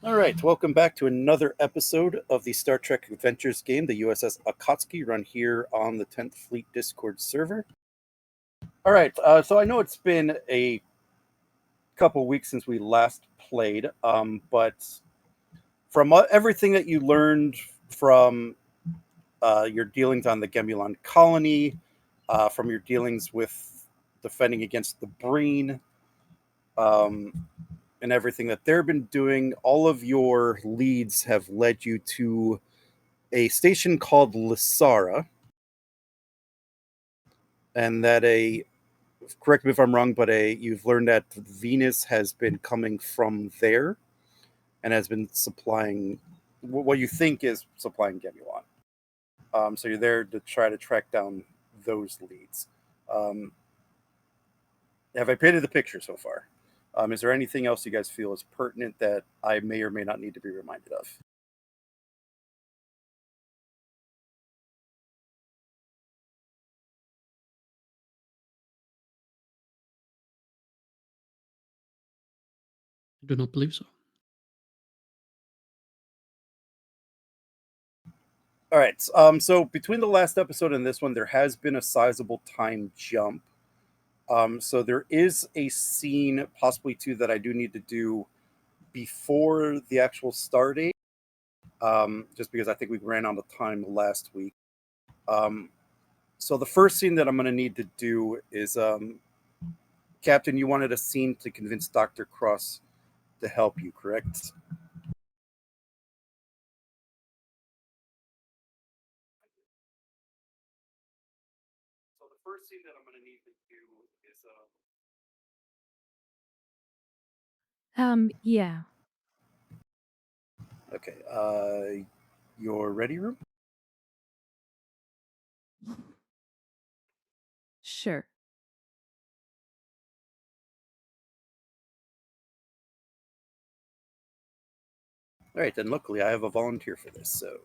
All right, welcome back to another episode of the Star Trek Adventures game, the USS Akatsuki, run here on the 10th Fleet Discord server. All right, so I know it's been a couple weeks since we last played, but from everything that you learned from your dealings on the Gemulon colony, from your dealings with defending against the Breen, um, and everything that they've been doing, all of your leads have led you to a station called Lysara, and that correct me if I'm wrong, but you've learned that Venus has been coming from there and has been supplying what you think is supplying Gemulon. So you're there to try to track down those leads. Um, have I painted the picture so far? Is there anything else you guys feel is pertinent that I may or may not need to be reminded of? I do not believe so. All right. So between the last episode and this one, there has been a sizable time jump. So there is a scene, possibly two, that I do need to do before the actual start date, just because I think we ran out of time last week. Um, so the first scene that I'm going to need to do is, Captain, you wanted a scene to convince Dr. Cross to help you, correct? So the first scene that I'm going to need to do is, Yeah, okay, you're ready, room? sure. All right, then luckily I have a volunteer for this, so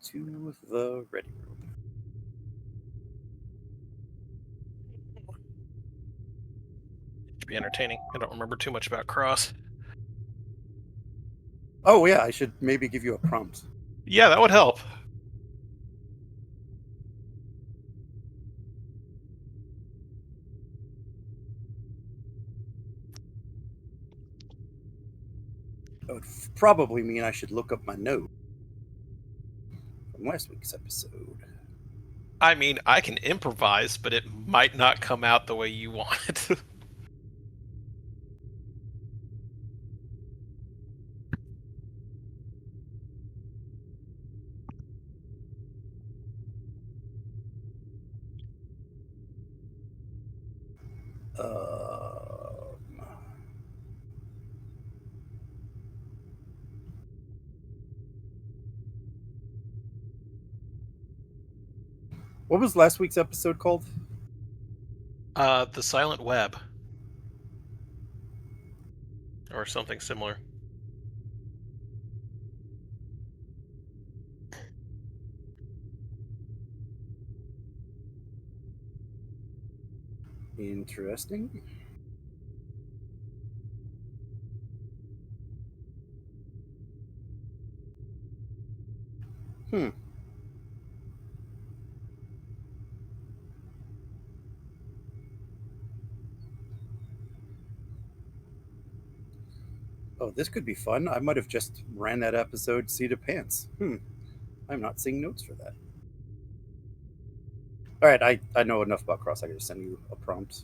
to the ready room. Should be entertaining. I don't remember too much about Cross. Oh yeah, I should maybe give you a prompt. Yeah, that would help. That would probably mean I should look up my note from last week's episode. I mean, I can improvise, but it might not come out the way you want it. Um, what was last week's episode called? The Silent Web. Or something similar. Interesting. Hmm. Oh, this could be fun. I might have just ran that episode seat of pants. I'm not seeing notes for that. All right, I know enough about Cross. I can just send you a prompt.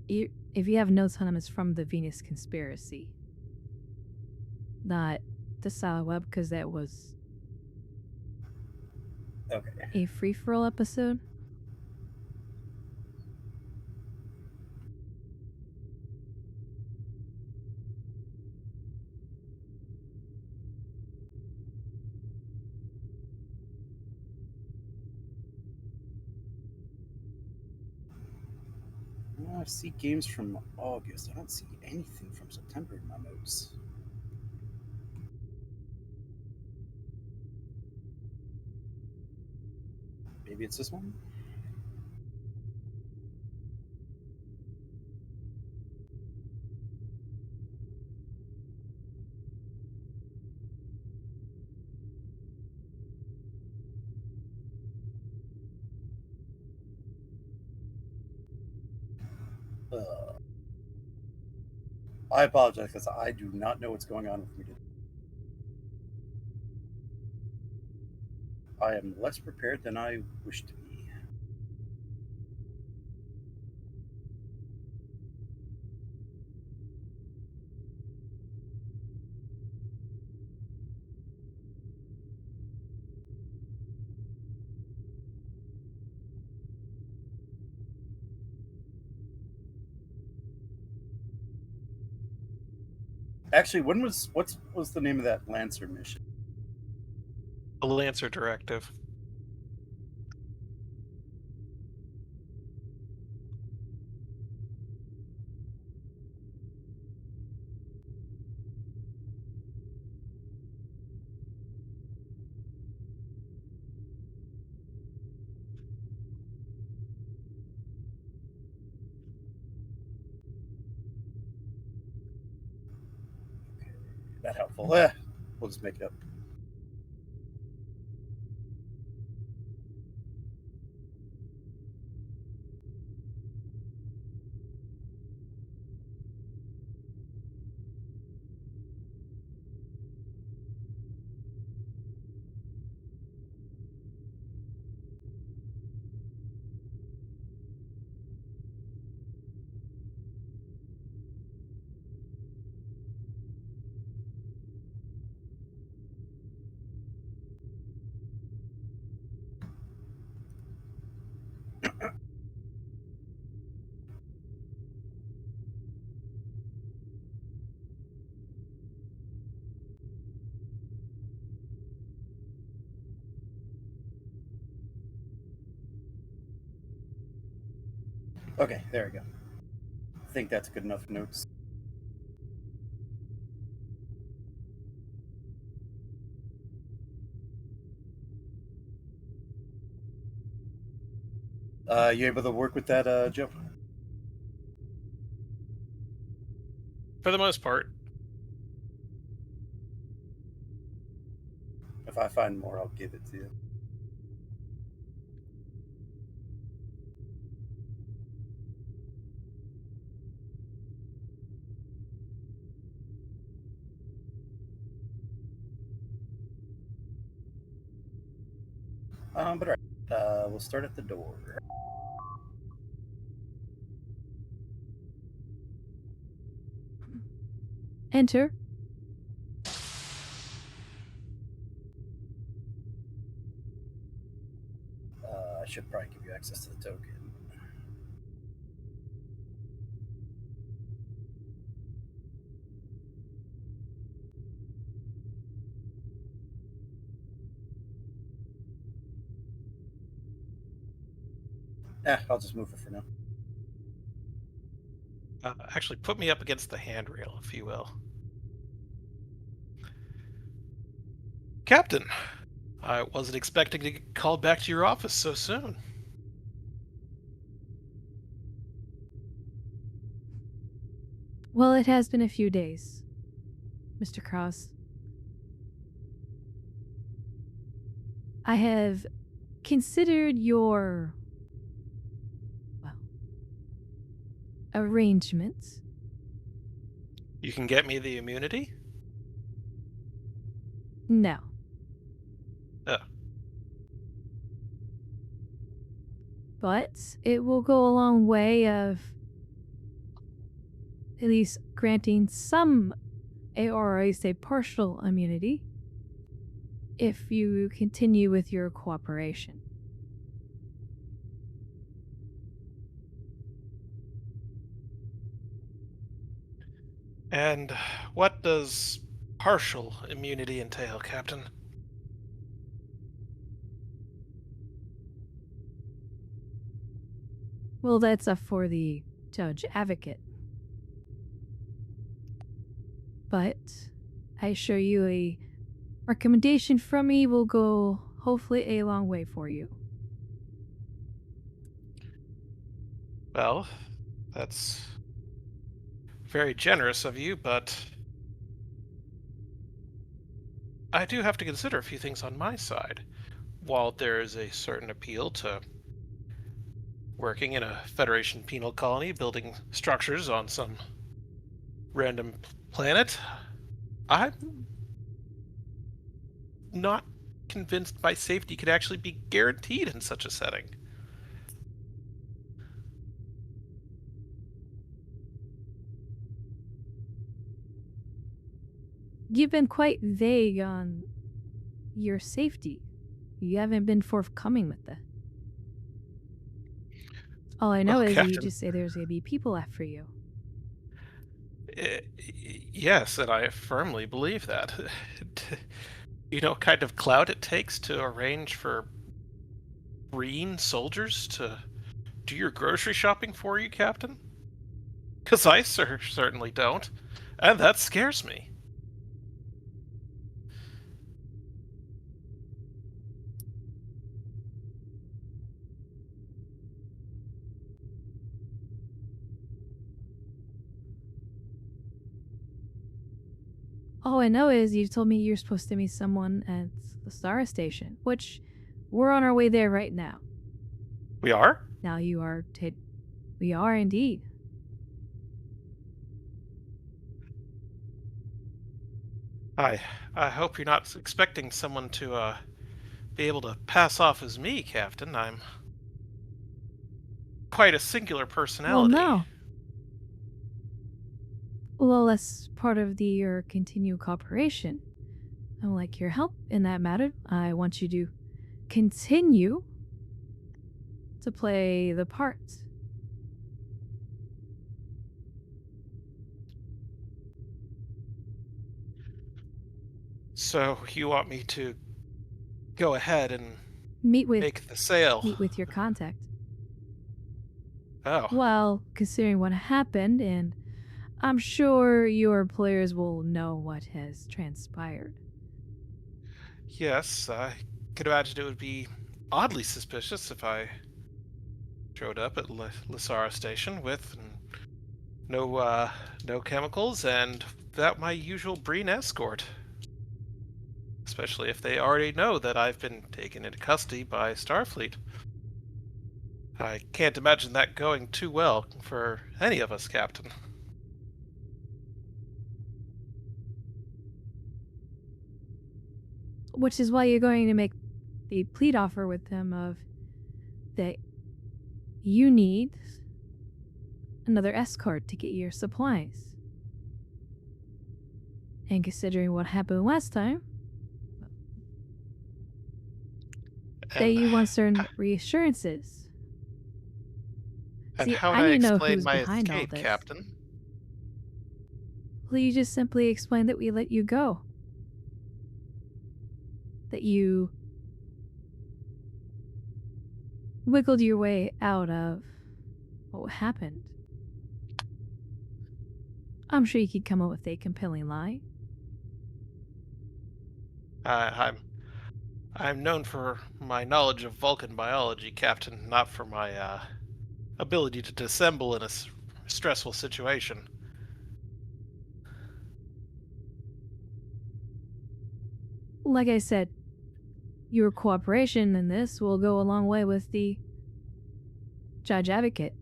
If you have notes on them, it's from the Venus conspiracy, not the Solid Web, because that was Okay. a free for all episode. I see games from August. I don't see anything from September in my notes. Maybe it's this one? Uh, I apologize because I do not know what's going on with me today. I am less prepared than I wish to be. Actually, what was the name of that Lancer mission? The Lancer Directive. That helpful. We'll just make it up. Okay, there we go. I think that's good enough notes. You able to work with that, Joe? For the most part. If I find more, I'll give it to you. But all right, we'll start at the door. Enter. I should probably give you access to the token. I'll just move it for now. Actually, put me up against the handrail, if you will. Captain, I wasn't expecting to get called back to your office so soon. Well, it has been a few days, Mr. Cross. I have considered your, well, arrangements. You can get me the immunity? No. Oh. But it will go a long way of at least granting some, or I say partial immunity, if you continue with your cooperation. And what does partial immunity entail, Captain? Well, that's up for the judge advocate. But I assure you, a recommendation from me will go hopefully a long way for you. Well, that's very generous of you, but I do have to consider a few things on my side. While there is a certain appeal to working in a Federation penal colony, building structures on some random planet, I'm not convinced my safety could actually be guaranteed in such a setting. You've been quite vague on your safety. You haven't been forthcoming with that. All I know Well, is you Captain, just say there's gonna be people after you. yes, and I firmly believe that. You know what kind of clout it takes to arrange for green soldiers to do your grocery shopping for you, Captain? Because I certainly don't, and that scares me. All I know is you told me you're supposed to meet someone at the Lysara Station, which we're on our way there right now. We are? Now you are we are indeed. I I hope you're not expecting someone to be able to pass off as me, Captain. I'm quite a singular Well, personality. no. Well, that's part of your continued cooperation. I would like your help in that matter. I want you to continue to play the part. So you want me to go ahead and Meet with make the sale? your contact. Oh, Well, considering what happened, and I'm sure your employers will know what has transpired. yes. I could imagine it would be oddly suspicious if I showed up at Lysara Station with no no chemicals and without my usual Breen escort. Especially if they already know that I've been taken into custody by Starfleet. I can't imagine that going too well for any of us, Captain. Which is why you're going to make the plead offer with them of that you need another escort to get your supplies. And considering what happened last time, that And you want certain reassurances. and See, how would I I need to know explain who's my behind all escape, this. Captain? Will you just simply explain that we let you go? That you wiggled your way out of what happened? I'm sure you could come up with a compelling lie. I'm I'm known for my knowledge of Vulcan biology, Captain, not for my ability to dissemble in a stressful situation. Like I said, your cooperation in this will go a long way with the judge advocate.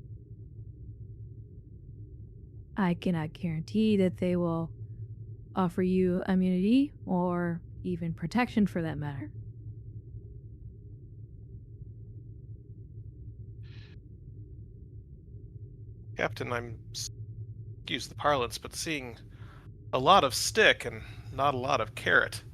I cannot guarantee that they will offer you immunity or even protection for that matter. Captain, excuse the parlance, but seeing a lot of stick and not a lot of carrot.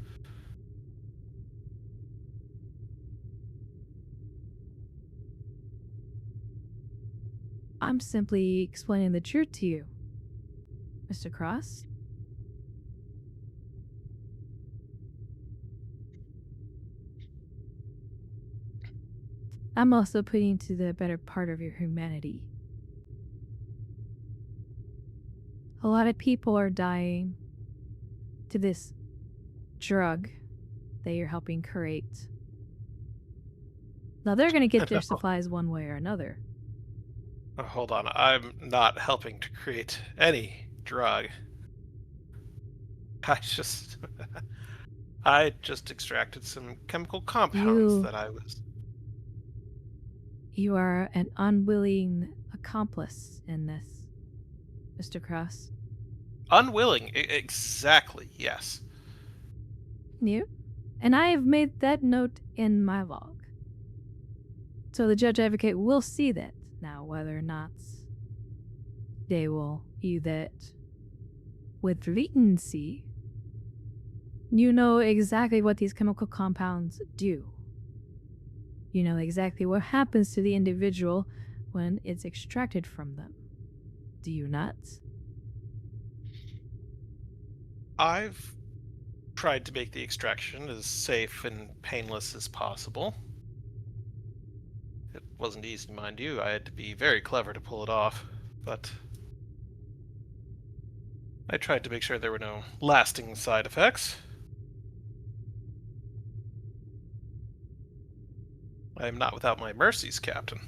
I'm simply explaining the truth to you, Mr. Cross. I'm also putting to the better part of your humanity. a lot of people are dying to this drug that you're helping create. Now they're going to get their supplies one way or another. Hold on, I'm not helping to create any drug. I just I just extracted some chemical compounds that I was You are an unwilling accomplice in this, Mr. Cross. unwilling. Exactly, yes. You? And I have made that note in my log. So the judge advocate will see that. Now, whether or not they will view that with leniency, you know exactly what these chemical compounds do. You know exactly what happens to the individual when it's extracted from them. Do you not? I've tried to make the extraction as safe and painless as possible. It wasn't easy, mind you. I had to be very clever to pull it off, but I tried to make sure there were no lasting side effects. I am not without my mercies, Captain.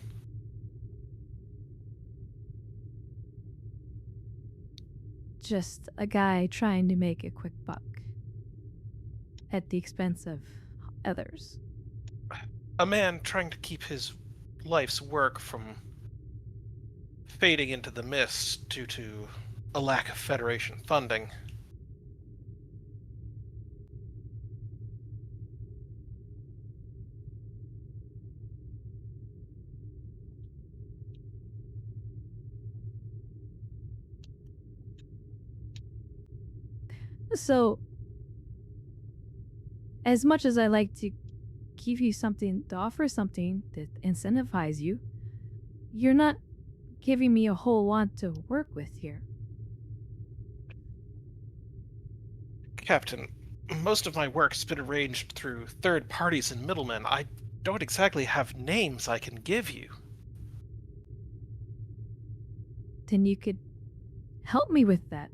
Just a guy trying to make a quick buck at the expense of others. A man trying to keep his life's work from fading into the mist due to a lack of Federation funding. So, as much as I like to give you something, to offer something that incentivizes you, you're not giving me a whole lot to work with here. Captain, most of my work's been arranged through third parties and middlemen. I don't exactly have names I can give you. Then you could help me with that.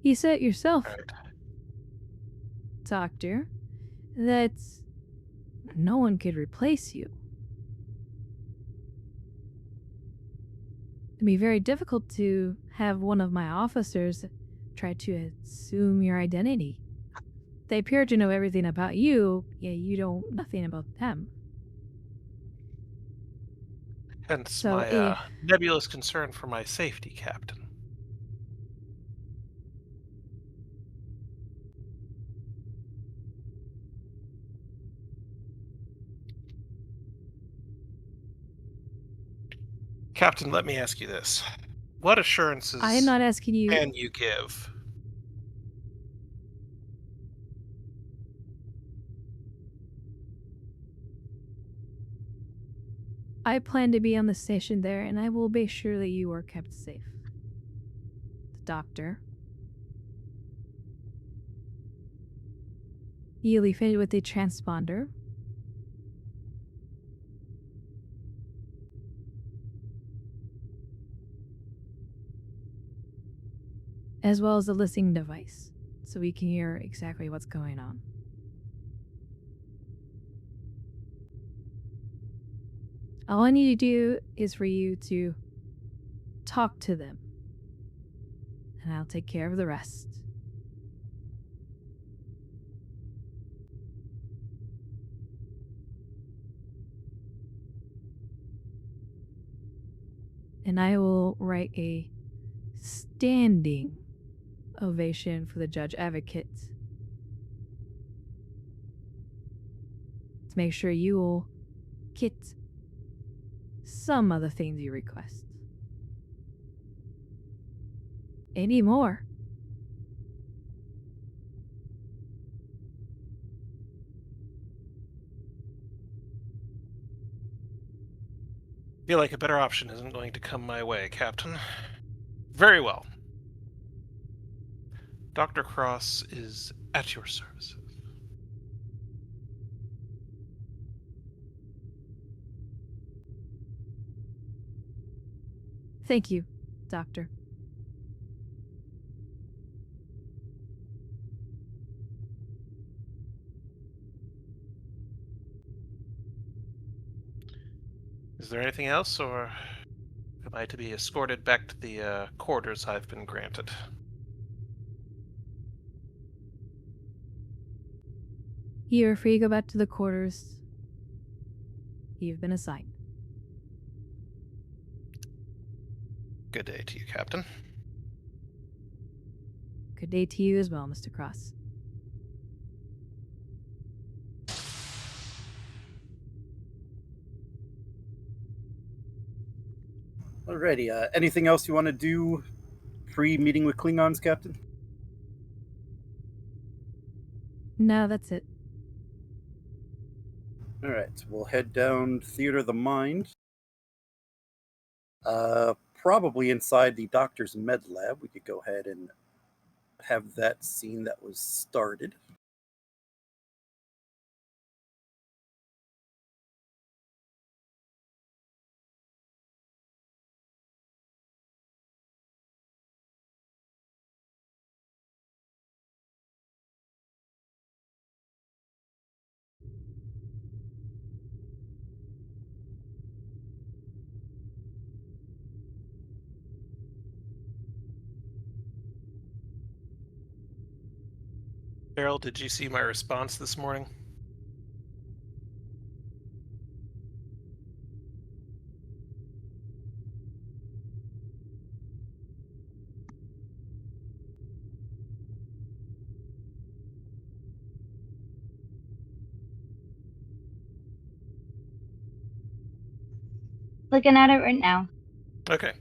You said it yourself, Right. Doctor, that no one could replace you. It'd be very difficult to have one of my officers try to assume your identity. They appear to know everything about you, yet you know nothing about them. Hence So, my nebulous concern for my safety, Captain. Captain, let me ask you this. What assurances I am not asking you. can you give? I plan to be on the station there, and I will make sure that you are kept safe. The doctor. Yearly fitted with a transponder. As well as a listening device, so we can hear exactly what's going on. All I need to do is for you to talk to them, and I'll take care of the rest. And I will write a standing ovation for the judge advocate to make sure you will get some of the things you request. Any more? Feel like a better option isn't going to come my way, Captain. Very well. Dr. Cross is at your services. Thank you, Doctor. Is there anything else, or am I to be escorted back to the quarters I've been granted? You're free to go back to the quarters you've been assigned. Good day to you, Captain. Good day to you as well, Mr. Cross. Alrighty. Anything else you want to do pre-meeting with Klingons, Captain? No, that's it. All right. We'll head down Theater of the Mind. Probably inside the doctor's med lab. We could go ahead and have that scene that was started. Farrell, did you see my response this morning? Looking at it right now. Okay.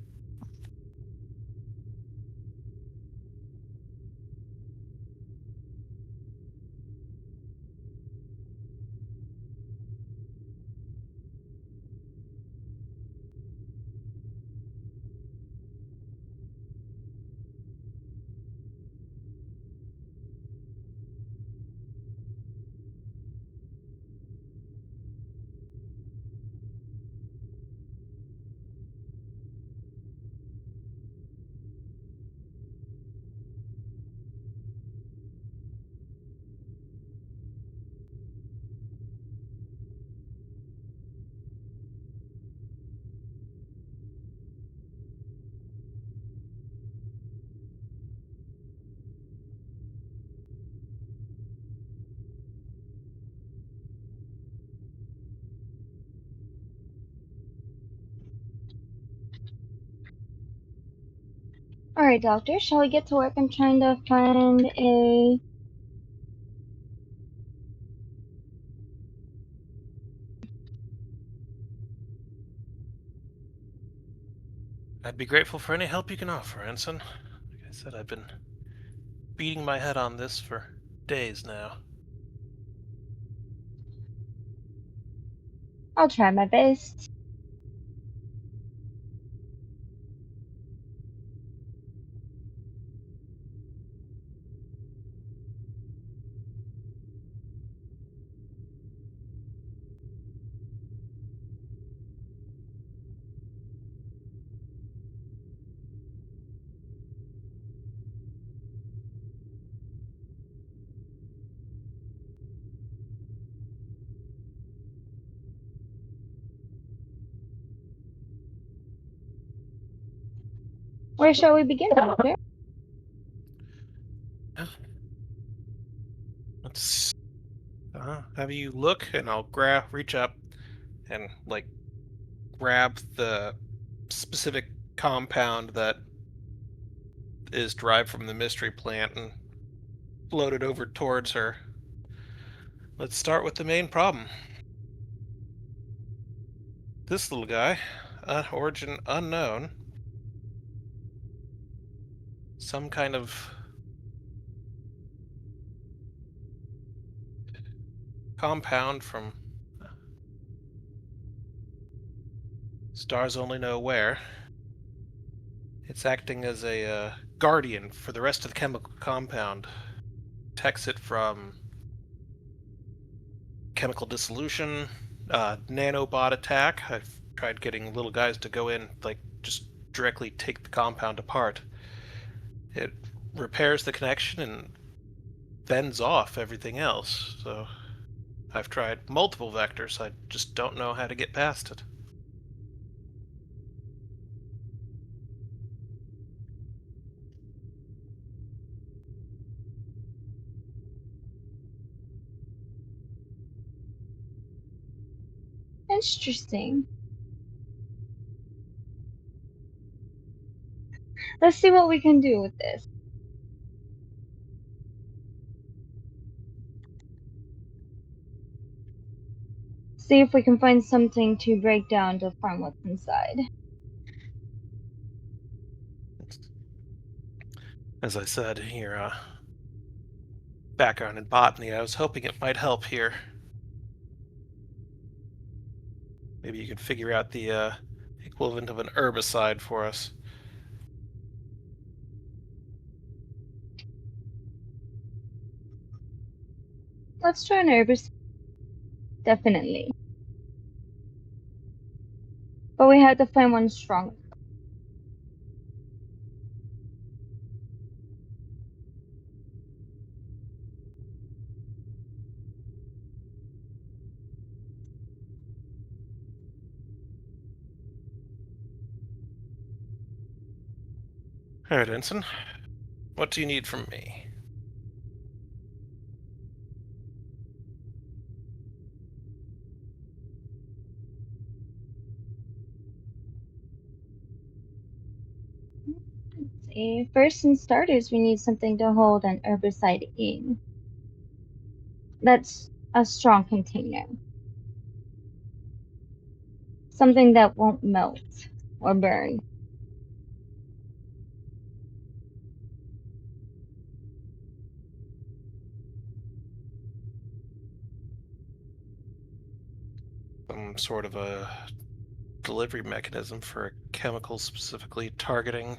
Alright, Doctor, shall we get to work? I'm trying to find a... I'd be grateful for any help you can offer, Ensign. Like I said, I've been beating my head on this for days now. I'll try my best. Where shall we begin, Doctor? Let's have you look, and I'll reach up and grab the specific compound that is derived from the mystery plant and float it over towards her. Let's start with the main problem. This little guy, origin unknown, some kind of compound from stars only know where. It's acting as a guardian for the rest of the chemical compound. Protects it from chemical dissolution, nanobot attack. I've tried getting little guys to go in, like, just directly take the compound apart. It repairs the connection and bends off everything else, so I've tried multiple vectors. I just don't know how to get past it. Interesting. Let's see what we can do with this. See if we can find something to break down to find what's inside. As I said, your background in botany, I was hoping it might help here. Maybe you could figure out the equivalent of an herbicide for us. Let's try an herbicide. Definitely. But we have to find one strong. All right, Ensign. What do you need from me? Let's see. First and starters, we need something to hold an herbicide in. That's a strong container. Something that won't melt or burn. Some sort of a delivery mechanism for a chemical specifically targeting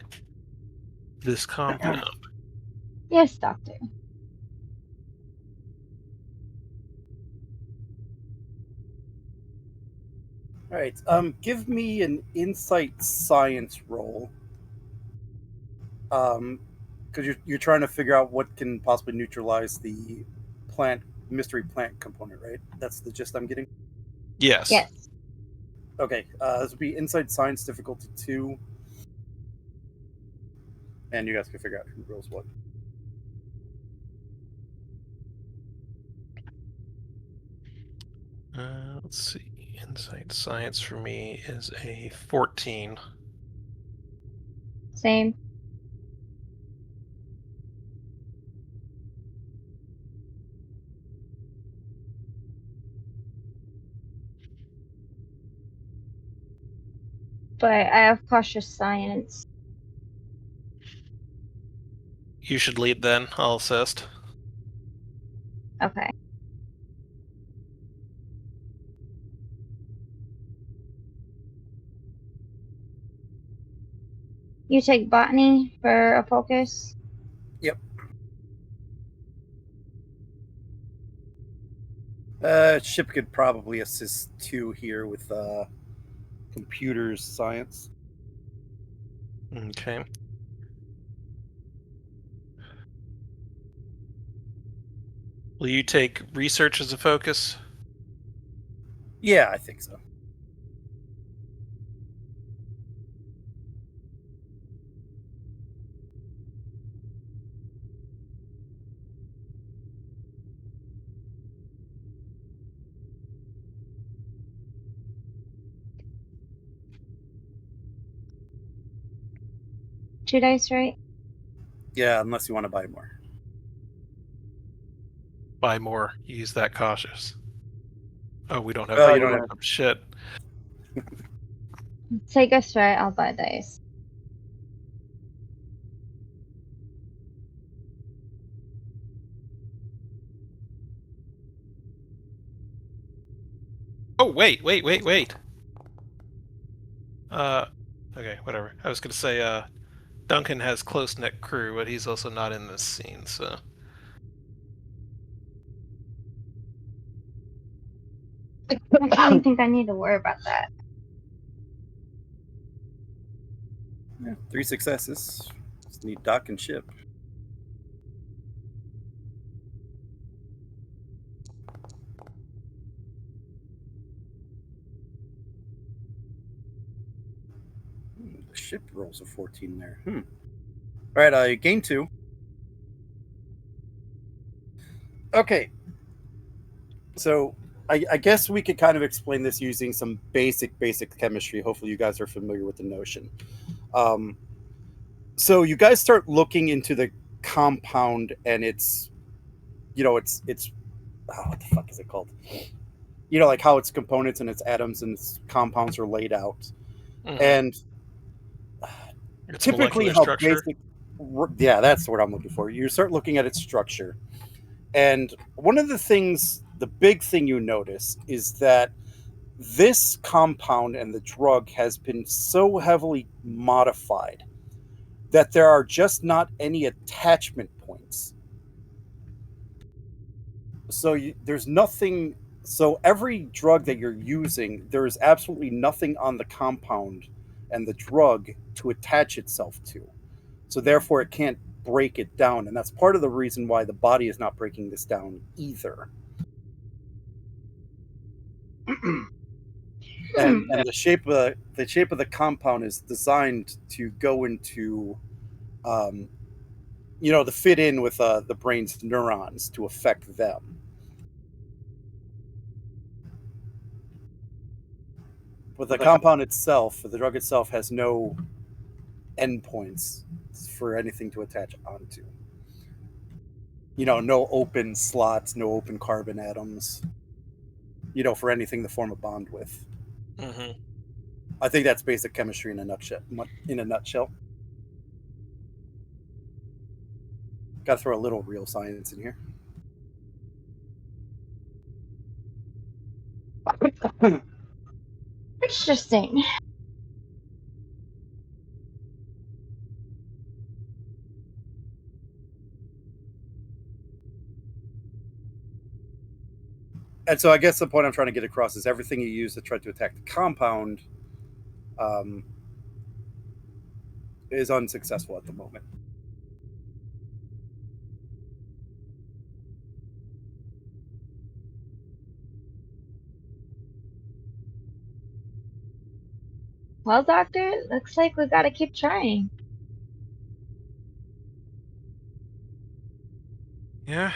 this compound. Yes, Doctor. All right. Give me an insight science roll. Because you're trying to figure out what can possibly neutralize the mystery plant component, right? That's the gist I'm getting. Yes. Yes. Okay. This would be insight science difficulty 2, and you guys can figure out who rolls what. Let's see. Insight science for me is a 14. Same. But I have cautious science. You should lead then. I'll assist. Okay. You take botany for a focus? Yep. Ship could probably assist too here with computers science. Okay. Will you take research as a focus? Yeah, I think so. Two dice, right? Yeah, unless you want to buy more. Buy more. Use that cautious. Oh, we don't have. Oh, you don't have. Shit. Take a straight, I'll buy dice. Oh, wait. Okay, whatever. I was gonna say, Duncan has close-knit crew, but he's also not in this scene, so... I don't really think I need to worry about that. Yeah, 3 successes. Just need dock and ship. The ship rolls a 14 there. All right, I gain 2. Okay. So I guess we could kind of explain this using some basic chemistry. Hopefully you guys are familiar with the notion. So you guys start looking into the compound, and it's what the fuck is it called? Like how its components and its atoms and its compounds are laid out. And Its typically molecular how structure. yeah, that's what I'm looking for. You start looking at its structure, and one of the big thing you notice is that this compound and the drug has been so heavily modified that there are just not any attachment points. So there's nothing. So every drug that you're using, there is absolutely nothing on the compound and the drug to attach itself to. So therefore, it can't break it down, and that's part of the reason why the body is not breaking this down either. And the shape of the compound is designed to go into, to fit in with the brain's neurons to affect them. But the compound itself, the drug itself, has no endpoints for anything to attach onto. No open slots, no open carbon atoms. For anything to form a bond with. I think that's basic chemistry in a nutshell. Got to throw a little real science in here. Interesting. And so I guess the point I'm trying to get across is everything you use to try to attack the compound is unsuccessful at the moment. Well, Doctor, looks like we gotta keep trying. Yeah.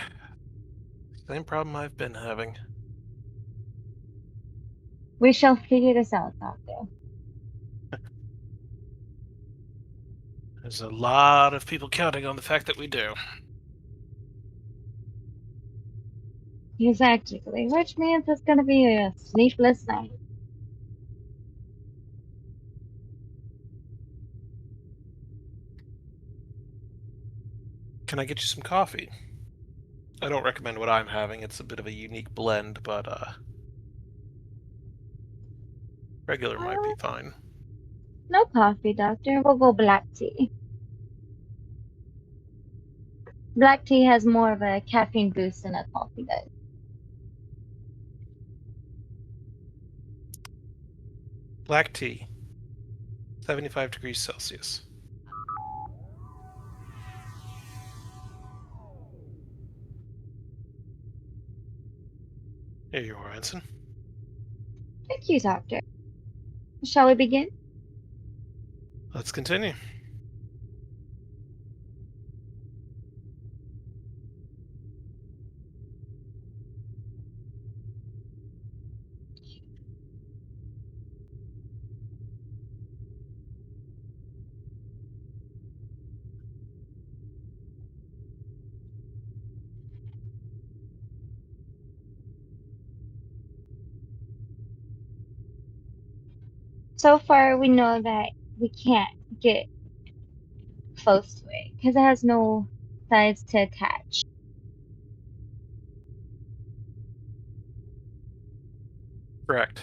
Same problem I've been having. We shall figure this out, Doctor. There's a lot of people counting on the fact that we do. Exactly, which means it's gonna be a sleepless night. Can I get you some coffee? I don't recommend what I'm having. It's a bit of a unique blend, but regular might be fine. No coffee, Doctor. We'll go black tea. Black tea has more of a caffeine boost than a coffee does. Black tea. 75 degrees Celsius. Here you are, Ensign. Thank you, Doctor. Shall we begin? Let's continue. So far, we know that we can't get close to it because it has no sides to attach. Correct.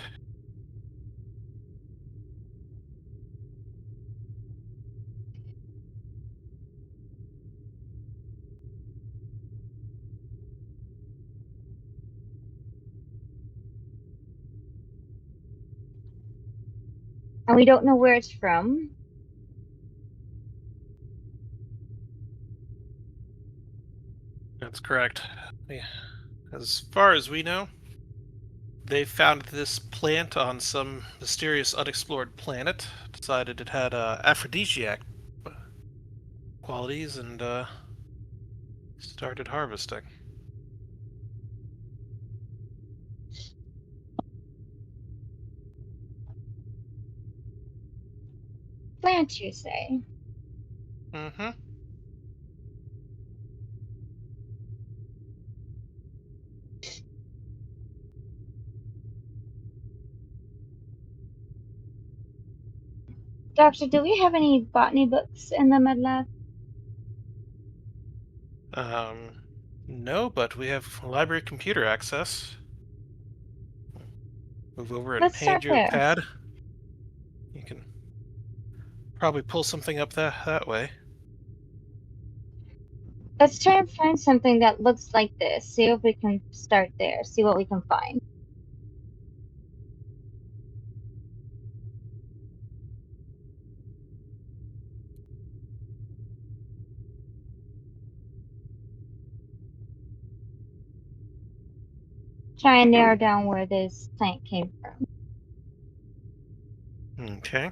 And we don't know where it's from. That's correct. Yeah. As far as we know, they found this plant on some mysterious unexplored planet, decided it had aphrodisiac qualities, and started harvesting. Plant, you say? Mm-hmm. Doctor, do we have any botany books in the med lab? No, but we have library computer access. Move over and Let's hand start you a there. pad. You can probably pull something up that way. Let's try and find something that looks like this. See if we can start there. See what we can find. Try and narrow down where this plant came from. Okay.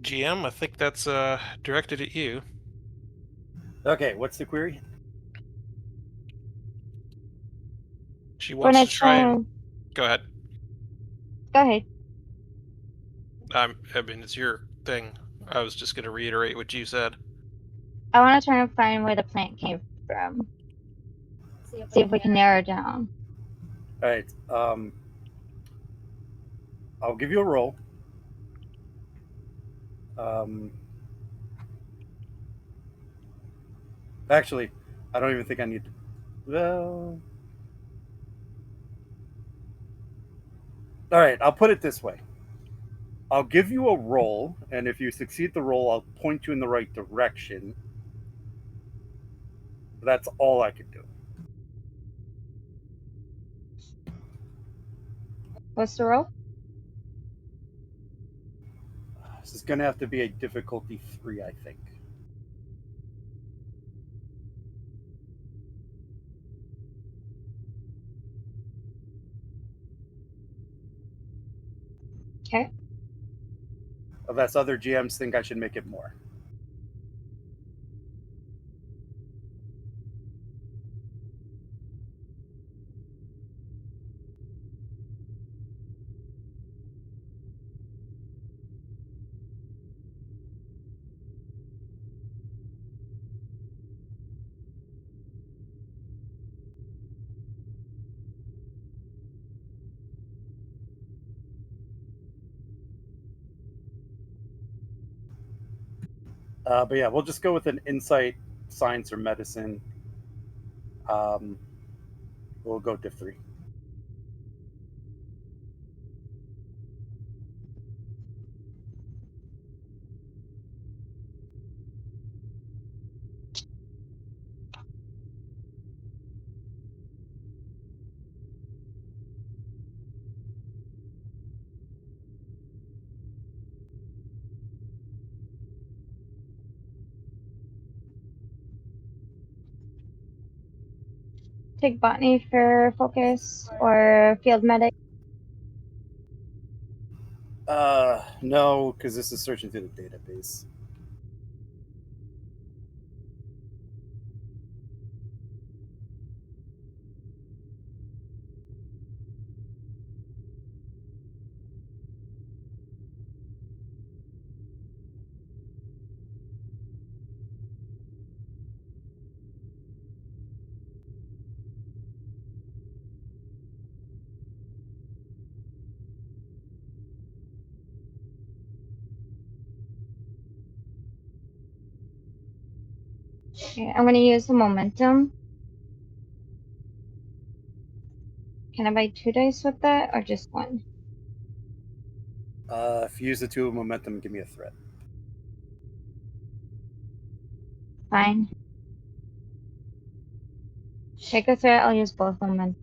GM, I think that's directed at you. Okay, what's the query? She We're wants gonna to try try and and go ahead. go ahead. I mean, it's your thing. I was just going to reiterate what you said. I want to try and find where the plant came from. See if we can narrow down. All right. I'll give you a roll. Actually, I don't even think I need to. Well, all right. I'll put it this way. I'll give you a roll, and if you succeed the roll, I'll point you in the right direction. That's all I can do. What's the roll? This is going to have to be a difficulty 3, I think. Okay. Unless other GMs think I should make it more. But yeah, we'll just go with an insight, science, or medicine. Um, we'll go diff 3. Take botany for focus or field medic. No, because this is searching through the database. Okay, I'm gonna use the momentum. Can I buy 2 dice with that or just 1? If you use the 2 of momentum, give me a threat. Fine. Take a threat, I'll use both momentum.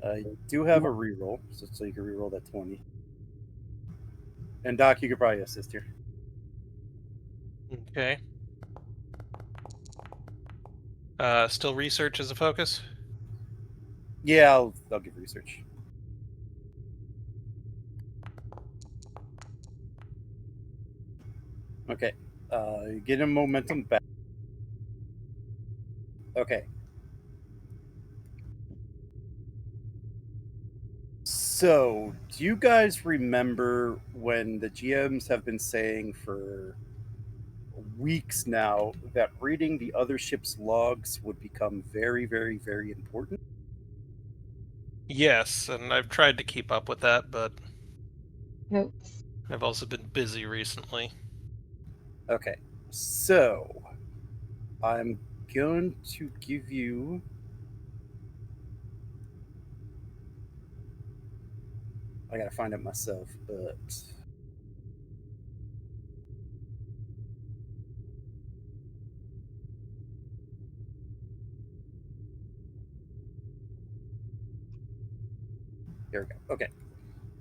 I do have a reroll, so you can reroll that 20. And Doc, you could probably assist here. Okay. Still research as a focus? Yeah, I'll give research. Okay. Get a momentum back. Okay. So, do you guys remember when the GMs have been saying for weeks now that reading the other ship's logs would become very, very, very important? Yes, and I've tried to keep up with that, but Notes. I've also been busy recently. Okay. So, I'm going to give you. I gotta find it myself, but. There we go. Okay.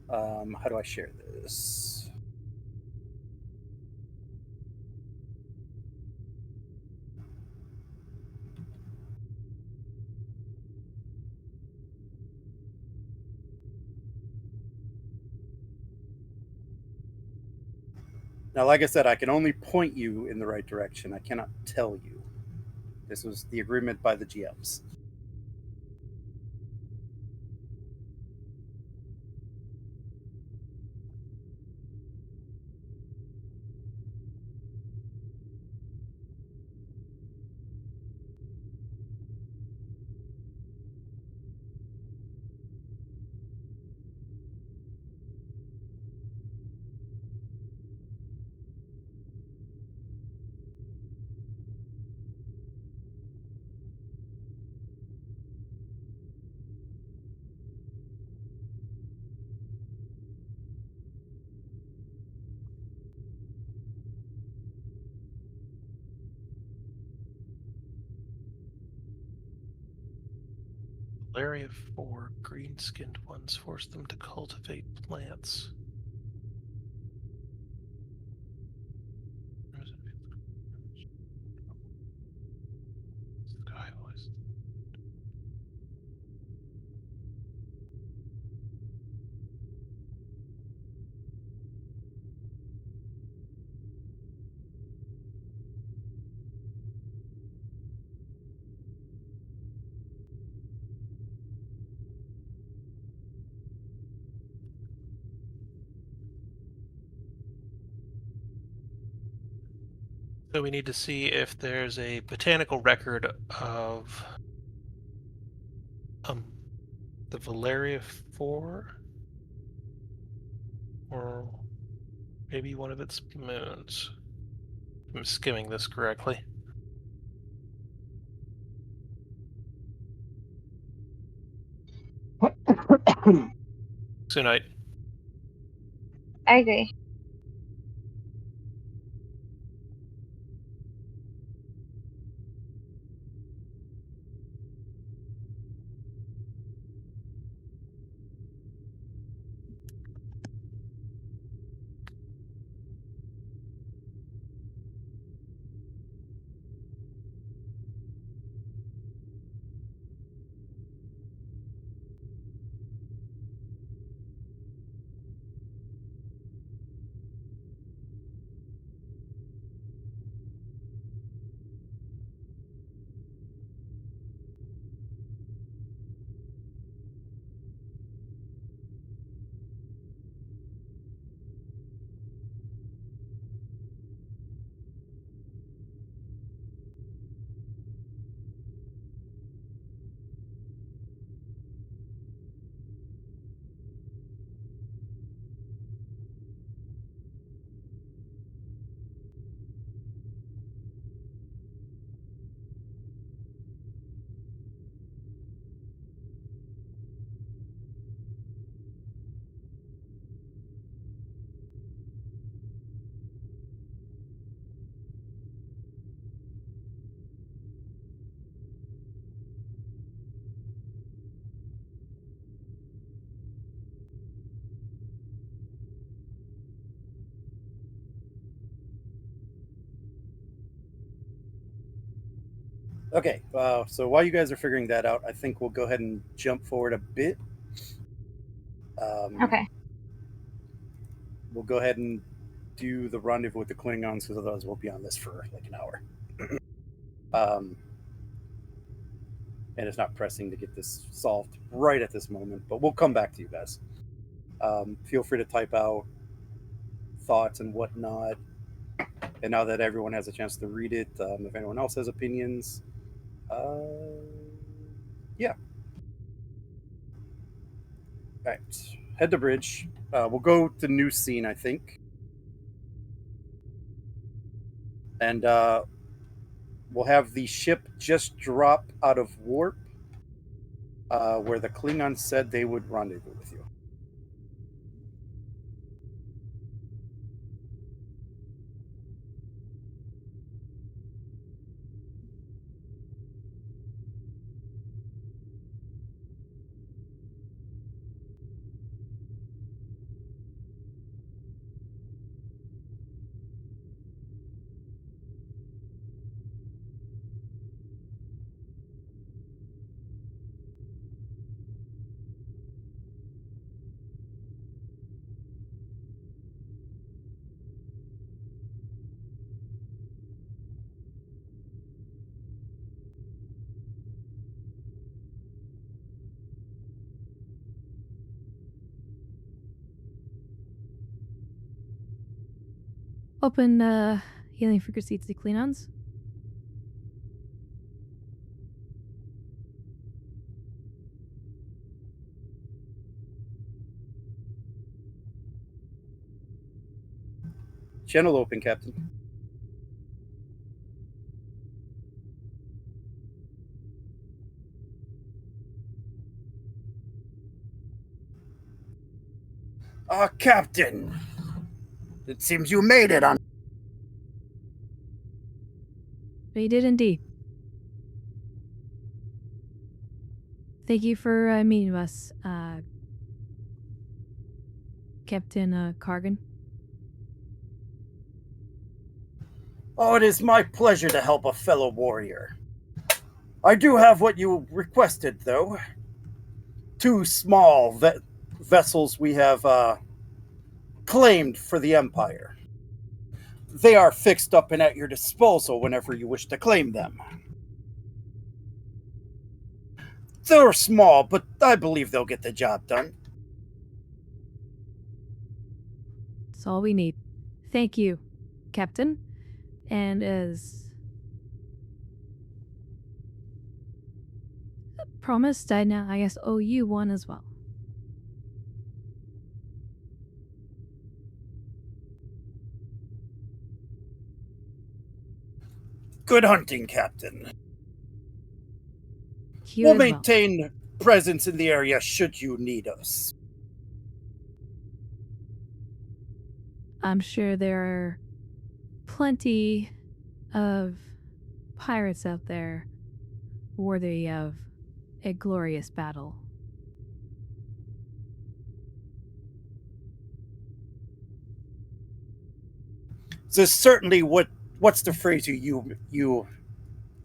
How do I share this? Now, like I said, I can only point you in the right direction. I cannot tell you. This was the agreement by the GMs. Malaria 4, green-skinned ones force them to cultivate plants. Skyvoice. So we need to see if there's a botanical record of the Valeria 4, or maybe one of its moons. I'm skimming this correctly. Soonite. I agree. Okay, so while you guys are figuring that out, I think we'll go ahead and jump forward a bit. Okay. We'll go ahead and do the rendezvous with the Klingons because otherwise we'll be on this for like an hour. And it's not pressing to get this solved right at this moment, but we'll come back to you guys. Feel free to type out thoughts and whatnot. And now that everyone has a chance to read it, if anyone else has opinions, yeah. All right, head to bridge. We'll go to new scene, I think, and we'll have the ship just drop out of warp, where the Klingons said they would rendezvous with you. Open healing frequency to the Klingons. Channel open, Captain. Captain! It seems you made it on. We did indeed. Thank you for meeting us, Captain Kargan. Oh, it is my pleasure to help a fellow warrior. I do have what you requested, though. Two small vessels we have claimed for the Empire. They are fixed up and at your disposal whenever you wish to claim them. They're small, but I believe they'll get the job done. That's all we need. Thank you, Captain. And as promised, I now, I guess, owe you one as well. Good hunting, Captain. You We'll as well. maintain presence in the area should you need us. I'm sure there are plenty of pirates out there worthy of a glorious battle. This is certainly what's the phrase you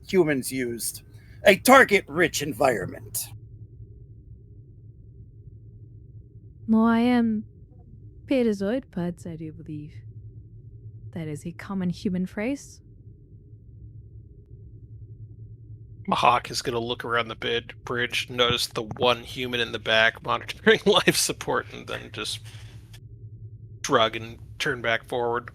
humans used? A target-rich environment. Well, I am Petazoid, but I do believe that is a common human phrase. Hawk is going to look around the bridge, notice the one human in the back monitoring life support, and then just shrug and turn back forward.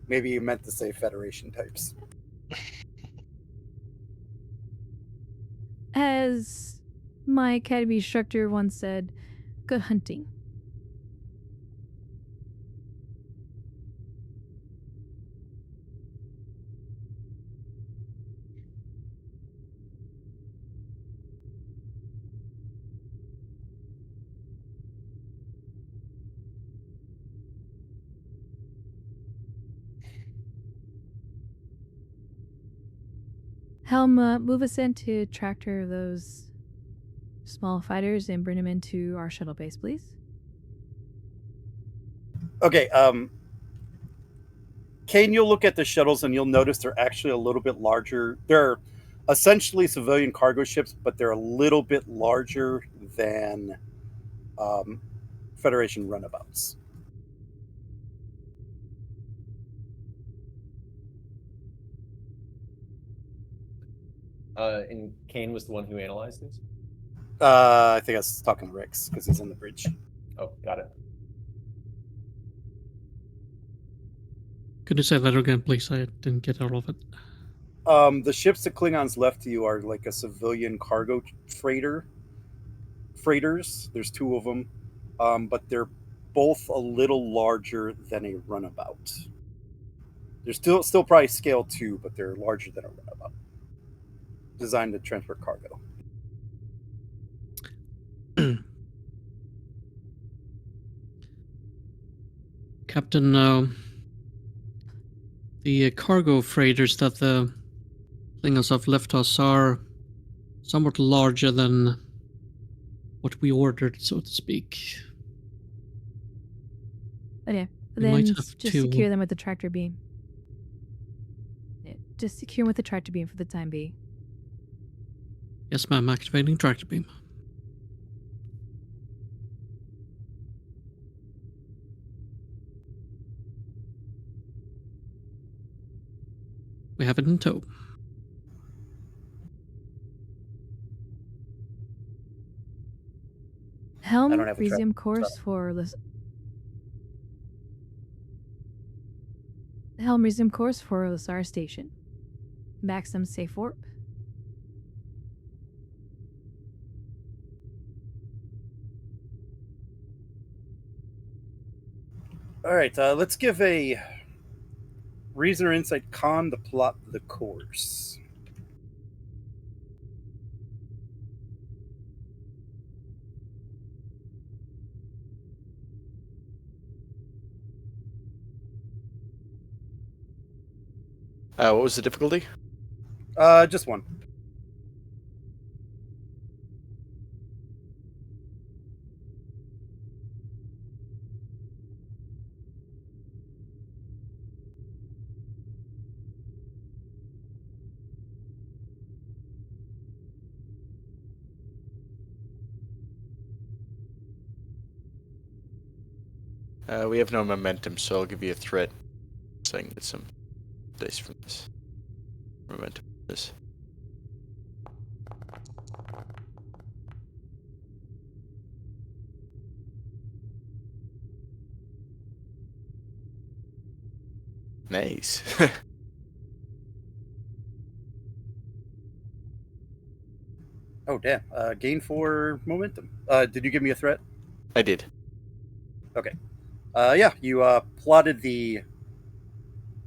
Maybe you meant to say Federation types. As my academy instructor once said, good hunting. Helm, move us into tractor those small fighters and bring them into our shuttle base, please. Okay, Kane, you'll look at the shuttles and you'll notice they're actually a little bit larger. They're essentially civilian cargo ships, but they're a little bit larger than Federation runabouts. And Kane was the one who analyzed these? I think I was talking to Rex because he's in the bridge. Oh, got it. Could you say that again, please? I didn't get all of it. The ships the Klingons left to you are like a civilian cargo freighters. There's two of them, but they're both a little larger than a runabout. They're still probably scale 2, but they're larger than a runabout. Designed to transport cargo. Captain, the cargo freighters that the Klingons have left us are somewhat larger than what we ordered, so to speak. Okay, We might then have just to- secure them with the tractor beam. Yeah, just secure them with the tractor beam for the time being. Yes, ma'am, activating tractor beam. We have it in tow. Helm, don't have a resume course for Helm, resume course for Lysara Station. Maximum safe warp. All right, let's give a reason or insight con to plot the course. What was the difficulty? Just one. We have no momentum, so I'll give you a threat, saying that some dice from this momentum. This. Nice. Oh, damn. Gain 4 momentum. Did you give me a threat? I did. Okay. Yeah, you plotted the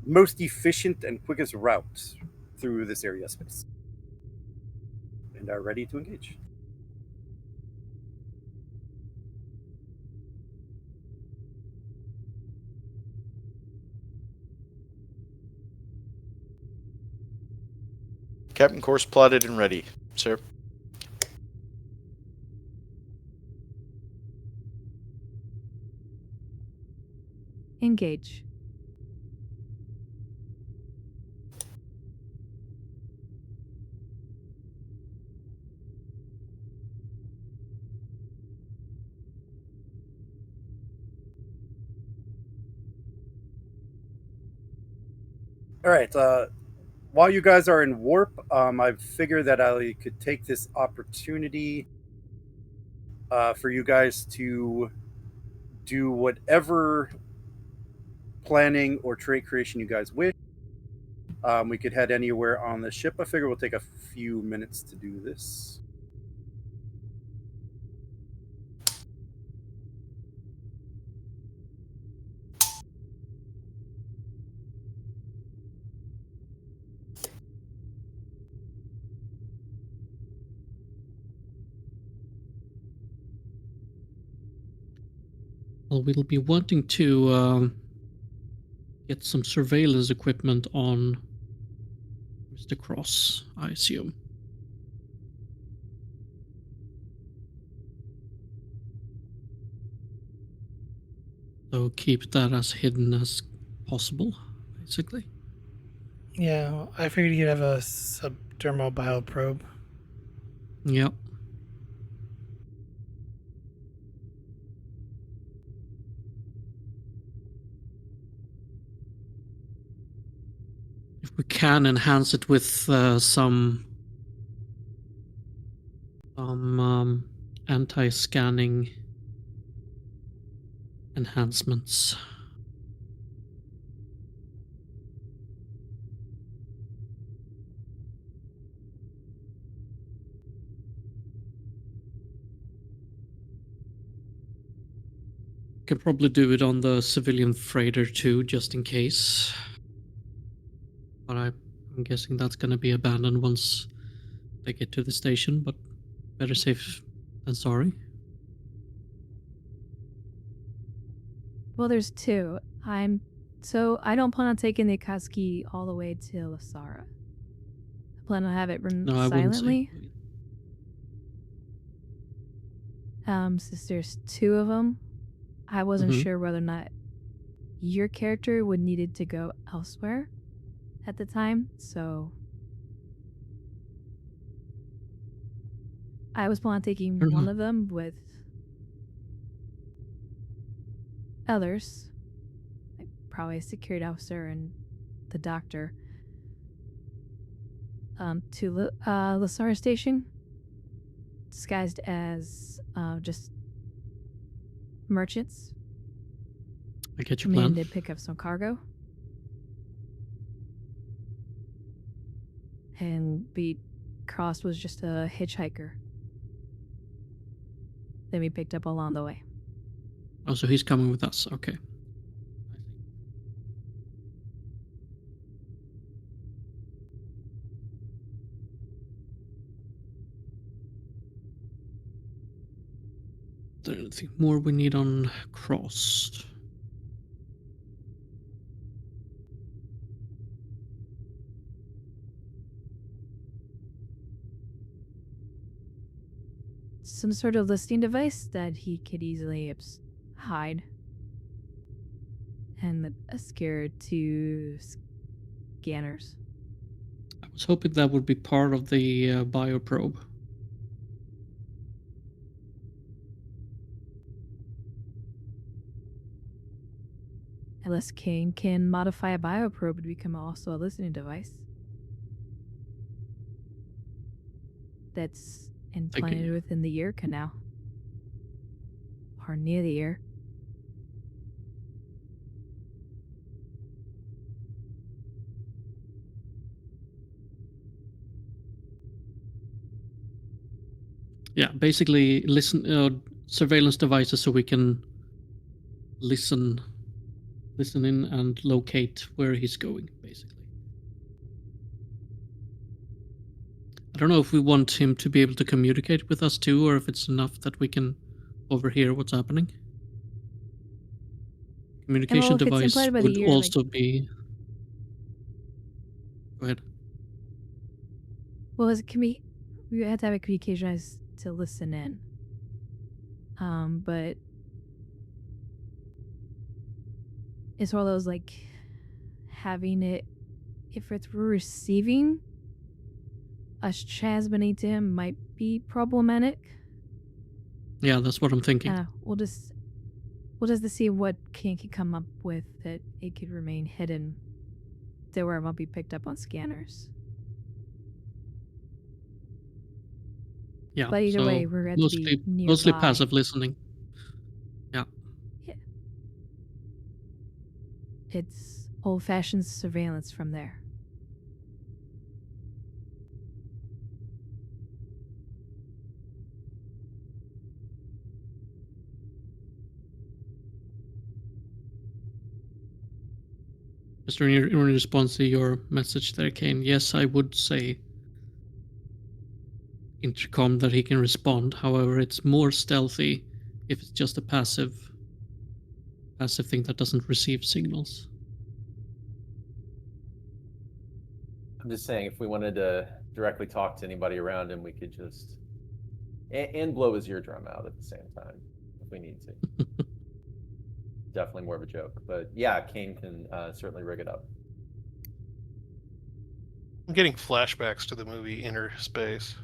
most efficient and quickest route through this area of space. And are ready to engage. Captain course plotted and ready, sir. Engage. All right. While you guys are in warp, I figured that I could take this opportunity for you guys to do whatever planning or trait creation you guys wish. We could head anywhere on the ship. I figure we'll take a few minutes to do this. Well, we'll be wanting to get some surveillance equipment on Mr. Cross, I assume. So keep that as hidden as possible, basically. Yeah, well, I figured you'd have a subdermal bioprobe. Yep. If we can enhance it with some anti-scanning enhancements. Could probably do it on the civilian freighter too, just in case. But I'm guessing that's going to be abandoned once they get to the station, but better safe than sorry. Well, there's two. I don't plan on taking the Akatsuki all the way to Lysara. I plan on have it run No, I wouldn't say. silently. Since there's two of them, I wasn't Mhm. sure whether or not your character would needed to go elsewhere at the time, so I was planning on taking Fair one enough. of them with others, like probably a security officer and the doctor, to Lysara Station, disguised as just merchants I get your coming in plan. to pick up some cargo, and Cross was just a hitchhiker that we picked up along the way. Oh, so he's coming with us. Okay. Is there anything more we need on Cross? Some sort of listening device that he could easily hide, and a scare to scanners. I was hoping that would be part of the bioprobe. Unless Kane can modify a bioprobe to become also a listening device that's implanted within the ear canal or near the ear. Yeah, basically surveillance devices so we can listen in and locate where he's going, basically. I don't know if we want him to be able to communicate with us too, or if it's enough that we can overhear what's happening. Communication if it's device implanted by would the ear, also be... Go ahead. well, we had to have a communication device to listen in. But it's one of those like having it, if it's receiving us transmitting to him might be problematic. Yeah, that's what I'm thinking. We'll just see what King can come up with that it could remain hidden to where it won't be picked up on scanners. Yeah, But either so way, we're going to be nearby. mostly passive listening. Yeah. It's old-fashioned surveillance from there. Just in response to your message there, Kane, yes, I would say intercom that he can respond. However, it's more stealthy if it's just a passive thing that doesn't receive signals. I'm just saying, if we wanted to directly talk to anybody around him, we could just and blow his eardrum out at the same time if we need to. Definitely more of a joke, but yeah, Kane can certainly rig it up. I'm getting flashbacks to the movie Inner Space.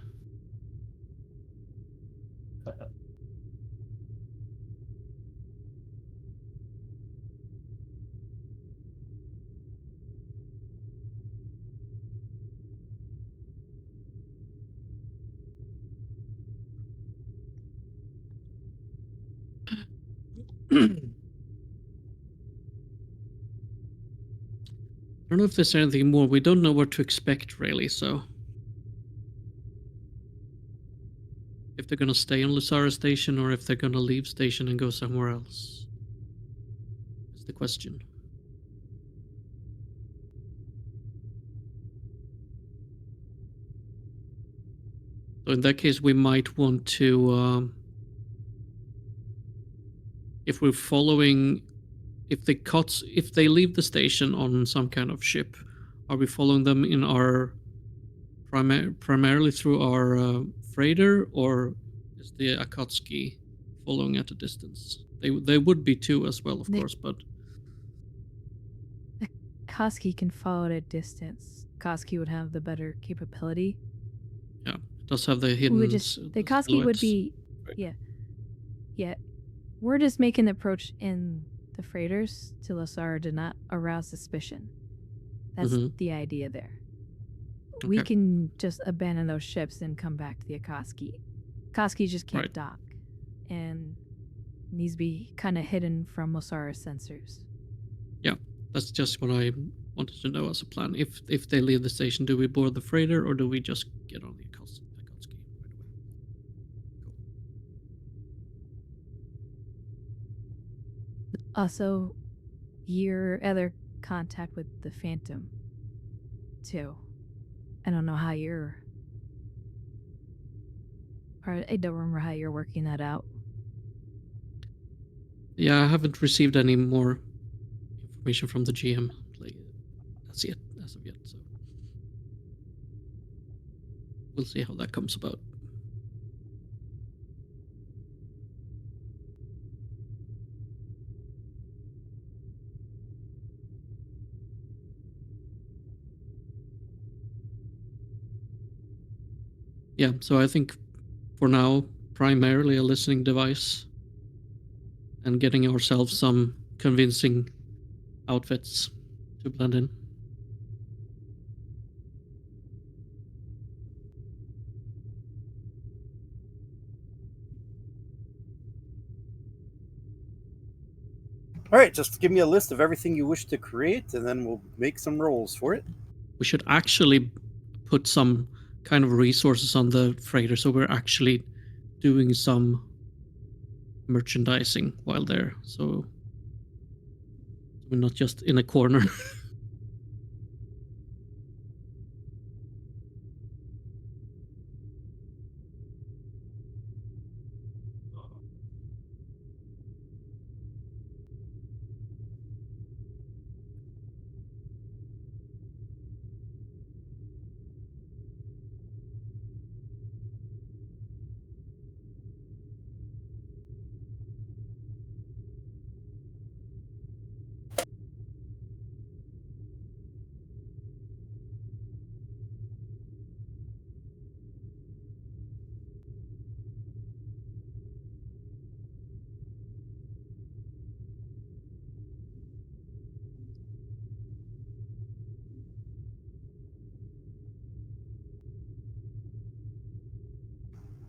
I don't know if there's anything more. We don't know what to expect, really, so... If they're gonna stay on Lysara Station or if they're gonna leave station and go somewhere else. Is the question. So in that case, we might want to... if we're following... If they leave the station on some kind of ship, are we following them in our primarily through our freighter, or is the Akatsuki following at a distance? They would be too as well, of course, but Koski can follow at a distance. Koski would have the better capability. yeah, it does have the hidden. The Koski would be, right. yeah. We're just making the approach in the freighters to Lysara to not arouse suspicion. That's the idea there. Okay. We can just abandon those ships and come back to the Akatsuki. Akatsuki just can't dock, and needs to be kind of hidden from Lysara's sensors. Yeah, that's just what I wanted to know as a plan. If they leave the station, do we board the freighter or do we just get on the Akatsuki right away? Cool. Also, your other contact with the Phantom, too. I don't know how or I don't remember how you're working that out. Yeah, I haven't received any more information from the GM. That's it as of yet, so we'll see how that comes about. Yeah, so I think for now, primarily a listening device and getting ourselves some convincing outfits to blend in. All right, just give me a list of everything you wish to create, and then we'll make some rolls for it. We should actually put some kind of resources on the freighter, so we're actually doing some merchandising while there, so we're not just in a corner.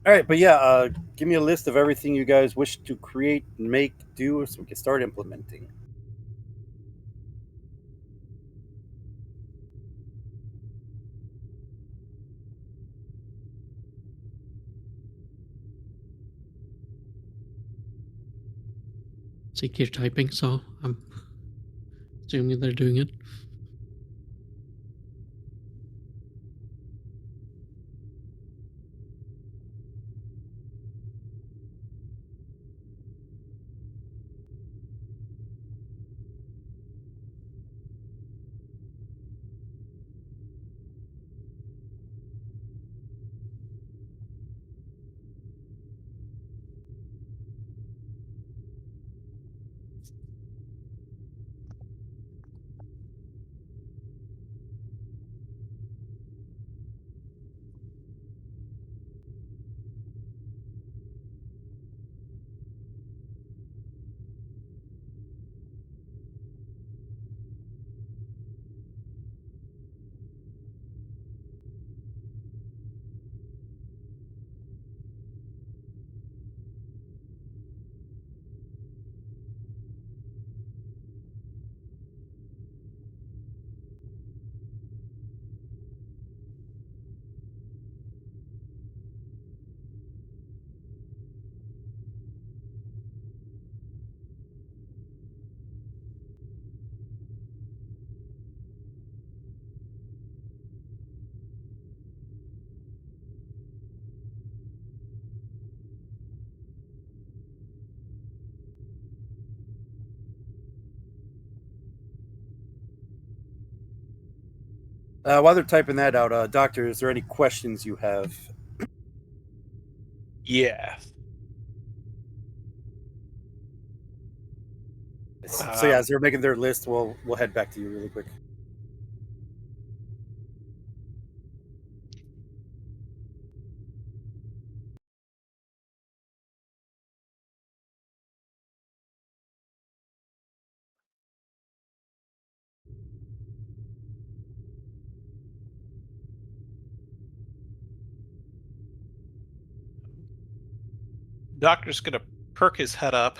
All right, but yeah, give me a list of everything you guys wish to create, make, do, so we can start implementing. Secure typing, so I'm assuming they're doing it. While they're typing that out, Doctor, is there any questions you have? Yeah. So yeah, as they're making their list, we'll head back to you really quick. Doctor's gonna perk his head up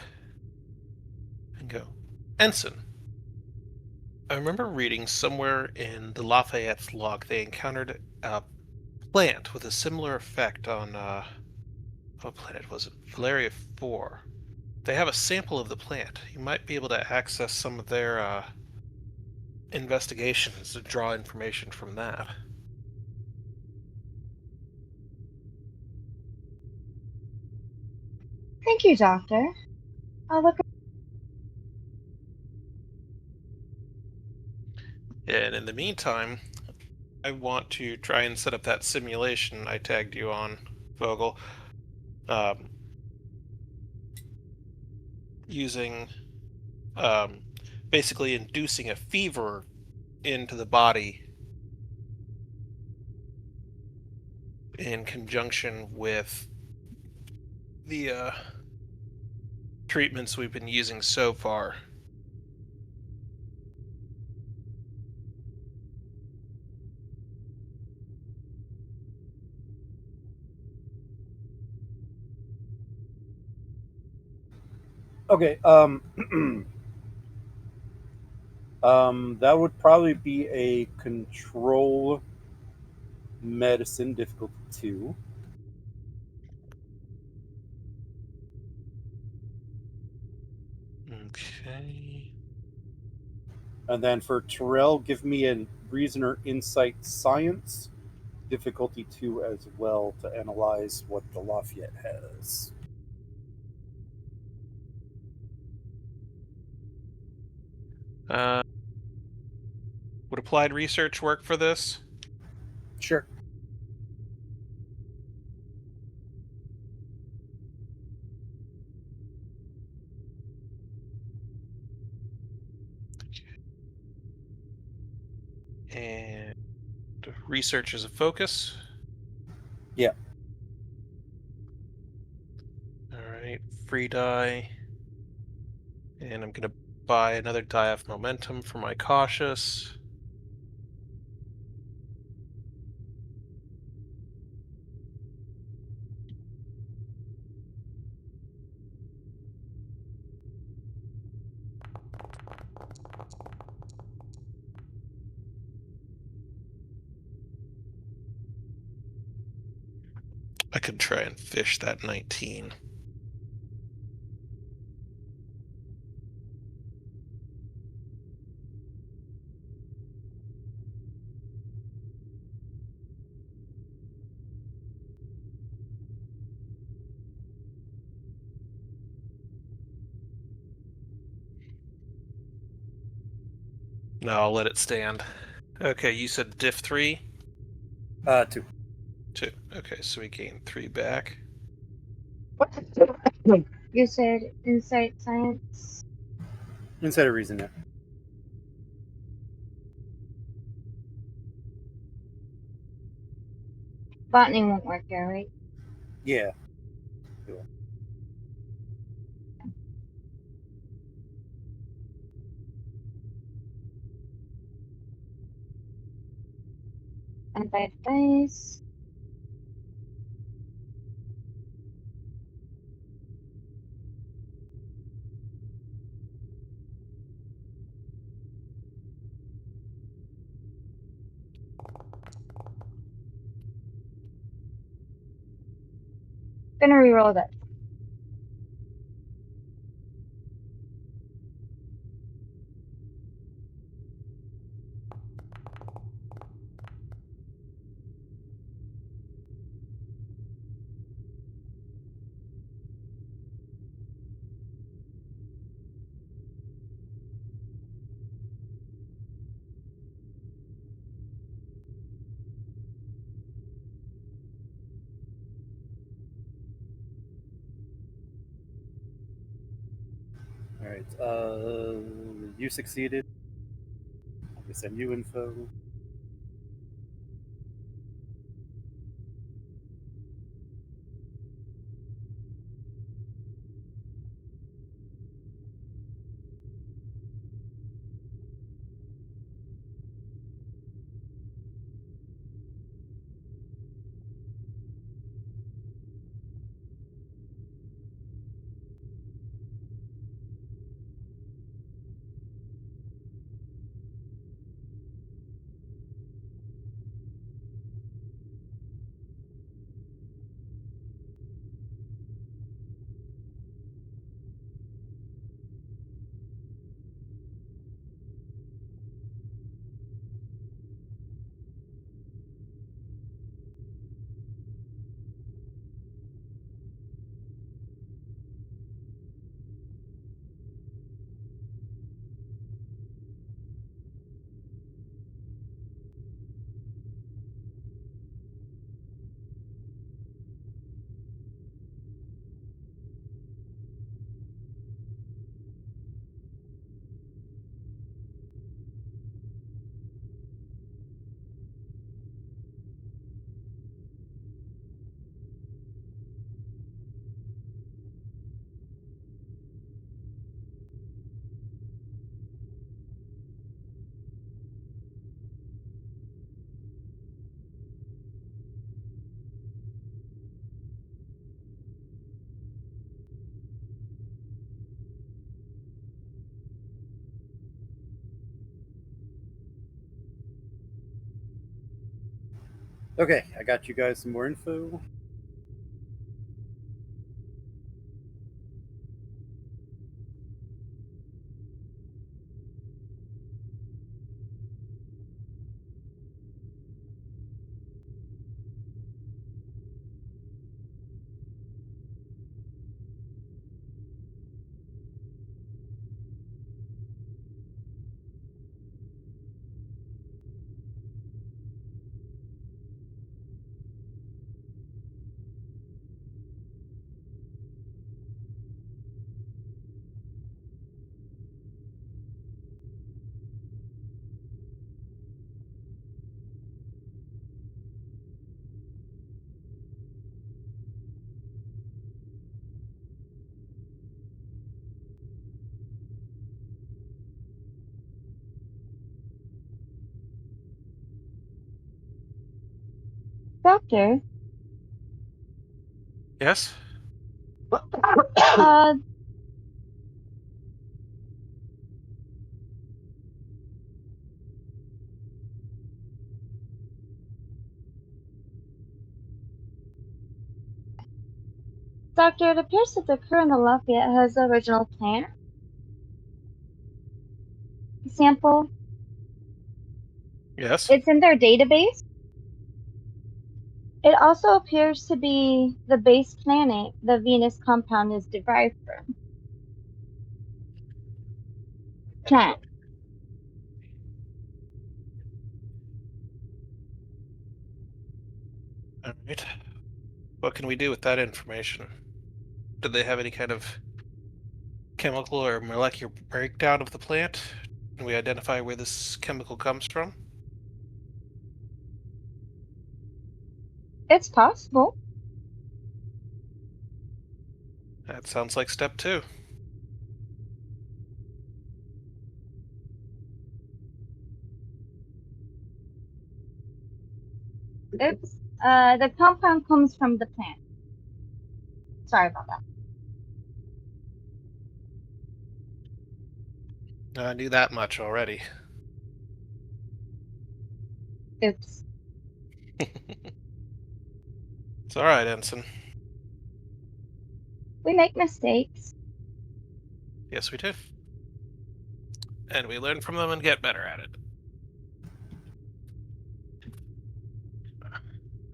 and go, Ensign, I remember reading somewhere in the Lafayette's log they encountered a plant with a similar effect on, what planet was it? Valeria 4. They have a sample of the plant. You might be able to access some of their investigations to draw information from that. Thank you, Doctor. I'll look. And in the meantime, I want to try and set up that simulation I tagged you on, Vogel, using basically inducing a fever into the body in conjunction with the treatments we've been using so far. Okay. That would probably be a control medicine difficulty 2. Okay. And then for Terrell, give me a reason or insight science difficulty 2 as well to analyze what the Lafayette has. Would applied research work for this? Sure. And research is a focus? Yeah. Alright, free die. And I'm gonna buy another die of momentum for my cautious. I could try and fish that 19. No, I'll let it stand. Okay, you said diff 3? 2. 2. Okay, so we gain 3 back. You said insight science. Insight or reason, yeah. Botany won't work there, right? Yeah. And 5 dice. Gonna reroll that. All right. You succeeded. I'm gonna send you info. Okay, I got you guys some more info. Doctor, Yes? uh, Doctor, it appears that the crew in the Lafayette has the original plant sample. Yes? It's in their database. It also appears to be the base planet the Venus compound is derived from. Plant. Alright. What can we do with that information? Did they have any kind of chemical or molecular breakdown of the plant? Can we identify where this chemical comes from? It's possible. That sounds like step 2. Oops. The compound comes from the plant. Sorry about that. I knew that much already. Oops. It's alright, Ensign. We make mistakes. Yes, we do. And we learn from them and get better at it.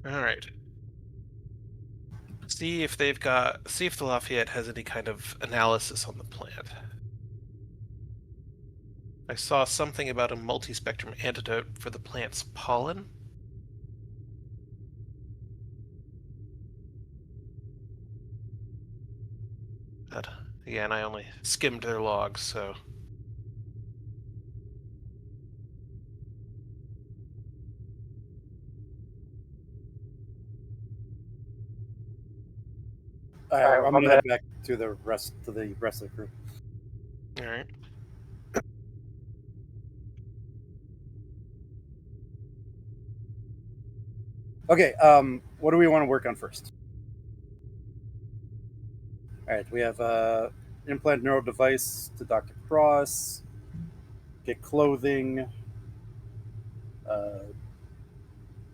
Alright. See if the Lafayette has any kind of analysis on the plant. I saw something about a multi-spectrum antidote for the plant's pollen. That Again, I only skimmed their logs, so. I'm gonna head back to the rest of the group. All right. Okay. What do we want to work on first? All right. We have implant neural device to Dr. Cross. Get clothing.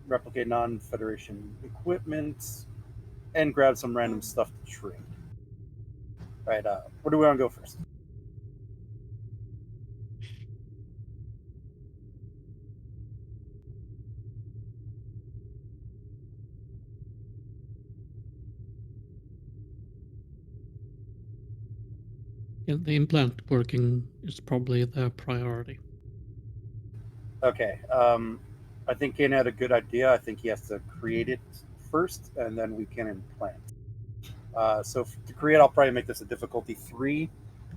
Replicate non-Federation equipment, and grab some random stuff to trade. All right. Where do we want to go first? Yeah, the implant working is probably the priority. Okay. I think Kane had a good idea. I think he has to create it first, and then we can implant. So to create, I'll probably make this a difficulty 3.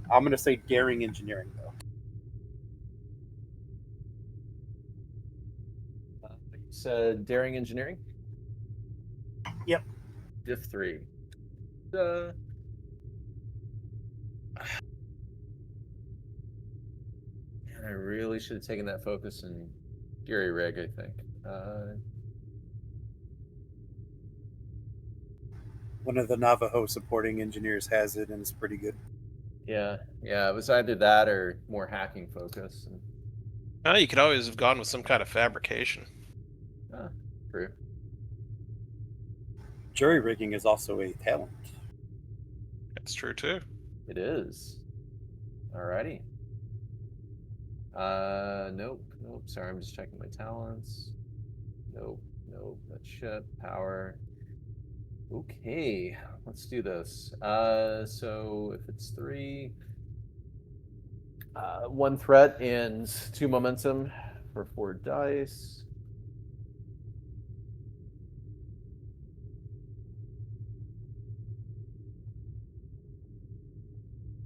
I'm going to say daring engineering, though. You said daring engineering? Yep. Diff 3. Man, I really should have taken that focus in Gary Rig, I think. One of the Navajo supporting engineers has it, and it's pretty good. Yeah, it was either that or more hacking focus. And... You could always have gone with some kind of fabrication. True. Jury rigging is also a talent. That's true too. It is. Alrighty. Nope. Sorry, I'm just checking my talents. Nope. That's ship, power. Okay, let's do this. So if it's 3, 1 threat and 2 momentum for 4 dice.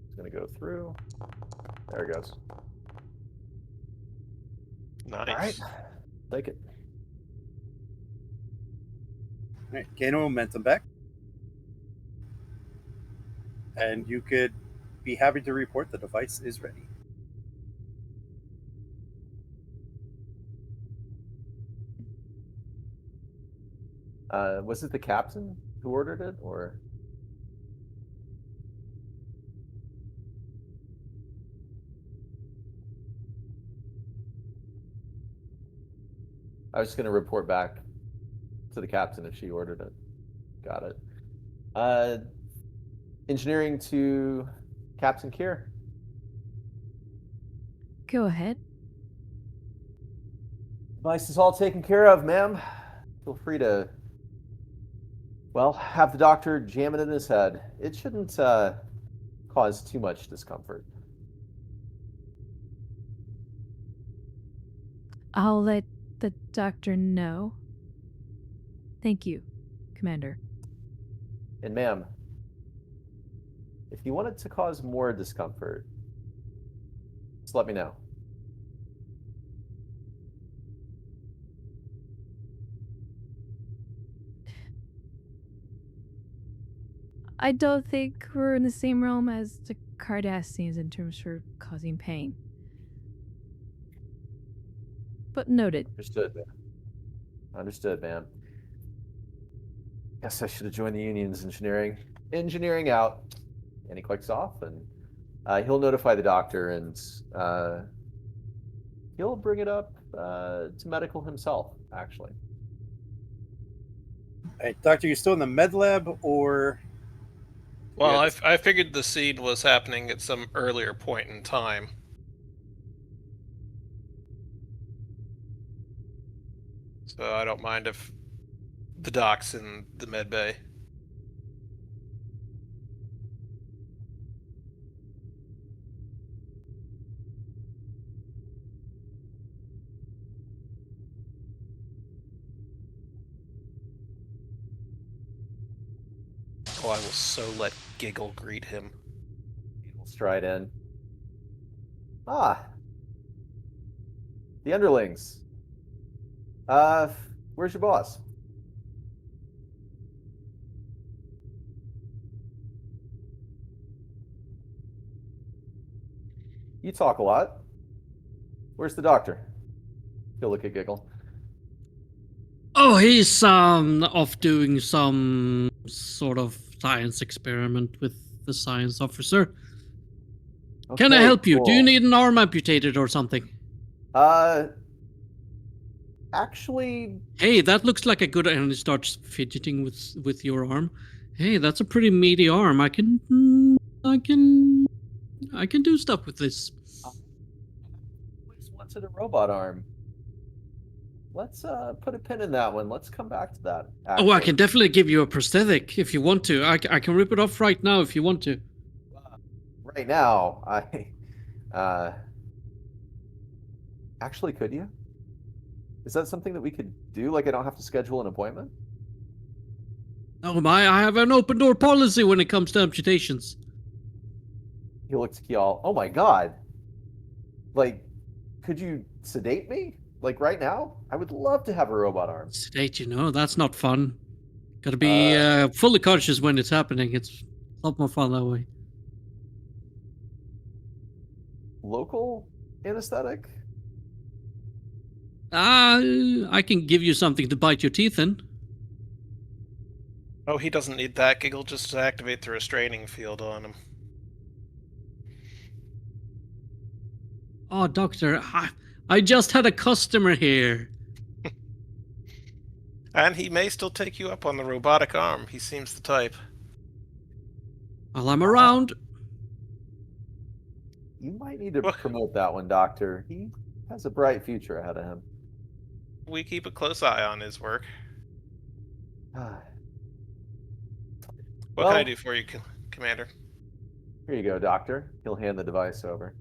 It's gonna go through. There it goes. Nice. All right, take it. All right, gain momentum back. And you could be happy to report the device is ready. Was it the captain who ordered it, or? I was just going to report back to the captain if she ordered it. Got it. Engineering to Captain Kier. Go ahead. Device is all taken care of, ma'am. Feel free to, well, have the doctor jam it in his head. It shouldn't cause too much discomfort. I'll let the doctor know. Thank you, Commander. And ma'am, if you want it to cause more discomfort, just let me know. I don't think we're in the same realm as the Cardassians in terms for causing pain. But noted. Understood, ma'am. Guess I should have joined the union's engineering. Engineering out. And he clicks off, and he'll notify the doctor, and he'll bring it up to medical himself, actually. Hey, Doctor, you still in the med lab, or? Well, I figured the scene was happening at some earlier point in time. So I don't mind if the doc's in the med bay. Oh, I will so let Giggle greet him. stride in. Ah, the underlings. Where's your boss? You talk a lot. Where's the doctor? He'll look at Giggle. Oh, he's off doing some sort of science experiment with the science officer. Can I Okay, help you? Do you cool. need an arm amputated or something? Actually, Hey, that looks like a good. And he starts fidgeting with your arm. Hey, that's a pretty meaty arm. I can do stuff with this. always wanted a robot arm. Let's put a pin in that one. Let's come back to that. Oh, I Actually. can definitely give you a prosthetic if you want to. I can rip it off right now if you want to. Right now, actually, could you? Is that something that we could do? Like, I don't have to schedule an appointment? Oh my, I have an open door policy when it comes to amputations. He looks at Kial. Oh my god. Like, could you sedate me? Like, right now? I would love to have a robot arm. Sedate, that's not fun. Gotta be fully conscious when it's happening. It's a lot more fun that way. Local anesthetic? I can give you something to bite your teeth in. Oh, he doesn't need that. Giggle just activate the restraining field on him. Oh, doctor, I just had a customer here. And he may still take you up on the robotic arm. He seems the type. While I'm around. You might need to What? promote that one, Doctor. He has a bright future ahead of him. We keep a close eye on his work. What can I do for you, Commander? Here you go, Doctor. He'll hand the device over.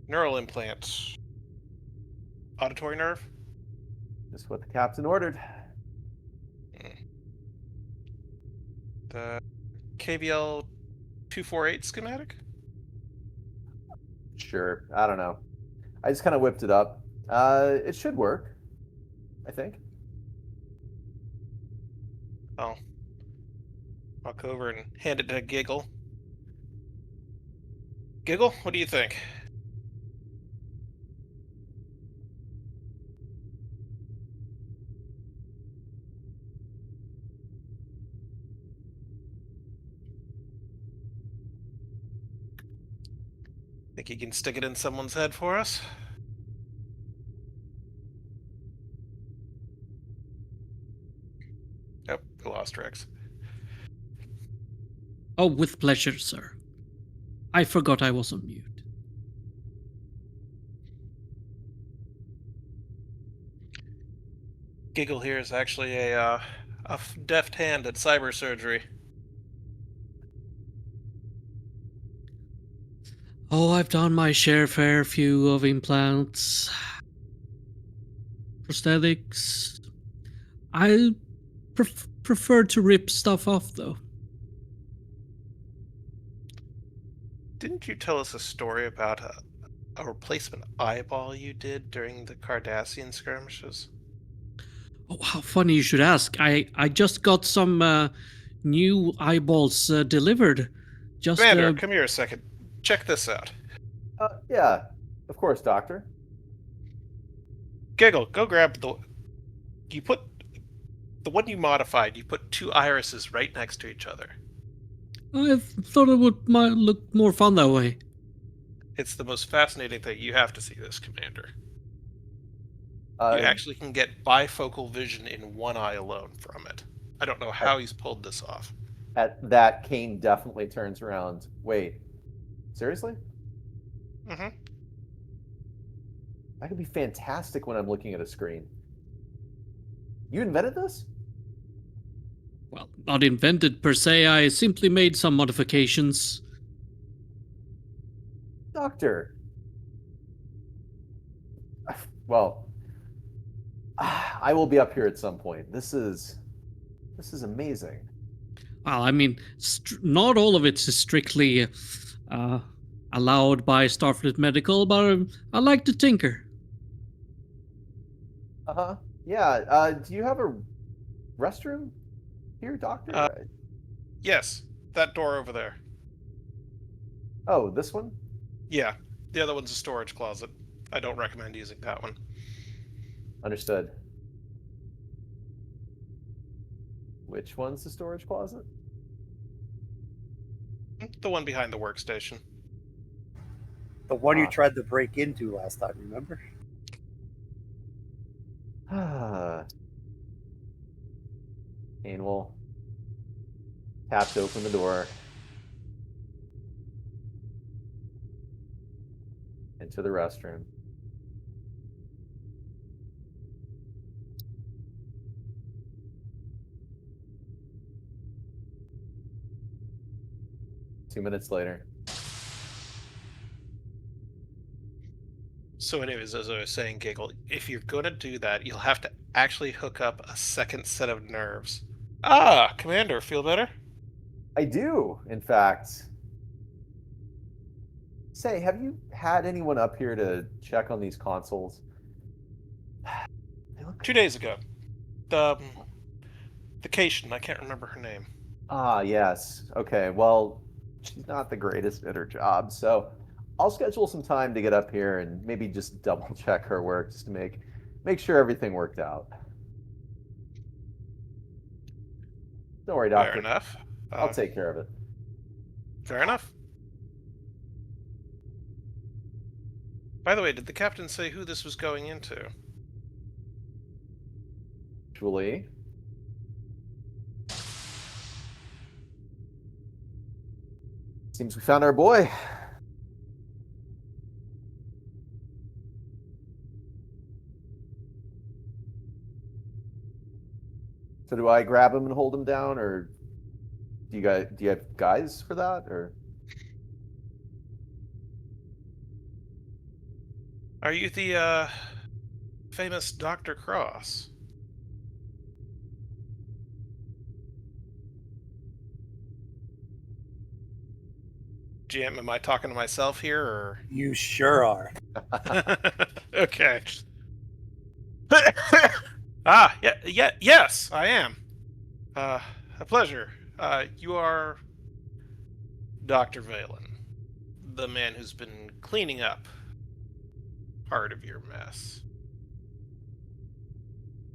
Neural implants. Auditory nerve? Just what the captain ordered. The KBL 248 schematic? Sure. I don't know. I just kind of whipped it up. It should work, I think. I'll walk over and hand it to Giggle. Giggle, what do you think? Think he can stick it in someone's head for us? Oh, we lost Rex. Oh, with pleasure, sir. I forgot I was on mute. Giggle here is actually a deft hand at cyber surgery. Oh, I've done my fair few of implants. Prosthetics. I prefer to rip stuff off, though. Didn't you tell us a story about a replacement eyeball you did during the Cardassian skirmishes? Oh, how funny you should ask. I just got some new eyeballs delivered. Just Commander, come here a second. Check this out. Yeah, of course, Doctor. Giggle, go grab the... You put... The one you modified, you put two irises right next to each other. I thought it might look more fun that way. It's the most fascinating thing. You have to see this, Commander. You actually can get bifocal vision in one eye alone from it. I don't know how he's pulled this off. At that, Kane definitely turns around. Wait, seriously? Mm-hmm. That could be fantastic when I'm looking at a screen. You invented this? Well, not invented per se. I simply made some modifications. Doctor. Well, I will be up here at some point. This is amazing. Well, I mean, not all of it is strictly allowed by Starfleet Medical, but I like to tinker. Uh-huh. Yeah. Do you have a restroom here, Doctor? Yes, that door over there. Oh, this one? Yeah, the other one's a storage closet. I don't recommend using that one. Understood. Which one's the storage closet? The one behind the workstation. The one you Ah. tried to break into last time, remember? Kane will tap to open the door. Into the restroom. Two minutes later. So anyways, as I was saying, Giggle, if you're going to do that, you'll have to actually hook up a second set of nerves. Ah, Commander, feel better? I do, in fact. Say, have you had anyone up here to check on these consoles? They look... 2 days ago. The Cation, I can't remember her name. Ah, yes. Okay, well, she's not the greatest at her job, so I'll schedule some time to get up here and maybe just double check her work just to make sure everything worked out. Don't worry, Doctor. Fair enough. I'll take care of it. Fair enough. By the way, did the captain say who this was going into? Actually, seems we found our boy. So do I grab him and hold him down, or do you have guys for that, or? Are you the famous Dr. Cross? GM, am I talking to myself here, or? You sure are. Okay. Yes, I am. A pleasure. You are Dr. Valen, the man who's been cleaning up part of your mess.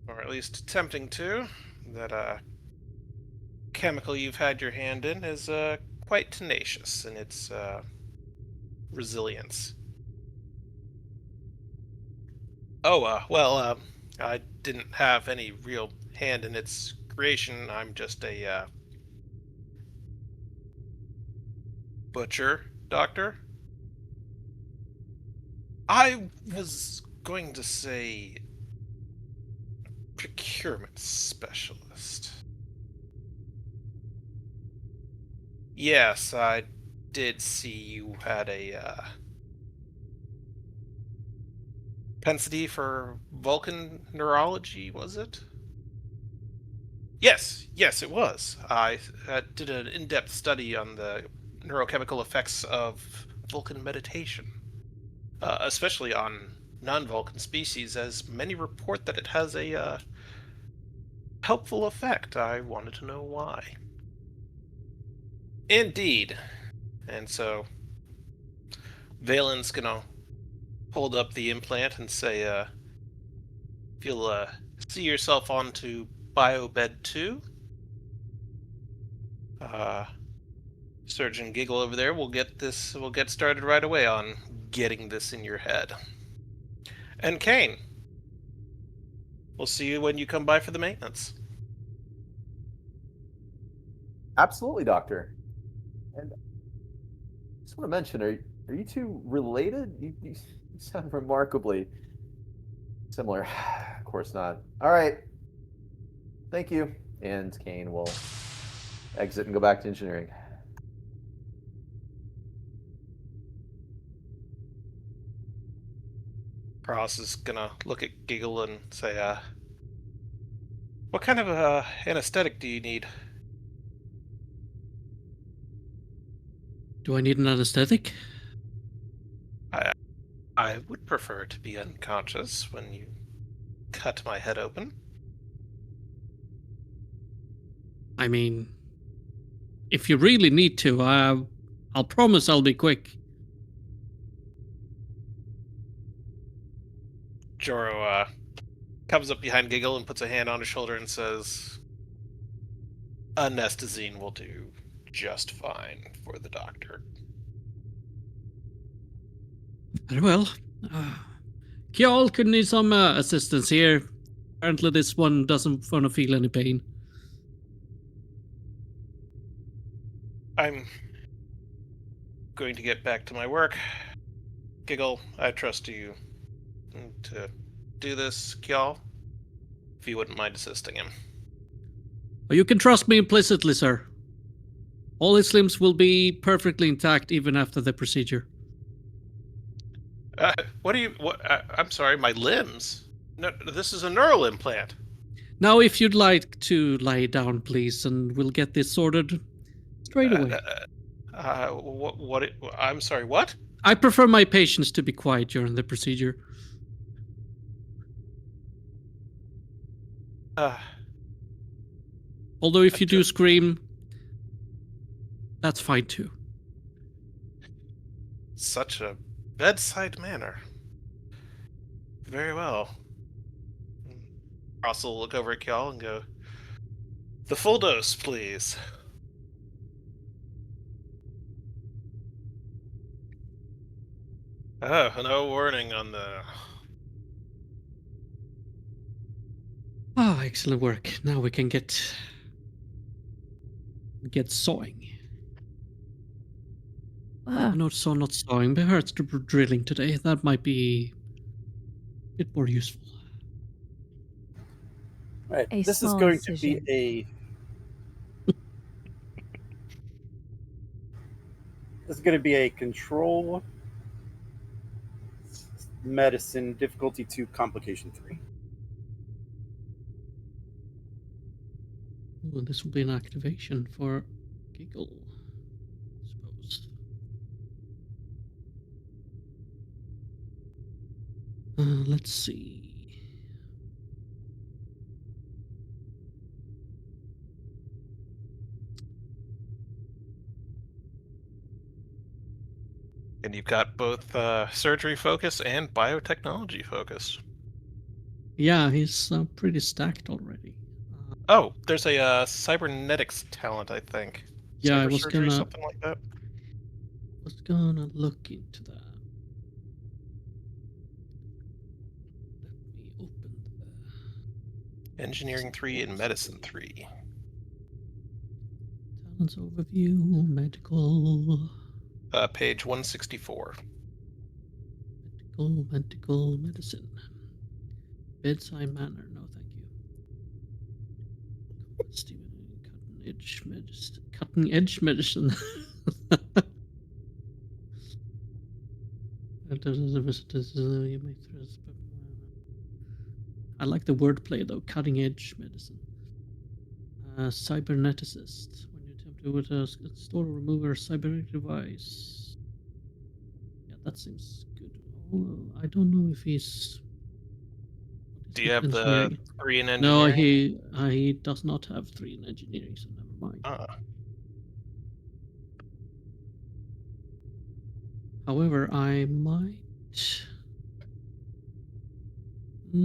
Or at least attempting to. That chemical you've had your hand in is quite tenacious in its resilience. Oh, well, I didn't have any real hand in its creation. I'm just a butcher, Doctor. I was going to say procurement specialist. Yes, I did see you had a propensity for Vulcan neurology, was it? Yes, it was. I did an in-depth study on the neurochemical effects of Vulcan meditation, especially on non-Vulcan species, as many report that it has a helpful effect. I wanted to know why. Indeed. And so Valen's gonna hold up the implant and say, if you'll see yourself onto Biobed 2, Surgeon Giggle over there we'll get started right away on getting this in your head. And Kane, we'll see you when you come by for the maintenance. Absolutely, Doctor. And I just want to mention, are you two related? You sound remarkably similar. Of course not. All right. Thank you. And Kane will exit and go back to engineering. Cross is gonna look at Giggle and say, what kind of anesthetic do you need? Do I need an anesthetic? I would prefer to be unconscious when you cut my head open. I mean, if you really need to, I'll promise I'll be quick. Joro comes up behind Giggle and puts a hand on his shoulder and says, "Anestazine will do just fine for the doctor." Very well. Kjall could need some assistance here. Apparently this one doesn't want to feel any pain. I'm going to get back to my work. Giggle, I trust you to do this, Kjall, if you wouldn't mind assisting him. You can trust me implicitly, sir. All his limbs will be perfectly intact even after the procedure. What do you... I'm sorry, my limbs? No, this is a neural implant. Now, if you'd like to lie down, please, and we'll get this sorted straight away. I'm sorry, what? I prefer my patients to be quiet during the procedure. Although if you do scream, that's fine too. Such a bedside manner. Very well. Ross will look over at Kjall and go, "The full dose, please." Oh, no warning on the... Ah, excellent work. Now we can get sawing. No, not sawing, but hurts to drilling today. That might be a bit more useful. Right. A This is small going incision. to be a. This is going to be a control medicine difficulty 2 complication 3. Ooh, this will be an activation for Giggle, I suppose. Let's see. And you've got both surgery focus and biotechnology focus. Yeah, he's pretty stacked already. Oh, there's a cybernetics talent, I think. Yeah, I Cyber was surgery, gonna something like that. look into that. Let me open the Engineering 3 and medicine 3. talents overview, medical, Page 164. medical medicine, bedside manner. No, thank you. Cutting edge medicine. I like the wordplay though. Cutting edge medicine. Cyberneticist. When you attempt to install or remove a cybernetic device. Yeah, that seems good. Oh, I don't know if he's. Do you have engineering? the 3 in No, engineering? he does not have 3 in engineering, so never mind. However, I might. Do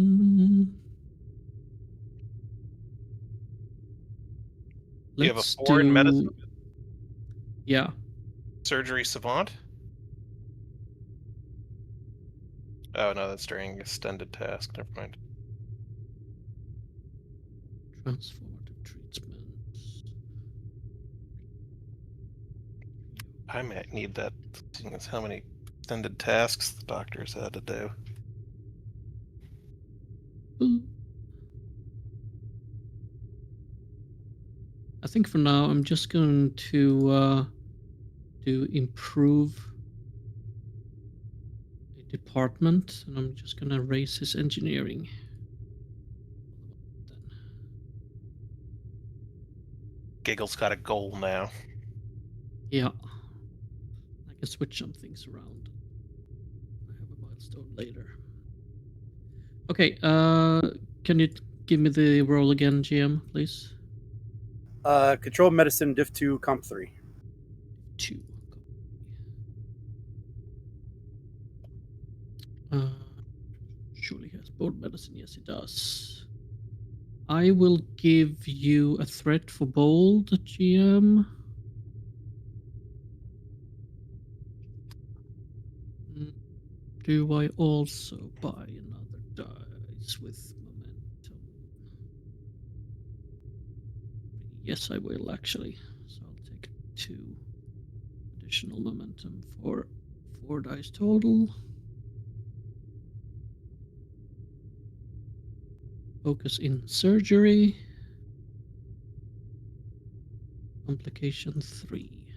you have a Let's 4 in medicine? Yeah. Surgery savant? Oh no, that's during extended task. Never mind. Transformative treatment. I might need that, seeing as how many extended tasks the doctors had to do. I think for now I'm just going to improve a department, and I'm just gonna raise his engineering. Giggle's got a goal now. Yeah. can switch some things around. I have a milestone later. Okay, can you give me the roll again, GM, please? Control medicine, diff 2, comp 3. 2. Surely has bold medicine. Yes, it does. I will give you a threat for bold, GM. Do I also buy another dice with momentum? Yes, I will actually. So I'll take 2 additional momentum for 4 dice total. Focus in surgery. Complication 3.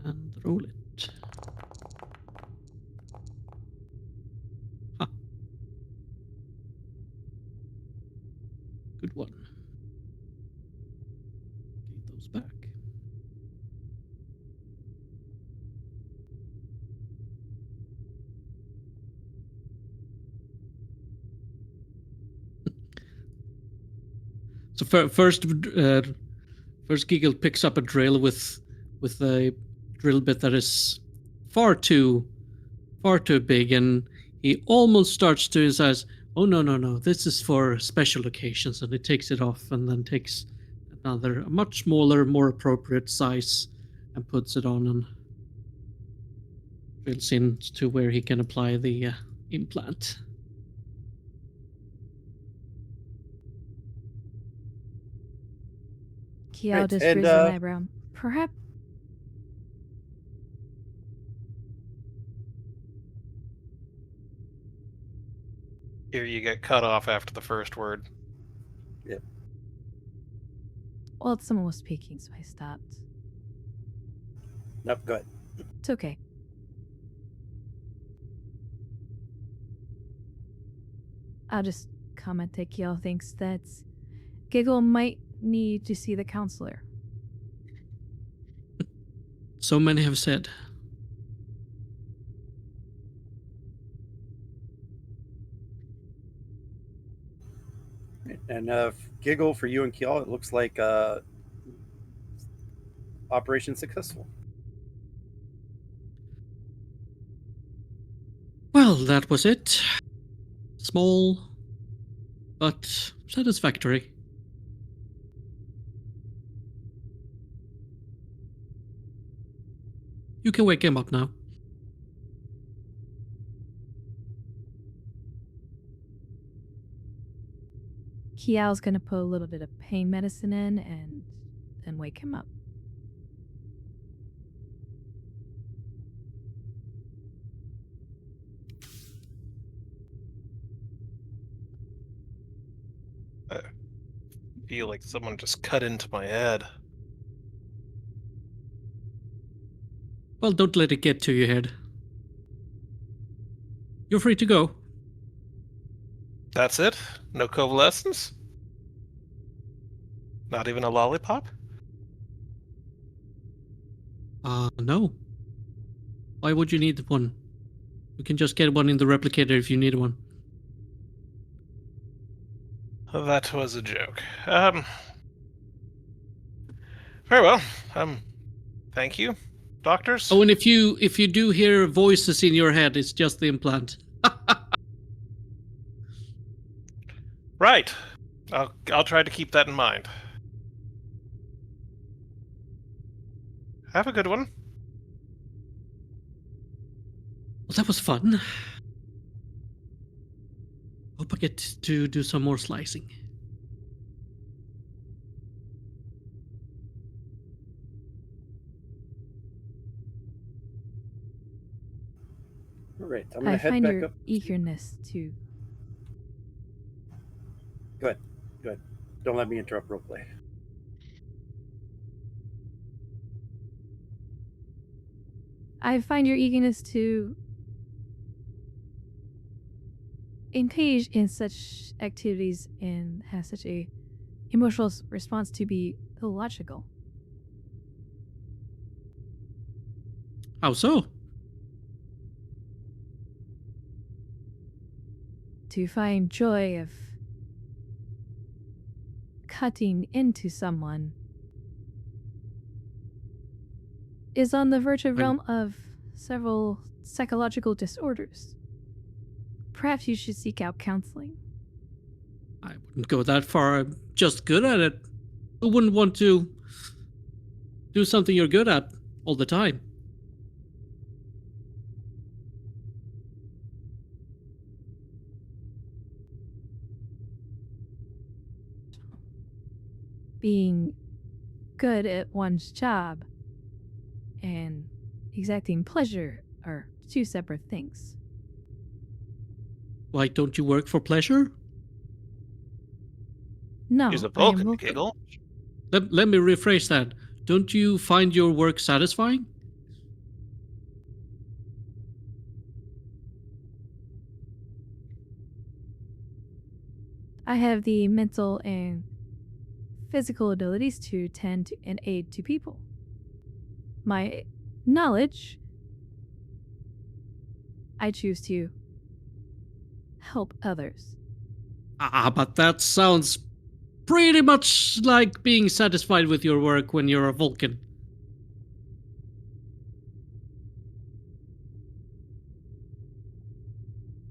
And roll it. Ha. Good one. Get those back. So first Giggle picks up a drill with a drill bit that is far too big, and he almost starts to says, "Oh no! This is for special occasions," and he takes it off, and then takes another, a much smaller, more appropriate size, and puts it on and drills in to where he can apply the implant. Kiao Right, just and, raises an eyebrow. Perhaps. Here you get cut off after the first word. Well, someone was speaking, so I stopped. Nope, go ahead. It's okay. I'll just comment that Kiao thinks that Giggle might need to see the counselor. So many have said. And Giggle, for you and Kial, it looks like operation successful. Well, that was it. Small, but satisfactory. You can wake him up now. Kiao's gonna put a little bit of pain medicine in and then wake him up. I feel like someone just cut into my head. Well, don't let it get to your head. You're free to go. That's it? No convalescence? Not even a lollipop? No. Why would you need one? You can just get one in the replicator if you need one. That was a joke. Very well. Thank you, doctors. Oh, and if you do hear voices in your head, it's just the implant. Right. I'll try to keep that in mind. Have a good one. Well, that was fun. Hope I get to do some more slicing. All right, I'm going I to head find back your up. eagerness to. Go ahead. Go ahead. Don't let me interrupt roleplay. I find your eagerness to engage in such activities and have such a emotional response to be illogical. How so? To find joy of cutting into someone is on the verge of I'm- realm of several psychological disorders. Perhaps you should seek out counseling. I wouldn't go that far. I'm just good at it. Who wouldn't want to do something you're good at all the time? Being good at one's job and exacting pleasure are two separate things. Why don't you work for pleasure? No, He's a I am Vulcan, Vulcan. Giggle. Let me rephrase that. Don't you find your work satisfying? I have the mental and physical abilities to tend to and aid to people. My knowledge, I choose to help others. But that sounds pretty much like being satisfied with your work when you're a Vulcan.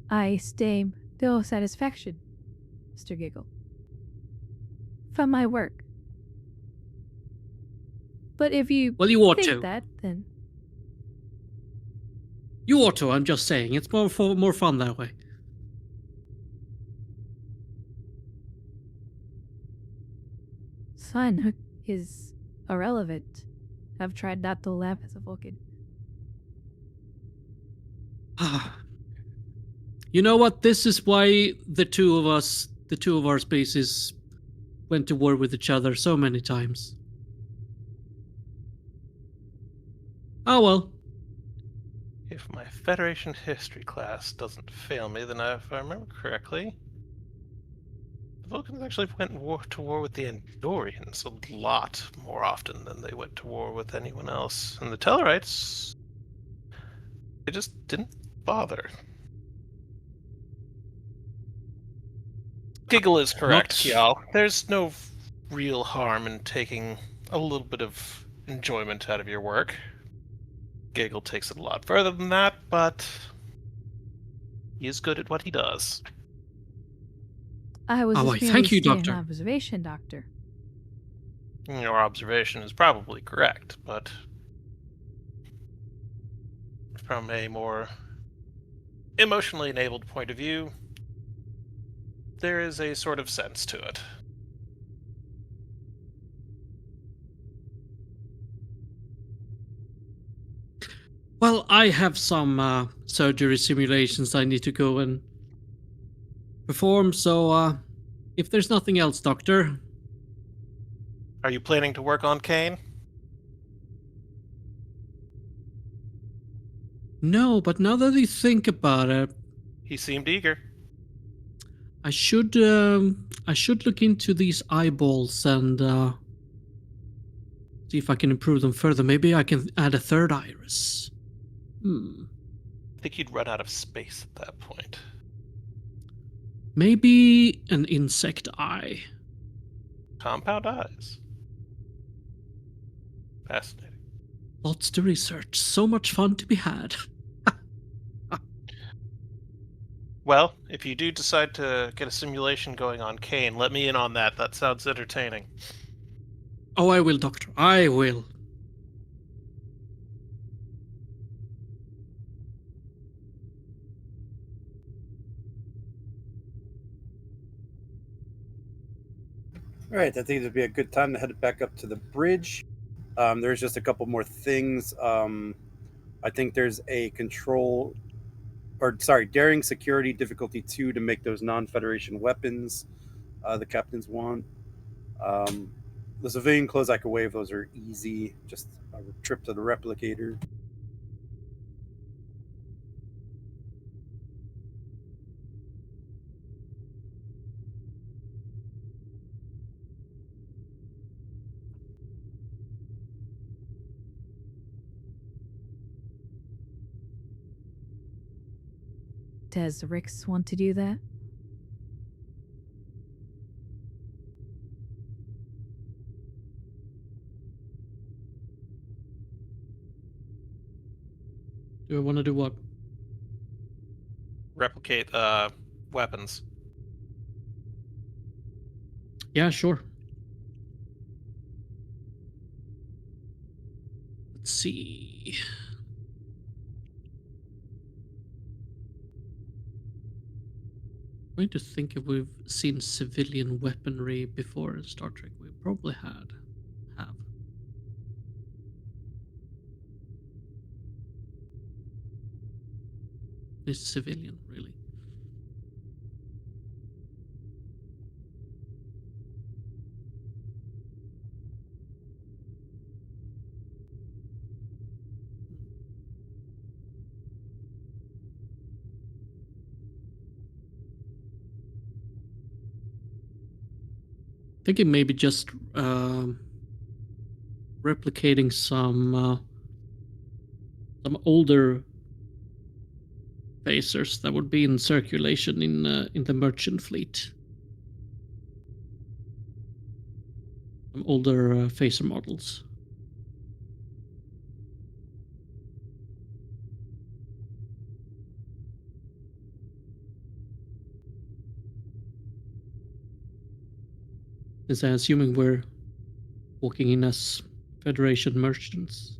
I feel satisfaction, Mr. Giggle, from my work. But if you Well, you ought think to. that, then You ought to, I'm just saying. It's more fun that way. fun is irrelevant. I've tried not to laugh as a Vulcan. You know what? This is why the two of our species went to war with each other so many times. Oh well. If my Federation history class doesn't fail me, then if I remember correctly, the Vulcans actually went to war with the Andorians a lot more often than they went to war with anyone else. And the Tellarites, they just didn't bother. Giggle is correct, y'all. There's no real harm in taking a little bit of enjoyment out of your work. Giggle takes it a lot further than that, but he is good at what he does. I was Oh, just why, merely thank you, stating Doctor. an observation, Doctor. Your observation is probably correct, but from a more emotionally enabled point of view, there is a sort of sense to it. Well, I have some surgery simulations I need to go and perform, so if there's nothing else, Doctor. Are you planning to work on Kane? No, but now that I think about it, He seemed eager. I should look into these eyeballs and see if I can improve them further. Maybe I can add a third iris. I think you'd run out of space at that point. Maybe an insect eye. Compound eyes. Fascinating. Lots to research. So much fun to be had. Well, if you do decide to get a simulation going on Kane, let me in on that. That sounds entertaining. Oh, I will, Doctor. I will. All right, I think it'd be a good time to head back up to the bridge. There's just a couple more things. I think there's a daring security difficulty 2 to make those non-Federation weapons the captains want. The civilian clothes I could wave, those are easy. Just a trip to the replicator. Does Rix want to do that? Do I want to do what? Replicate weapons. Yeah, sure. Let's see. I'm trying to think if we've seen civilian weaponry before in Star Trek. We probably have. It's civilian, really. Thinking maybe just replicating some older phasers that would be in circulation in the merchant fleet. Some older phaser models. Since I'm assuming we're walking in as Federation merchants,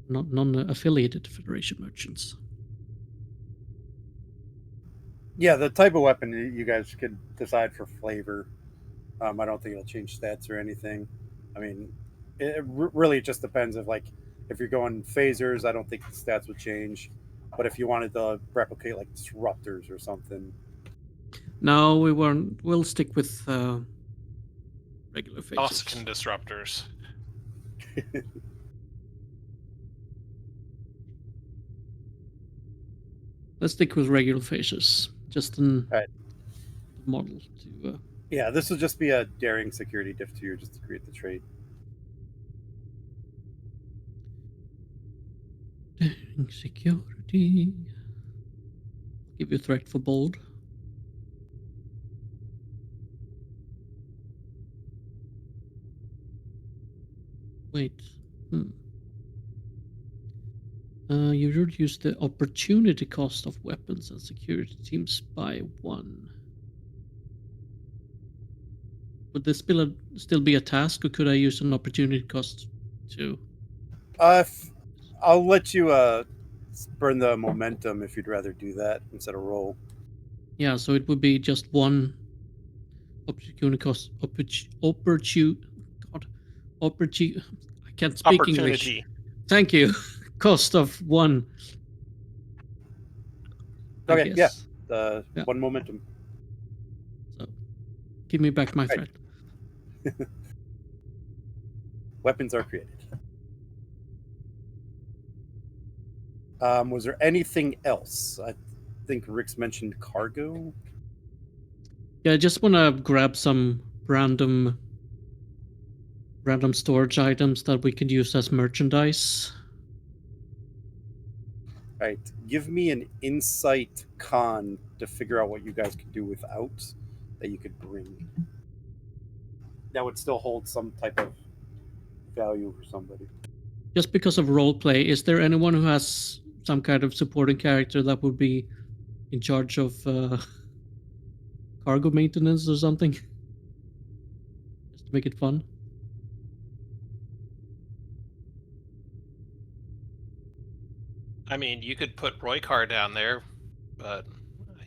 not non-affiliated Federation merchants. Yeah, the type of weapon you guys could decide for flavor. I don't think it'll change stats or anything. I mean, it really just depends if you're going phasers, I don't think the stats would change. But if you wanted to replicate like disruptors or something, No, we won't. We'll stick with regular phasers. Oscan disruptors. Let's stick with regular phasers. Just an Right. model to. Yeah, this will just be a daring security diff 2 just to create the trait. Daring security. Give you a threat for bold. Wait. You reduce the opportunity cost of weapons and security teams by 1. Would this still be a task, or could I use an opportunity cost too? I'll let you burn the momentum if you'd rather do that instead of roll. Yeah, so it would be just 1 opportunity cost. I can't speak English. Opportunity. Thank you. Cost of 1. Okay, yeah. Yeah. 1 momentum. So, give me back my Right. threat. Weapons are created. Was there anything else? I think Rick's mentioned cargo. Yeah, I just want to grab some random storage items that we could use as merchandise. Right. Give me an insight con to figure out what you guys could do without that you could bring. That would still hold some type of value for somebody. Just because of roleplay, is there anyone who has some kind of supporting character that would be in charge of cargo maintenance or something? Just to make it fun. I mean, you could put Roykar down there, but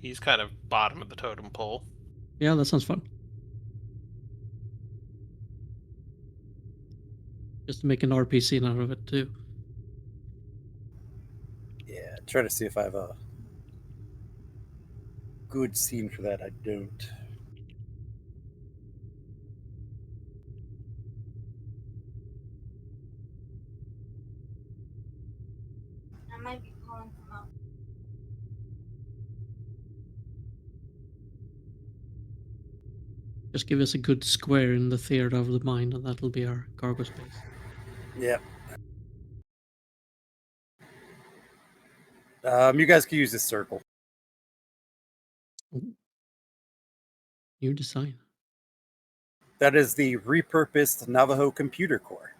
he's kind of bottom of the totem pole. Yeah, that sounds fun. Just to make an RP scene out of it too. Yeah, try to see if I have a good scene for that. I don't. I might be calling him out. Just give us a good square in the theater of the mind, and that'll be our cargo space. Yeah. You guys can use this circle. New design. That is the repurposed Navajo computer core.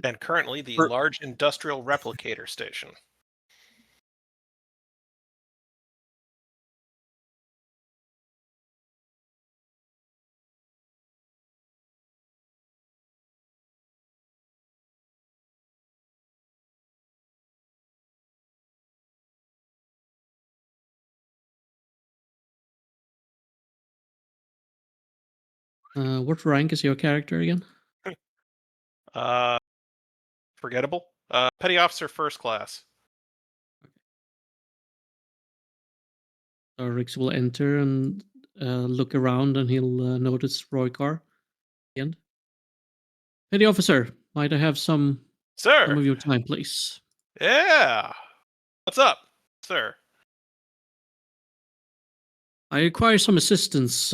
And currently the For- large industrial replicator station. What rank is your character again? Forgettable. Petty officer first class. Rix will enter and look around, and he'll notice Roykar again. Petty officer, might I have some Sir! of your time, please? Yeah! What's up, sir? I require some assistance.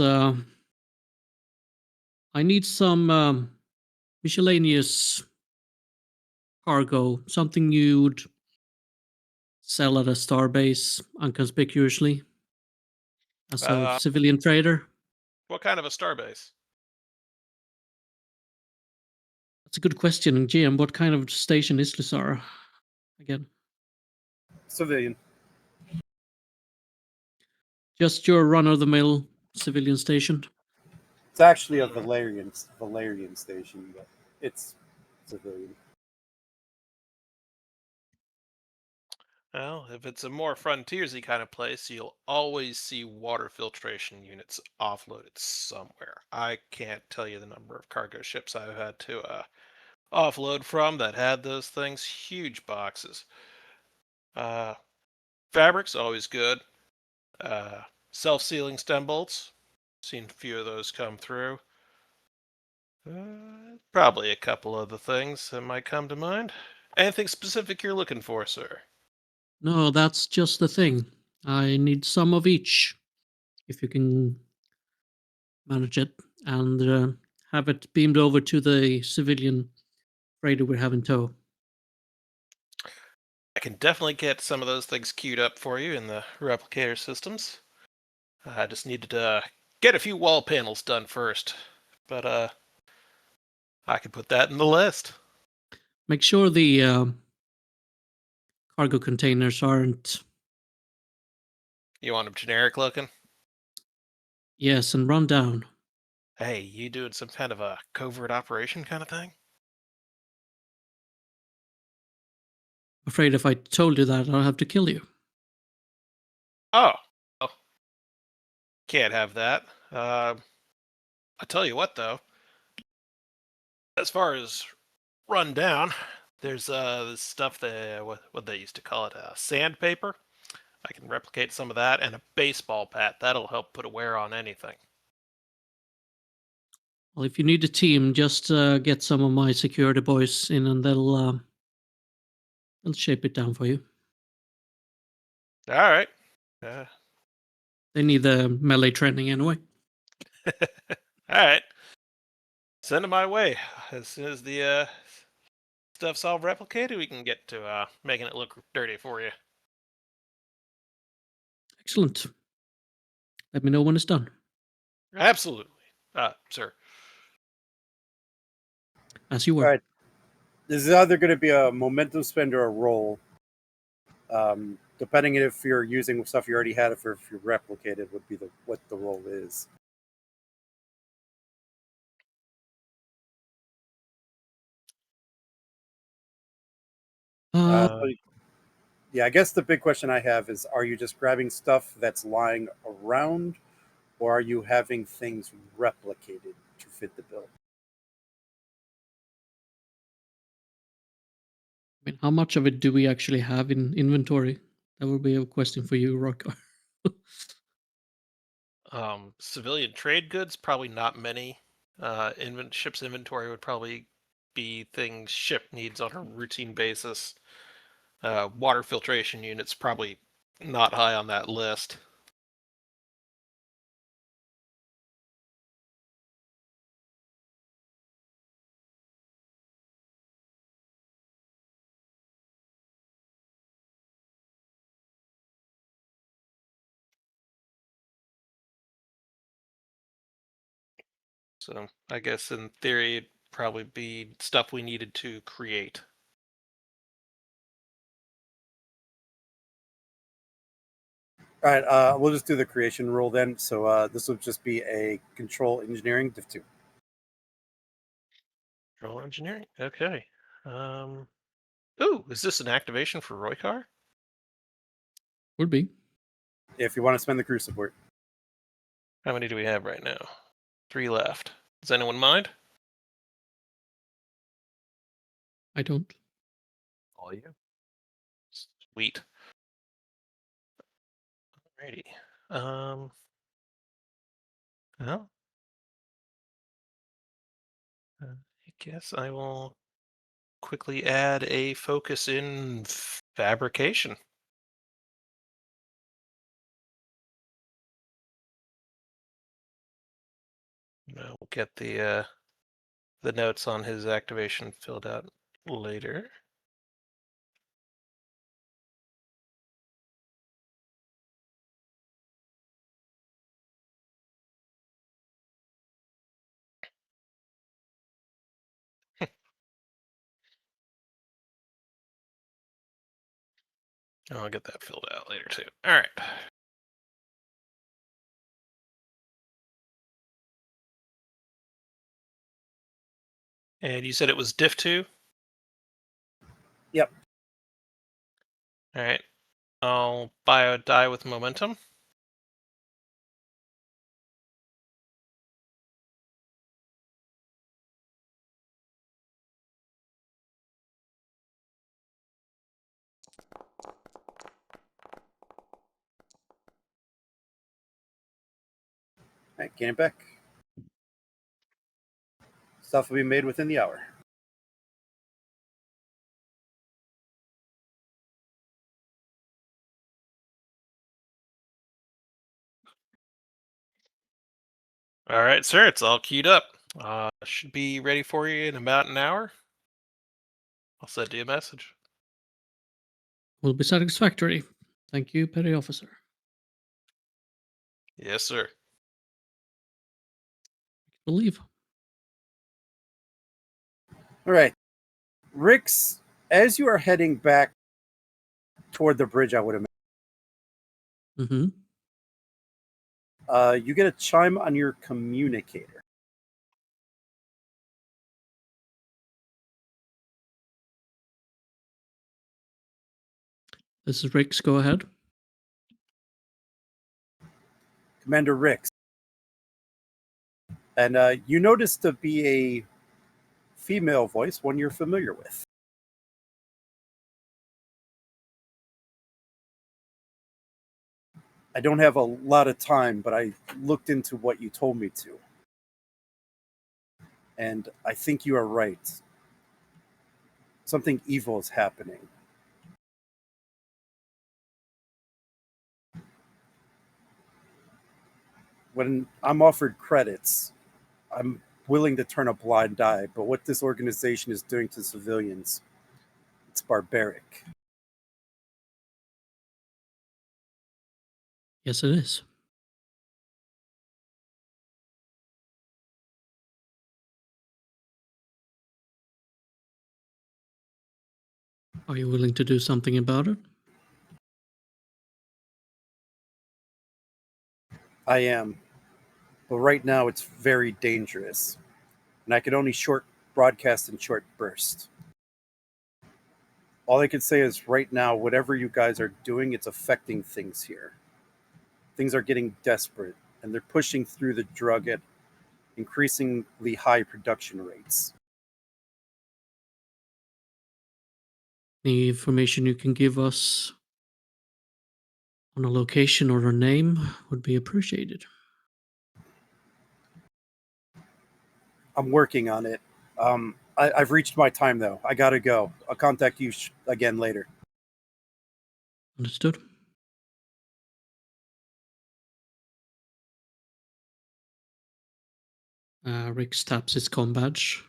I need some miscellaneous cargo, something you'd sell at a starbase unconspicuously as a Uh, civilian trader. what kind of a starbase? That's a good question, GM. What kind of station is Lysara again? Civilian. Just your run-of-the-mill civilian station? It's actually a Valerian station, but it's civilian. Well, if it's a more frontiersy kind of place, you'll always see water filtration units offloaded somewhere. I can't tell you the number of cargo ships I've had to offload from that had those things. Huge boxes. Fabric's always good. Self-sealing stem bolts. Seen a few of those come through. Probably a couple other things that might come to mind. Anything specific you're looking for, sir? No, that's just the thing. I need some of each, if you can manage it, and have it beamed over to the civilian freighter we have in tow. I can definitely get some of those things queued up for you in the replicator systems. I just needed to get a few wall panels done first, but I can put that in the list. Make sure the cargo containers aren't. You want them generic looking? Yes, and run down. Hey, you doing some kind of a covert operation kind of thing? I'm afraid if I told you that, I'll have to kill you. Oh, well, can't have that. I tell you what, though. As far as run down, there's this stuff that what they used to call it, sandpaper. I can replicate some of that, and a baseball bat. That'll help put a wear on anything. Well, if you need a team, just get some of my security boys in, and they'll shape it down for you. All right. They need the melee training anyway. All right. Send them my way. As soon as the stuff's all replicated, we can get to making it look dirty for you. Excellent. Let me know when it's done. Absolutely. Sir. As you were. All right. This is either going to be a momentum spend or a roll. Depending if you're using stuff you already had, if you're replicated, would be what the roll is. Yeah, I guess the big question I have is: are you just grabbing stuff that's lying around, or are you having things replicated to fit the bill? I mean, how much of it do we actually have in inventory? That would be a question for you, Rockar. Civilian trade goods, probably not many. Ship's inventory would probably be things ship needs on a routine basis. Water filtration units probably not high on that list. So I guess in theory it'd probably be stuff we needed to create. All right, we'll just do the creation rule then. So this will just be a control engineering div 2. Control engineering. Okay. Ooh, is this an activation for Roykar? Would be. If you want to spend the crew support. How many do we have right now? 3 left. Does anyone mind? I don't. All you. Sweet. Alrighty. Well, I guess I will quickly add a focus in fabrication. We'll get the notes on his activation filled out later. I'll get that filled out later too. All right. And you said it was diff 2? Yep. All right. I'll bio die with momentum. All right, gain it back. Stuff will be made within the hour. All right, sir. It's all queued up. Should be ready for you in about an hour. I'll send you a message. Will be satisfactory. Thank you, Petty Officer. Yes, sir. Believe. All right. Rix, as you are heading back toward the bridge, I would imagine, Mm-hmm. you get a chime on your communicator. This is Rix. Go ahead. Commander Rix. And you notice to be a female voice, one you're familiar with. I don't have a lot of time, but I looked into what you told me to. And I think you are right. Something evil is happening. When I'm offered credits, I'm willing to turn a blind eye, but what this organization is doing to civilians, it's barbaric. Yes, it is. Are you willing to do something about it? I am. But right now it's very dangerous. And I can only short broadcast in short bursts. All I can say is right now, whatever you guys are doing, it's affecting things here. Things are getting desperate, and they're pushing through the drug at increasingly high production rates. Any information you can give us on a location or a name would be appreciated. I'm working on it. I've reached my time, though. I gotta go. I'll contact you again later. Understood. Rix taps his comm badge.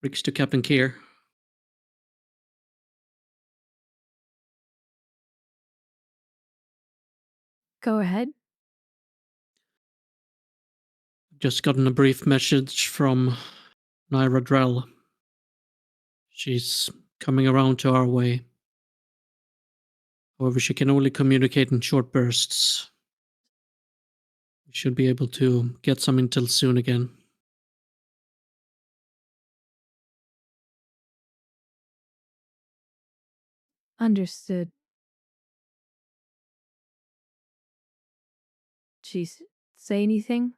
Rix to Captain Keir. Go ahead. Just gotten a brief message from Naira Drell. She's coming around to our way. However, she can only communicate in short bursts. We should be able to get some intel soon again. Understood. She say anything?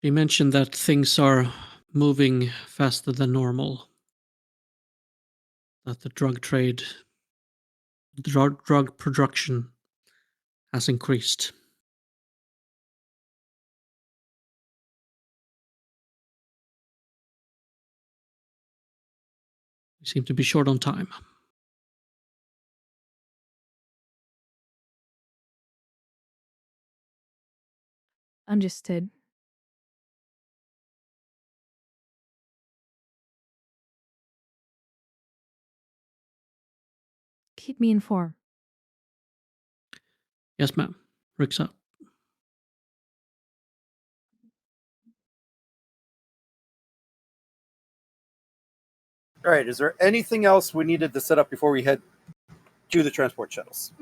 She mentioned that things are moving faster than normal. That the drug trade, drug production has increased. We seem to be short on time. Understood. Keep me informed. Yes, ma'am. Rick's up. All right. Is there anything else we needed to set up before we head to the transport shuttles?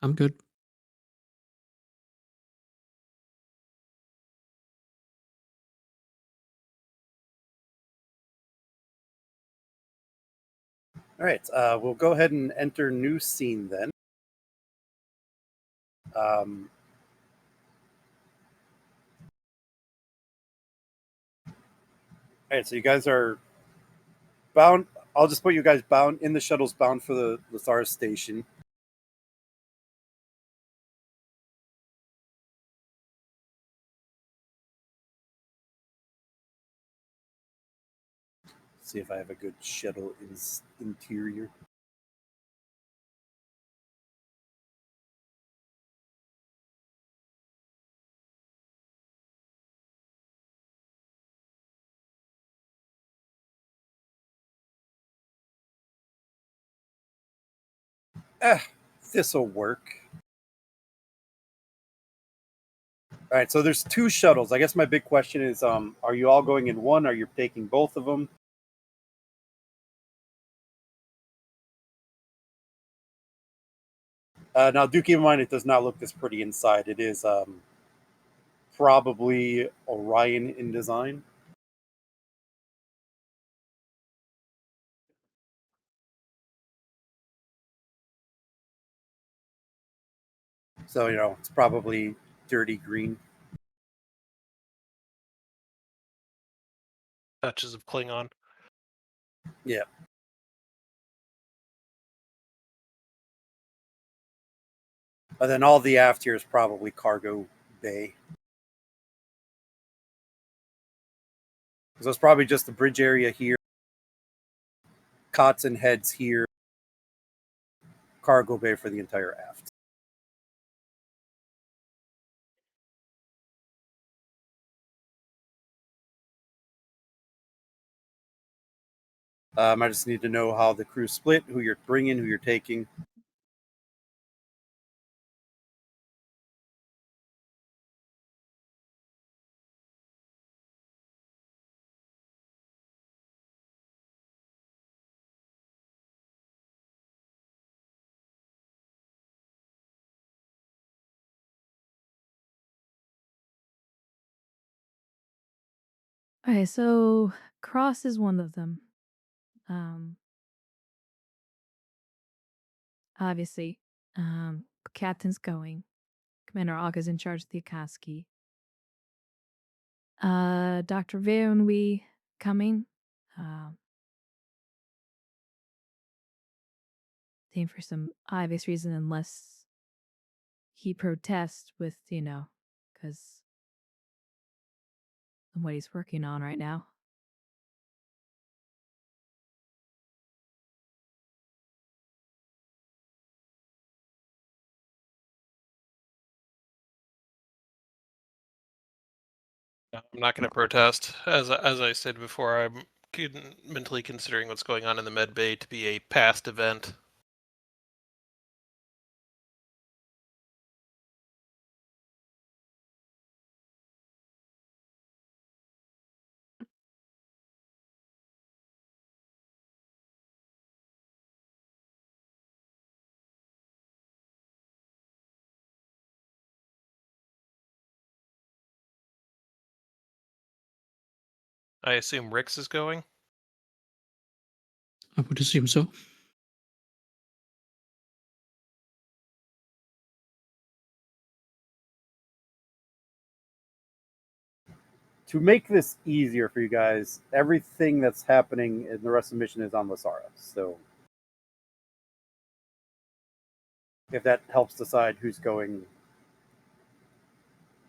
I'm good. All right. We'll go ahead and enter new scene then. All right. So you guys are bound. I'll just put you guys bound in the shuttles bound for the Lysara Station. See if I have a good shuttle interior. This'll work. All right, so there's two shuttles. I guess my big question is, are you all going in one? Are you taking both of them? Now, do keep in mind it does not look this pretty inside. It is probably Orion in design. So, it's probably dirty green. Touches of Klingon. Yeah. And then all the aft here is probably cargo bay. So it's probably just the bridge area here, cots and heads here, cargo bay for the entire aft. I just need to know how the crew split, who you're bringing, who you're taking. Okay, so Cross is one of them. Obviously, Captain's going. Commander Aga's in charge of the Akatsuki. Dr. Veronwi coming. Think for some obvious reason, unless he protests with, because what he's working on right now. I'm not going to protest. As I said before, I'm mentally considering what's going on in the med bay to be a past event. I assume Rix is going. I would assume so. To make this easier for you guys, everything that's happening in the rest of the mission is on Lysara. So if that helps decide who's going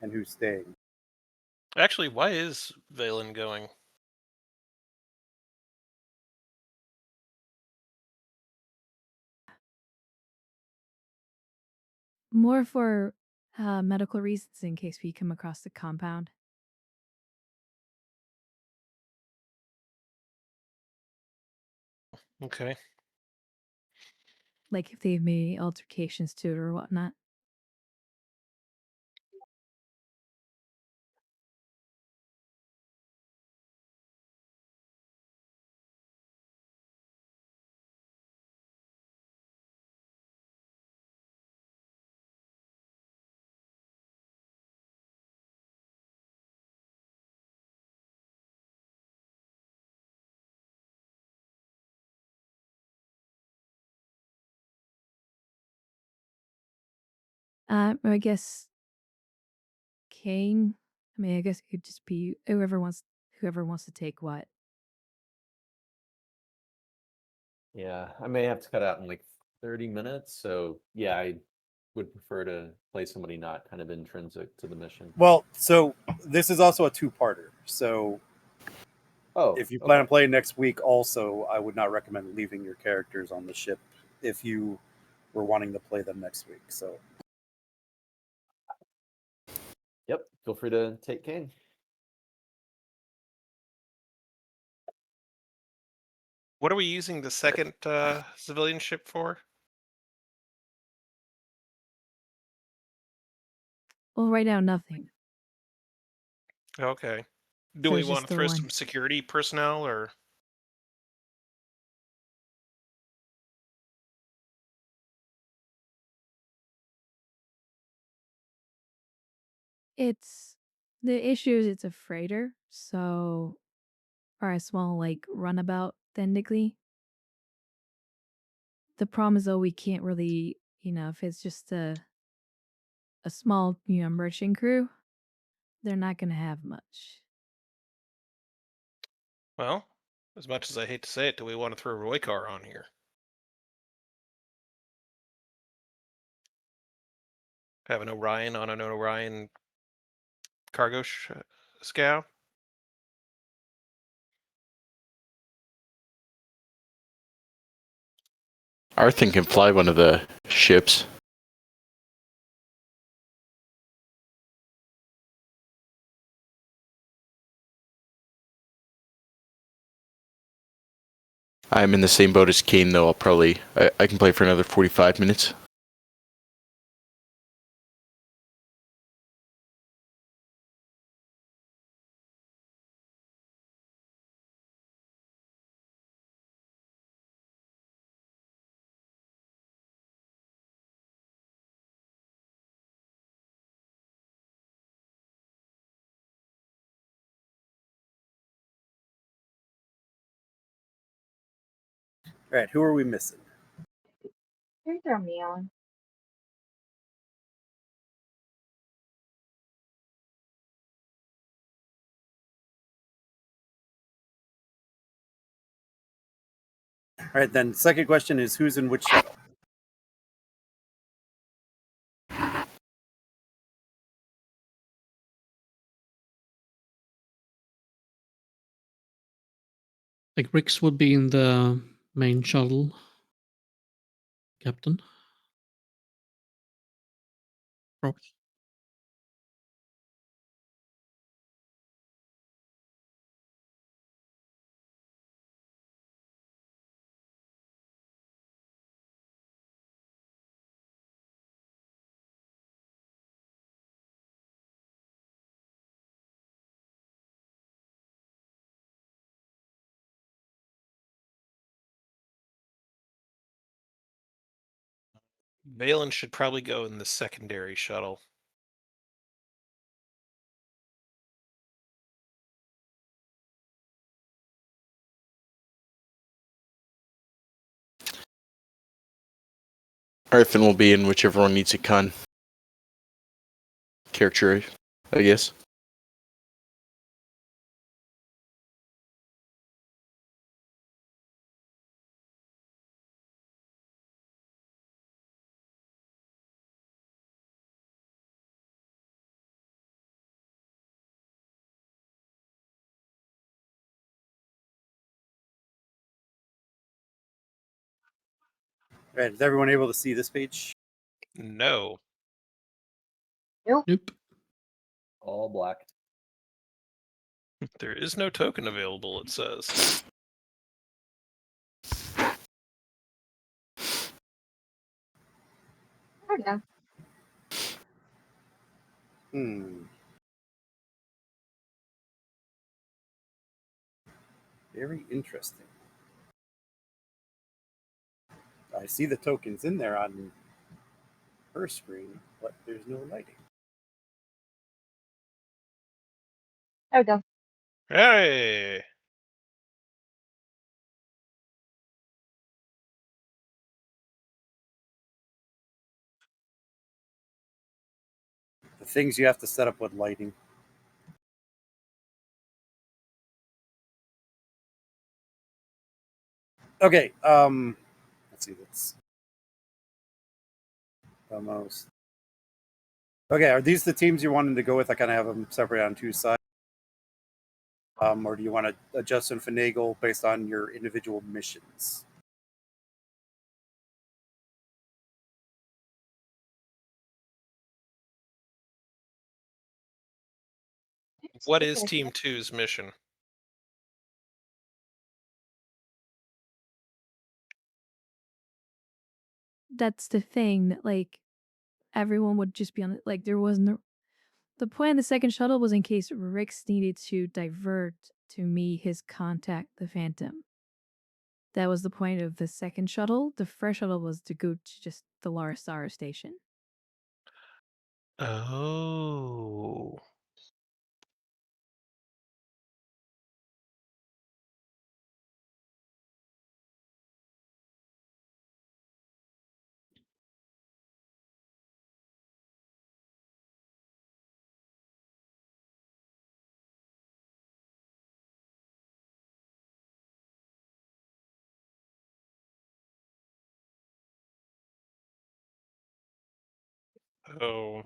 and who's staying. Actually, why is Valen going? More for medical reasons in case we come across the compound. Okay. Like if they've made altercations to it or whatnot. I guess Kane. I mean, I guess it could just be whoever wants to take what. Yeah, I may have to cut out in like 30 minutes. So yeah, I would prefer to play somebody not kind of intrinsic to the mission. Well, so this is also a two-parter. So Oh, if you plan on okay. playing next week, also, I would not recommend leaving your characters on the ship if you were wanting to play them next week. So Yep, feel free to take Kane. What are we using the second civilian ship for? Well, right now nothing. Okay. Do So we it's want just to the throw one. some security personnel or? It's the issue is it's a freighter, so or a small like runabout technically. The problem is though we can't really, if it's just a small, merchant crew, they're not gonna have much. Well, as much as I hate to say it, do we want to throw Roykar on here? Have an Orion on an Orion cargo scow? Arthur can fly one of the ships. I'm in the same boat as Kane, though. I can play for another 45 minutes. all right, who are we missing? You throw me on. All right, then second question is who's in which shuttle? Like Rix would be in the main shuttle, Captain. Probably. Valen should probably go in the secondary shuttle. Arfin will be in whichever one needs a con. Character, I guess. All right, is everyone able to see this page? No. Nope. All black. There is no token available, it says. There we go. Very interesting. I see the tokens in there on her screen, but there's no lighting. There we go. Hey! The things you have to set up with lighting. Okay, let's see, that's almost. Okay, are these the teams you wanted to go with? I kind of have them separated on two sides. Or do you want to adjust and finagle based on your individual missions? What is Team 2's mission? That's the thing that, like, everyone would just be on it. Like, there wasn't. The point of the second shuttle was in case Rix needed to divert to me his contact, the Phantom. That was the point of the second shuttle. The first shuttle was to go to just the Lysara Station. Oh. Oh.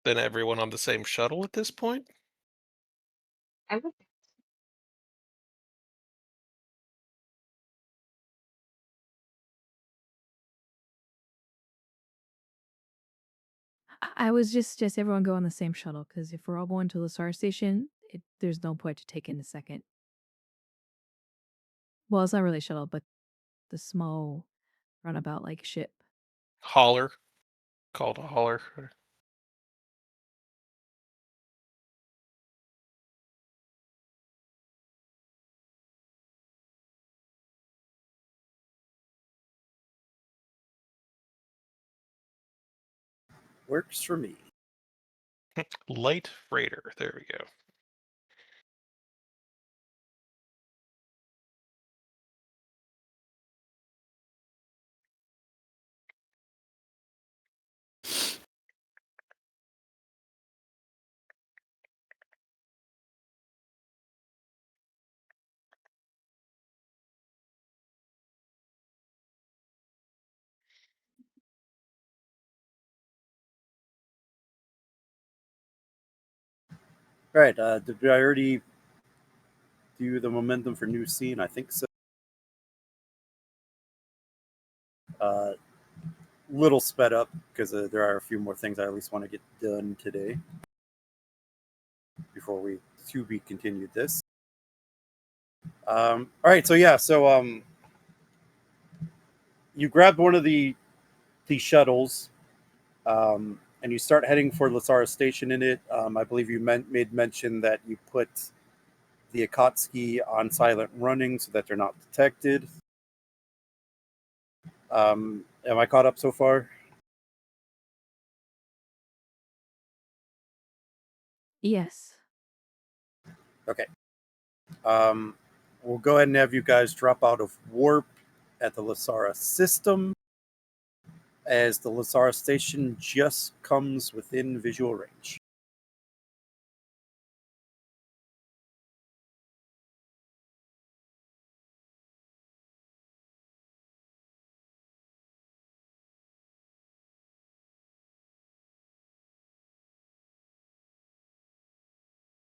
Then everyone on the same shuttle at this point? I would. I was just everyone go on the same shuttle, because if we're all going to the Lysara Station, there's no point to take in the second. Well, it's not really a shuttle, but the small runabout like ship. Hauler. Called a hauler. Works for me. Light freighter. There we go. All right, did I already do the momentum for new scene? I think so. Little sped up because there are a few more things I at least want to get done today before we to be continued this. All right, so yeah, you grabbed one of the shuttles, and you start heading for Lysara Station in it. I believe you made mention that you put the Akatsuki on silent running so that they're not detected. Am I caught up so far? Yes. Okay. We'll go ahead and have you guys drop out of warp at the Lysara system, as the Lysara Station just comes within visual range.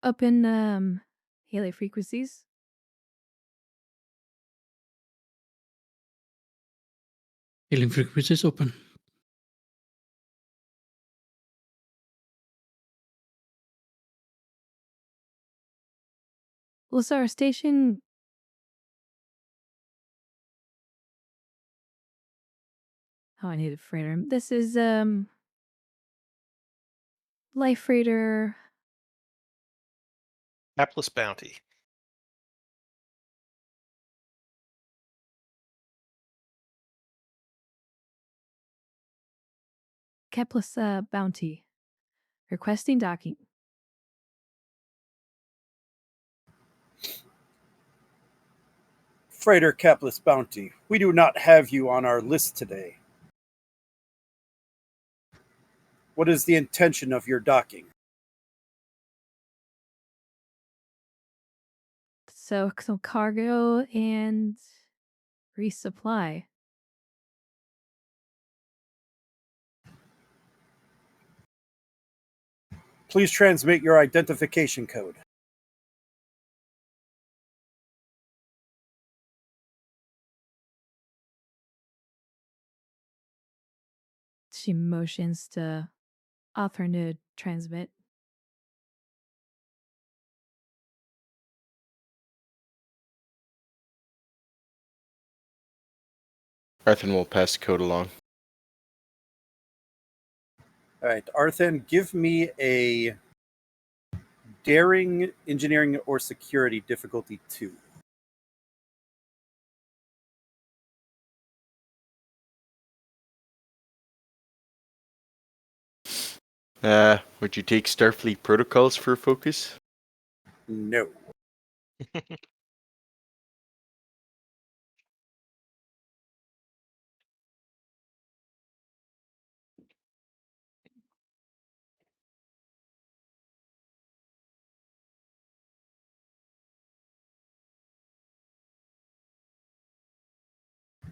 Up in Halo frequencies. Healing frequencies open. Lysara Station. Oh, I need a freighter. This is Life Freighter. Hapless bounty. Kepler's bounty. Requesting docking. Freighter Capless Bounty, we do not have you on our list today. What is the intention of your docking? So some cargo and resupply. Please transmit your identification code. She motions to author to transmit. Arthur will pass the code along. All right, Arthan, give me a daring, engineering, or security difficulty 2. Would you take Starfleet protocols for a focus? No.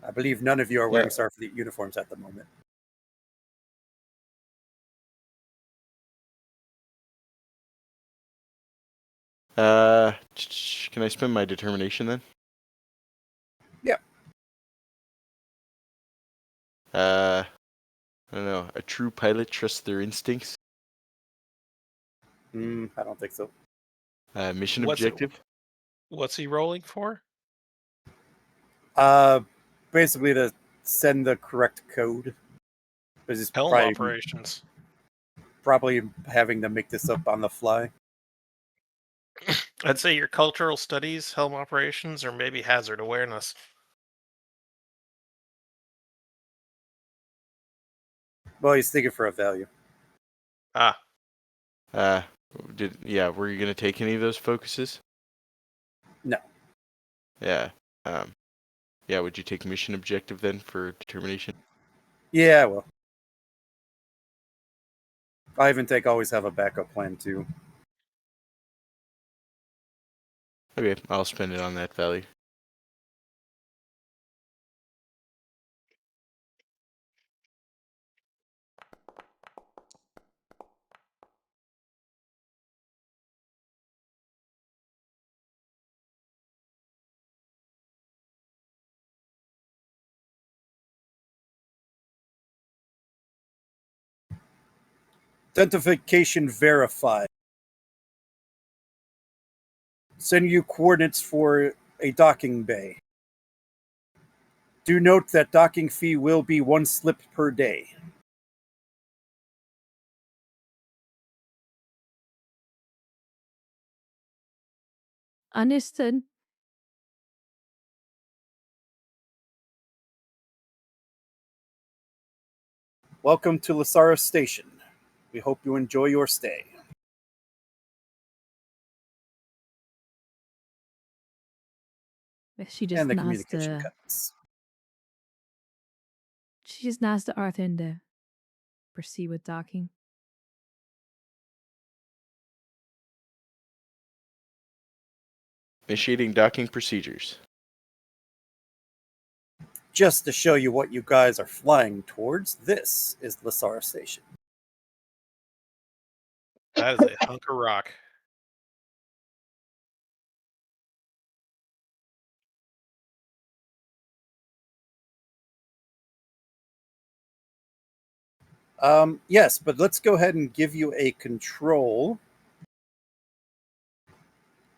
I believe none of you are wearing Starfleet uniforms at the moment. Can I spend my determination then? Yeah. I don't know. A true pilot trusts their instincts. I don't think so. Mission What's it- objective. What's he rolling for? Basically to send the correct code. This is Helm operations. probably having to make this up on the fly. I'd say your cultural studies, helm operations, or maybe hazard awareness. Well, he's thinking for a value. Ah, Were you gonna take any of those focuses? No. Yeah. Would you take mission objective then for determination? Yeah, well. I even think always have a backup plan too. Okay, I'll spend it on that value. Identification verified. Send you coordinates for a docking bay. Do note that docking fee will be 1 slip per day. Understood. Welcome to Lysara Station. We hope you enjoy your stay. She just And the nods communication to cuts. Arthur and proceed with docking. Initiating docking procedures. Just to show you what you guys are flying towards, this is Lysara Station. That is a hunk of rock. Yes, but let's go ahead and give you a control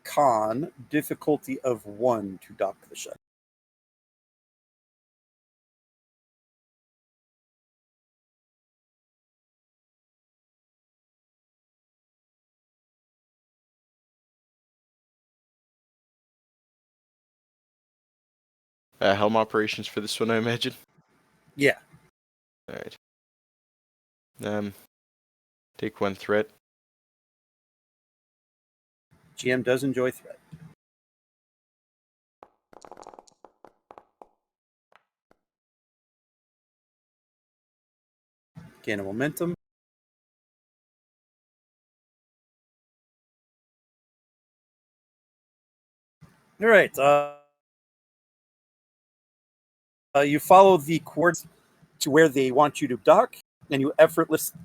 con difficulty of 1 to dock the shuttle. Helm operations for this one, I imagine. Yeah. All right. Take 1 threat. GM does enjoy threat. Gain a momentum. All right. You follow the coordinates to where they want you to dock, and you effortlessly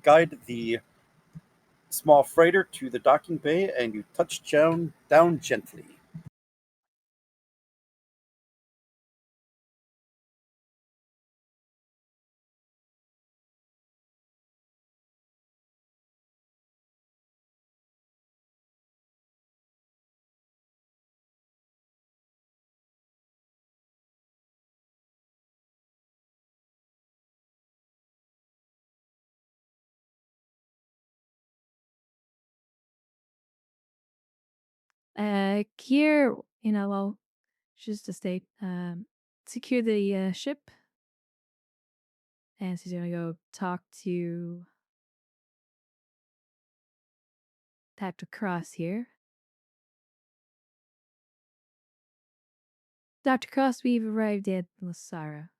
guide the small freighter to the docking bay, and you touch down gently. Here, well, just to state, secure the ship, and she's gonna go talk to Dr. Cross here. Dr. Cross, we've arrived at Lysara.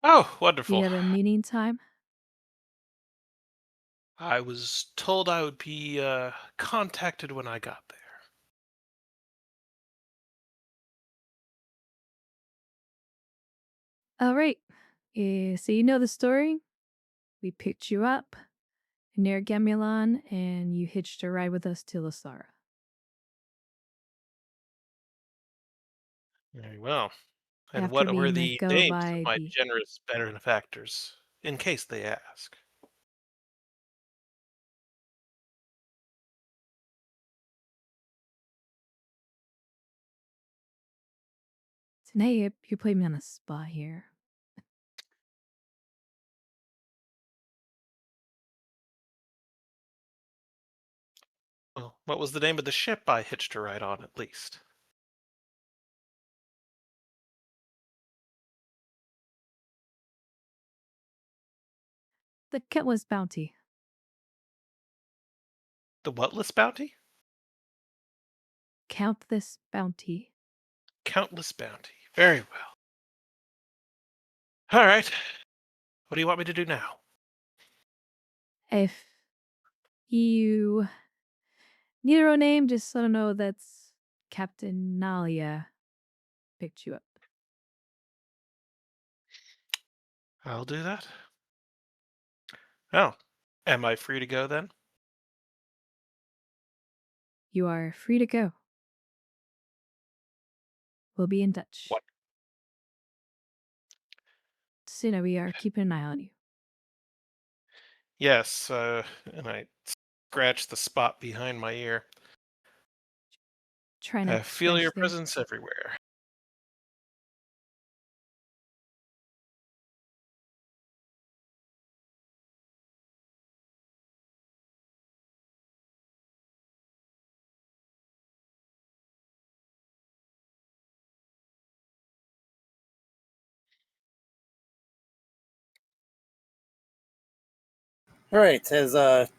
Oh, Do wonderful. you have a meeting time? I was told I would be contacted when I got there. All right. So you know the story. We picked you up near Gemulon, and you hitched a ride with us to Lysara. Very well. And After what were being let the go names of by my the generous benefactors, in case they ask? Tonight, you put me on a spot here. Well, what was the name of the ship I hitched a ride on, at least? The Countless Bounty. The Whatless Bounty? Countless Bounty. Countless Bounty. Very well. All right. What do you want me to do now? If you need your own name, just let them know that's Captain Nalia picked you up. I'll do that. Oh, am I free to go then? You are free to go. We'll be in touch. What? So, we are keeping an eye on you. Yes, and I scratch the spot behind my ear. Try I not to feel your scratch there. presence everywhere. All right, as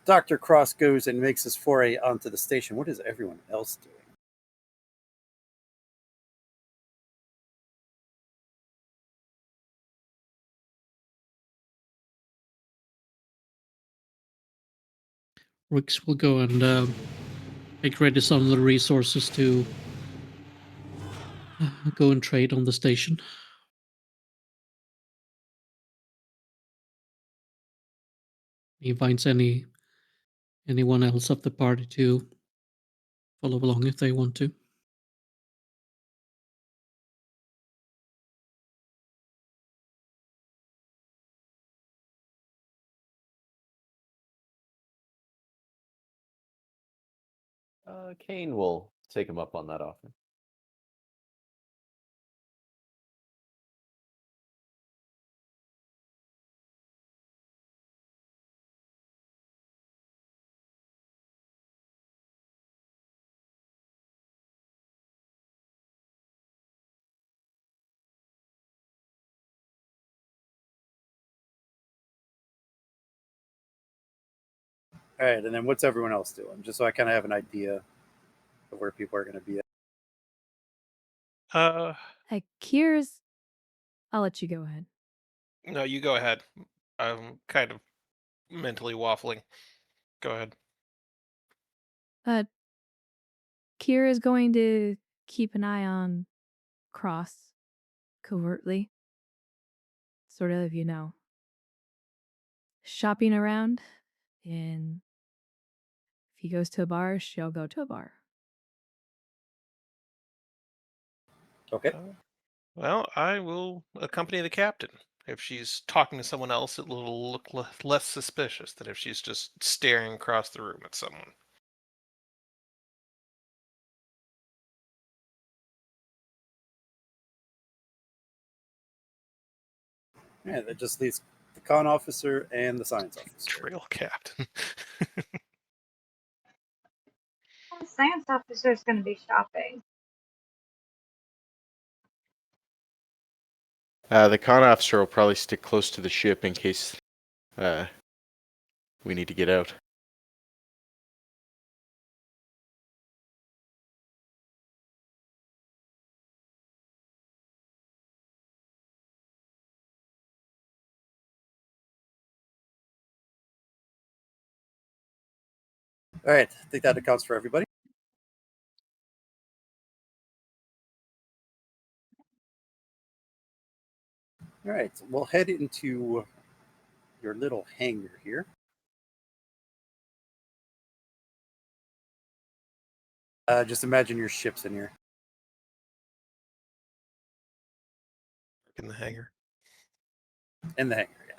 Dr. Cross goes and makes his foray onto the station, what is everyone else doing? Rix will go and make ready some of the resources to go and trade on the station. He finds anyone else of the party to follow along if they want to. Kane will take him up on that offer. All right, and then what's everyone else doing? Just so I kind of have an idea of where people are going to be at. Kier's. I'll let you go ahead. No, you go ahead. I'm kind of mentally waffling. Go ahead. Kier is going to keep an eye on Cross covertly. Sort of, shopping around. And if he goes to a bar, she'll go to a bar. Okay. Well, I will accompany the captain. If she's talking to someone else, it will look less suspicious than if she's just staring across the room at someone. Yeah, that just leaves the con officer and the science officer. Trail captain. The science officer is going to be shopping. The con officer will probably stick close to the ship in case we need to get out. All right, I think that accounts for everybody. All right, we'll head into your little hangar here. Just imagine your ship's in here. In the hangar. In the hangar, yeah.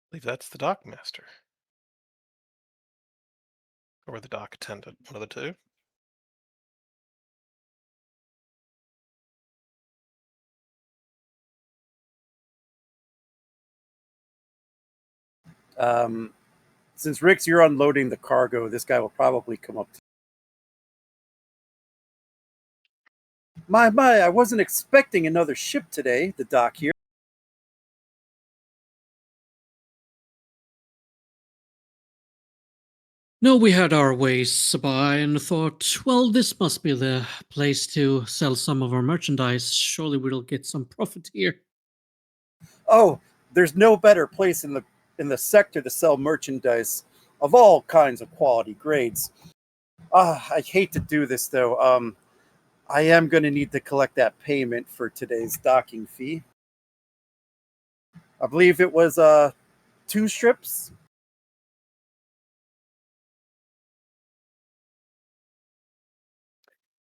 I believe that's the dock master. Or the dock attendant, one of the two. Since Rix, you're unloading the cargo, this guy will probably come up to my, I wasn't expecting another ship today, the dock here. No, we had our ways by and thought, well, this must be the place to sell some of our merchandise. Surely we'll get some profit here. Oh, there's no better place in the sector to sell merchandise of all kinds of quality grades. I hate to do this though. I am going to need to collect that payment for today's docking fee. I believe it was 2 strips.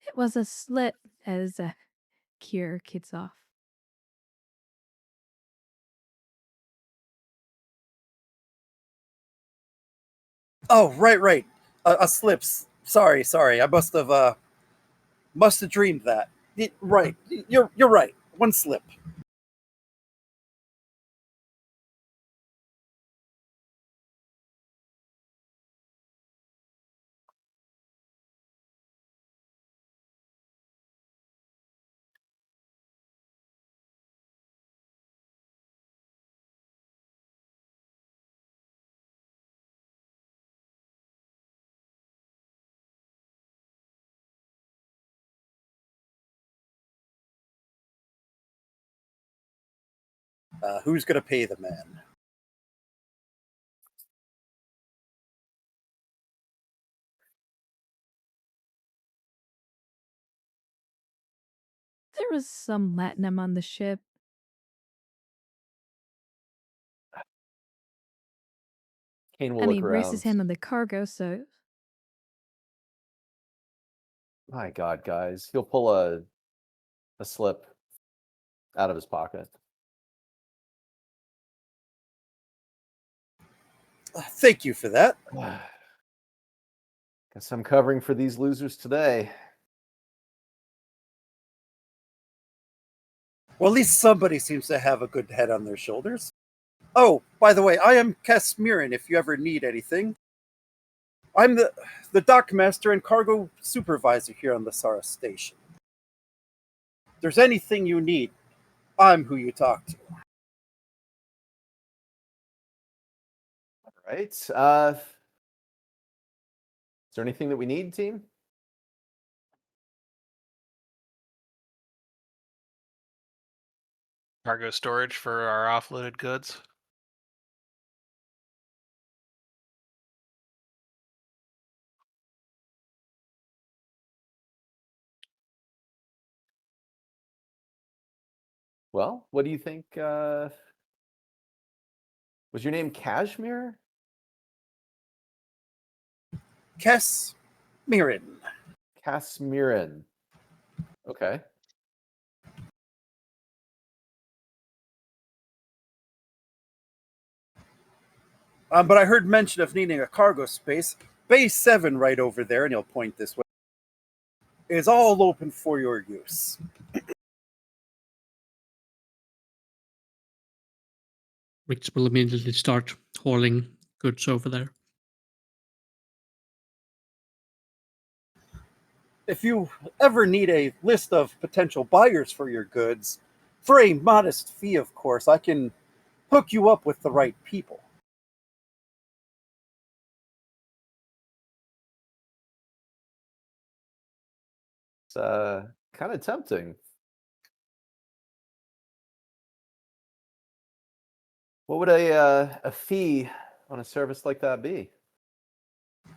It was a slit as Kier kids off. Oh, right. A slips. Sorry. I must have dreamed that. Right. You're right. One slip. Who's gonna pay the man? There was some latinum on the ship. Kane will I look mean, Riss is around. handling the cargo, so My God, guys. He'll pull a slip out of his pocket. Thank you for that. Guess I'm covering for these losers today. Well, at least somebody seems to have a good head on their shoulders. Oh, by the way, I am Casmirin if you ever need anything. I'm the dock master and cargo supervisor here on the Lysara Station. If there's anything you need, I'm who you talk to. All right. Is there anything that we need, team? Cargo storage for our offloaded goods. Well, what do you think? Was your name Kashmir? Casmirin. Kasmirin. Okay. But I heard mention of needing a cargo space. Bay 7 right over there, and he'll point this way, is all open for your use. Rix will immediately start hauling goods over there. If you ever need a list of potential buyers for your goods, for a modest fee, of course, I can hook you up with the right people. It's kind of tempting. What would a fee on a service like that be?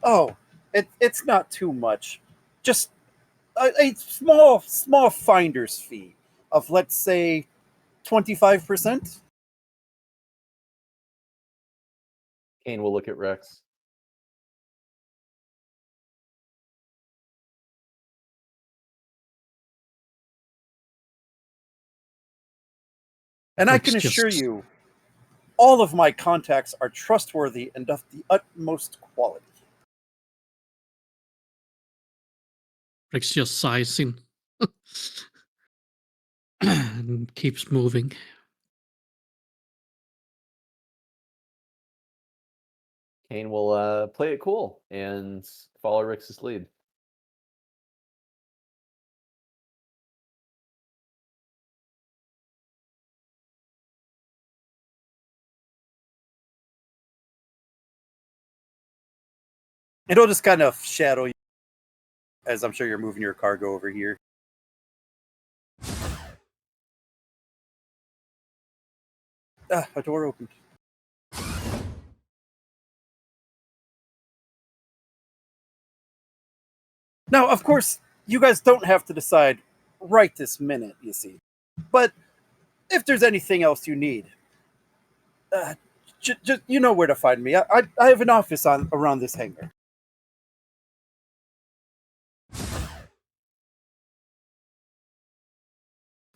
Oh, it's not too much. Just a small finder's fee of, let's say, 25%. Kane will look at Rex. And I Rex can assure just you, all of my contacts are trustworthy and of the utmost quality. Rex just sighs in and keeps moving. Kane will play it cool and follow Rix's lead. And it'll just kind of shadow you, as I'm sure you're moving your cargo over here. A door opened. Now, of course, you guys don't have to decide right this minute, you see. But if there's anything else you need, just you know where to find me. I have an office on around this hangar.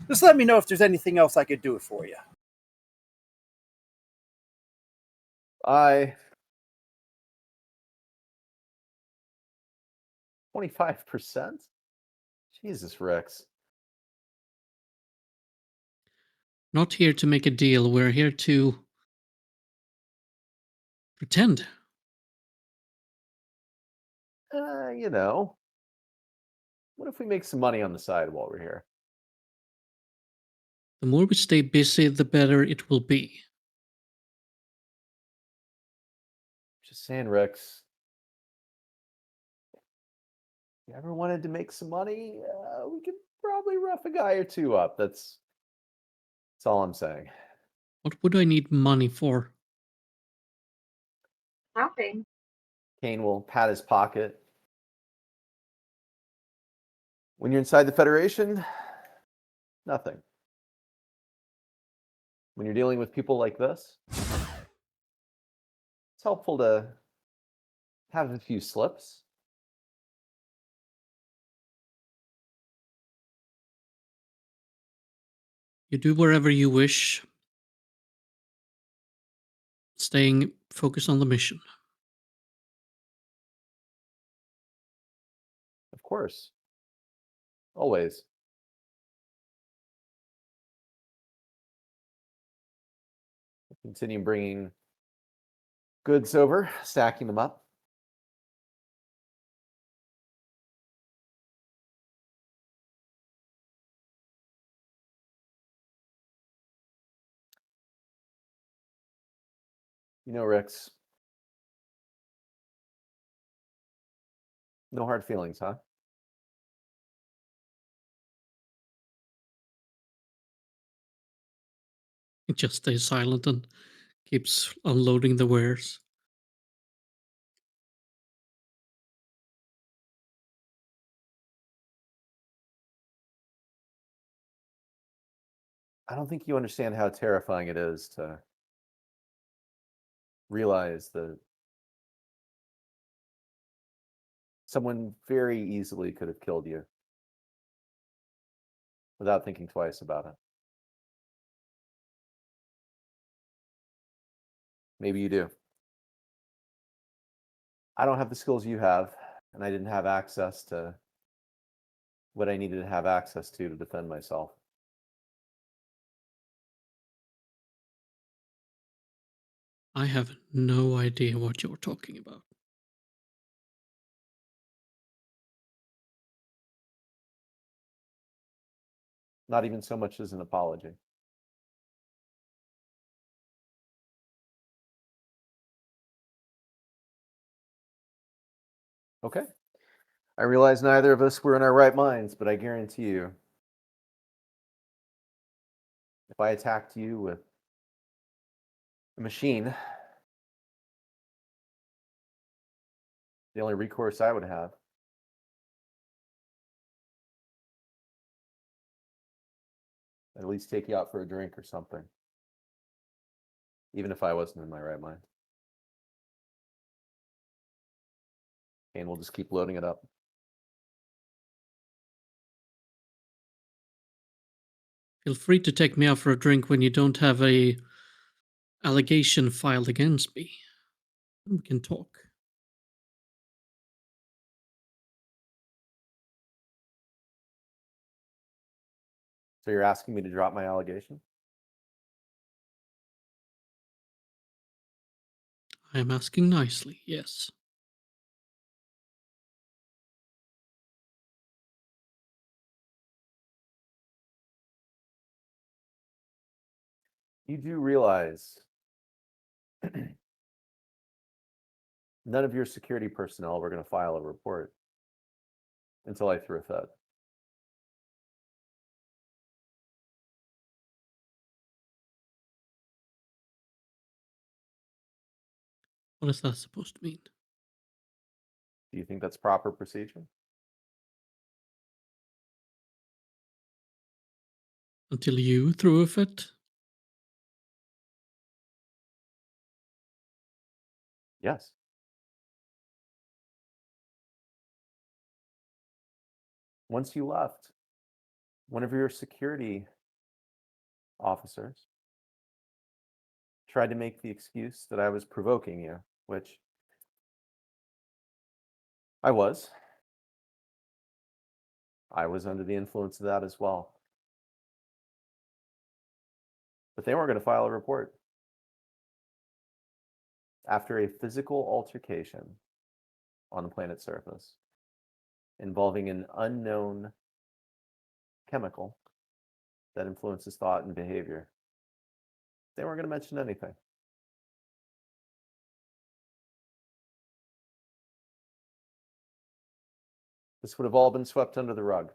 Just let me know if there's anything else I could do for you. Bye. 25%? Jesus, Rex. Not here to make a deal. We're here to pretend. You know, what if we make some money on the side while we're here? The more we stay busy, the better it will be. Just saying, Rex. If you ever wanted to make some money, we could probably rough a guy or two up. That's all I'm saying. What would I need money for? Shopping. Kane will pat his pocket. When you're inside the Federation, nothing. When you're dealing with people like this, it's helpful to have a few slips. You do wherever you wish, staying focused on the mission. Of course. Always. Continue bringing goods over, stacking them up. You know, Rex, no hard feelings, huh? He just stays silent and keeps unloading the wares. I don't think you understand how terrifying it is to realize that someone very easily could have killed you without thinking twice about it. Maybe you do. I don't have the skills you have, and I didn't have access to what I needed to have access to defend myself. I have no idea what you're talking about. Not even so much as an apology. Okay. I realize neither of us were in our right minds, but I guarantee you, if I attacked you with a machine, the only recourse I would have at least take you out for a drink or something, even if I wasn't in my right mind. And we'll just keep loading it up. Feel free to take me out for a drink when you don't have a allegation filed against me. We can talk. So you're asking me to drop my allegation? I am asking nicely, yes. You do realize none of your security personnel were going to file a report until I threw a fit. What is that supposed to mean? Do you think that's proper procedure? Until you threw a fit? Yes. Once you left, one of your security officers tried to make the excuse that I was provoking you, which I was. I was under the influence of that as well. But they weren't going to file a report. After a physical altercation on the planet's surface involving an unknown chemical that influences thought and behavior, they weren't going to mention anything. This would have all been swept under the rug.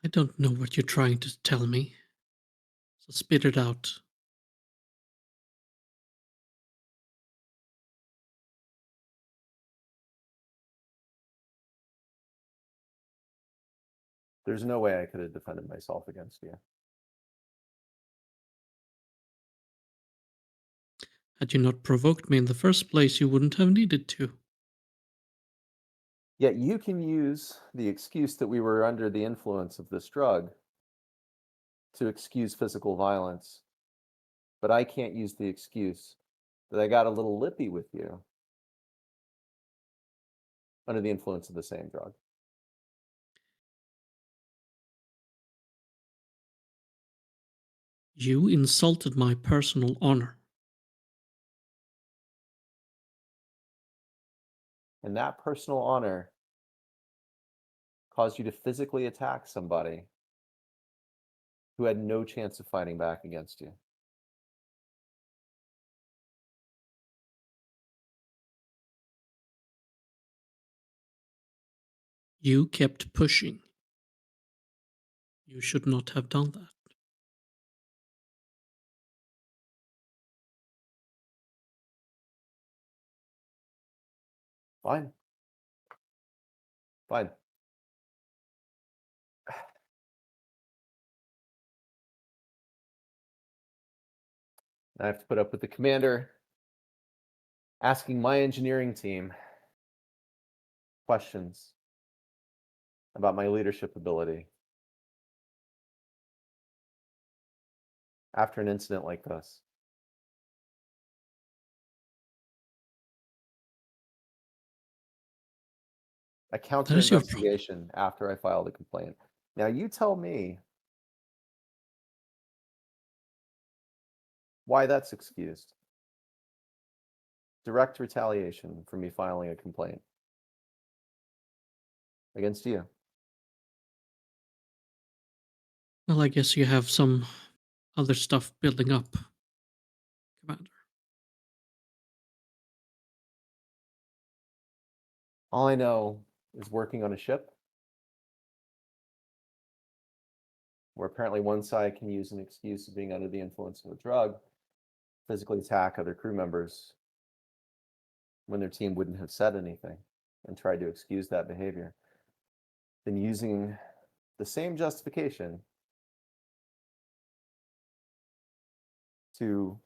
I don't know what you're trying to tell me. So spit it out. There's no way I could have defended myself against you. Had you not provoked me in the first place, you wouldn't have needed to. Yet you can use the excuse that we were under the influence of this drug to excuse physical violence. But I can't use the excuse that I got a little lippy with you under the influence of the same drug. You insulted my personal honor. And that personal honor caused you to physically attack somebody who had no chance of fighting back against you. You kept pushing. You should not have done that. Fine. Fine. I have to put up with the commander asking my engineering team questions about my leadership ability after an incident like this. A counter is your problem. investigation after I filed a complaint. Now you tell me why that's excused. Direct retaliation for me filing a complaint against you. Well, I guess you have some other stuff building up, Commander. All I know is working on a ship where apparently one side can use an excuse of being under the influence of a drug, physically attack other crew members when their team wouldn't have said anything and tried to excuse that behavior. Then using the same justification to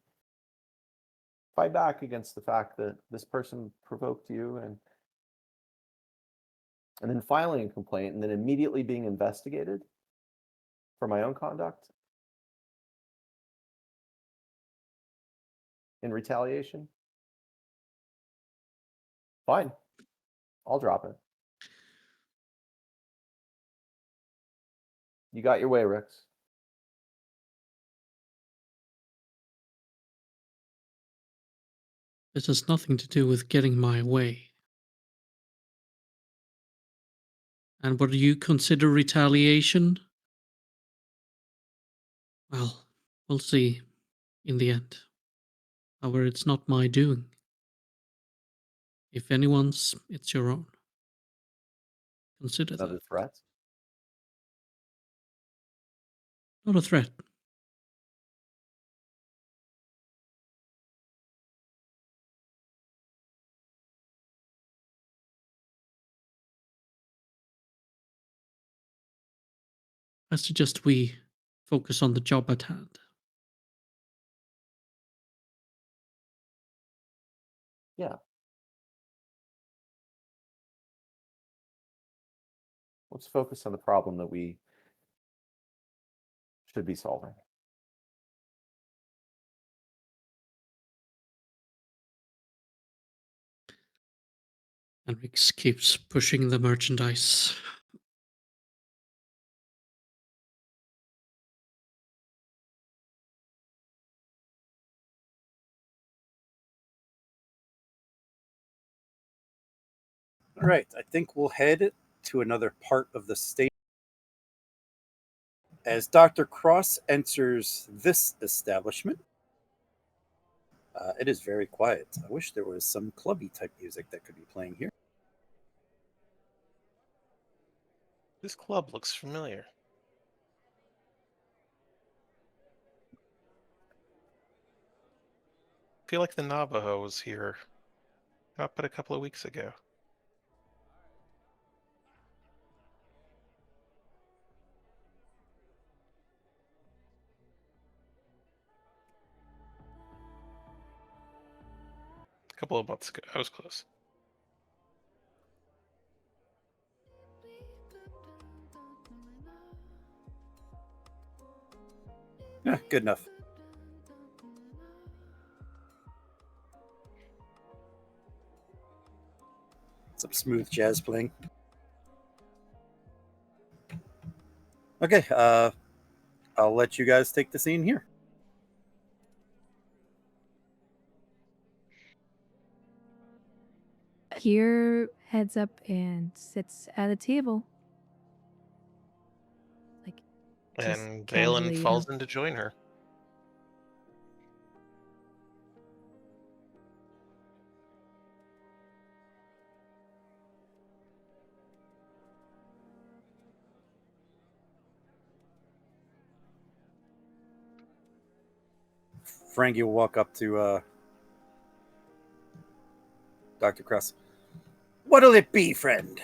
fight back against the fact that this person provoked you and then filing a complaint and then immediately being investigated for my own conduct in retaliation. Fine. I'll drop it. You got your way, Rix. This has nothing to do with getting my way. And what do you consider retaliation? Well, we'll see in the end. However, it's not my doing. If anyone's, it's your own. Consider Another that. threat. Not a threat. I suggest we focus on the job at hand. Yeah. Let's focus on the problem that we should be solving. Henrix keeps pushing the merchandise. All right, I think we'll head to another part of the state. As Dr. Cross enters this establishment, it is very quiet. I wish there was some clubby type music that could be playing here. This club looks familiar. I feel like the Navajo was here up but a couple of weeks ago. A couple of months ago. I was close. Yeah, good enough. Some smooth jazz playing. Okay, I'll let you guys take the scene here. Here heads up and sits at a table. Like, just And casually, Valen you falls know. in to join her. Frankie will walk up to Dr. Cross. What'll it be, friend?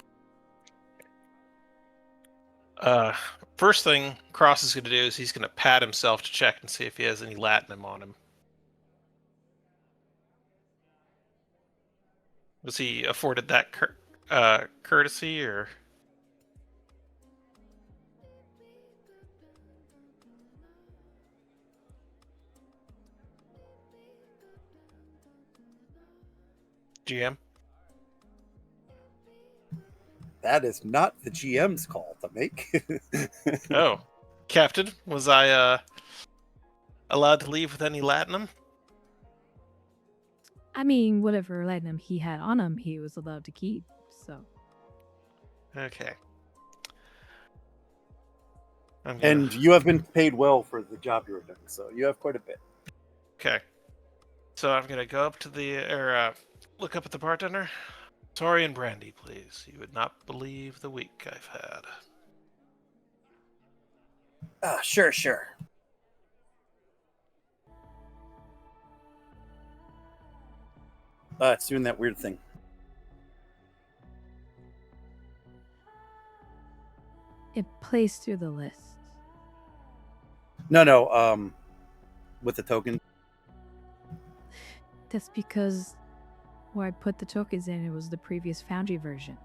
First thing Cross is going to do is he's going to pat himself to check and see if he has any latinum on him. Was he afforded that courtesy, or? GM? That is not the GM's call to make. Oh. Captain, was I allowed to leave with any latinum? I mean, whatever latinum he had on him, he was allowed to keep. So. Okay. And you have been paid well for the job you were doing, so you have quite a bit. Okay. So I'm going to go up to look up at the bartender. Sorry and brandy, please. You would not believe the week I've had. Sure. It's doing that weird thing. It plays through the list. No, with the token. That's because where I put the tokens in, it was the previous Foundry version.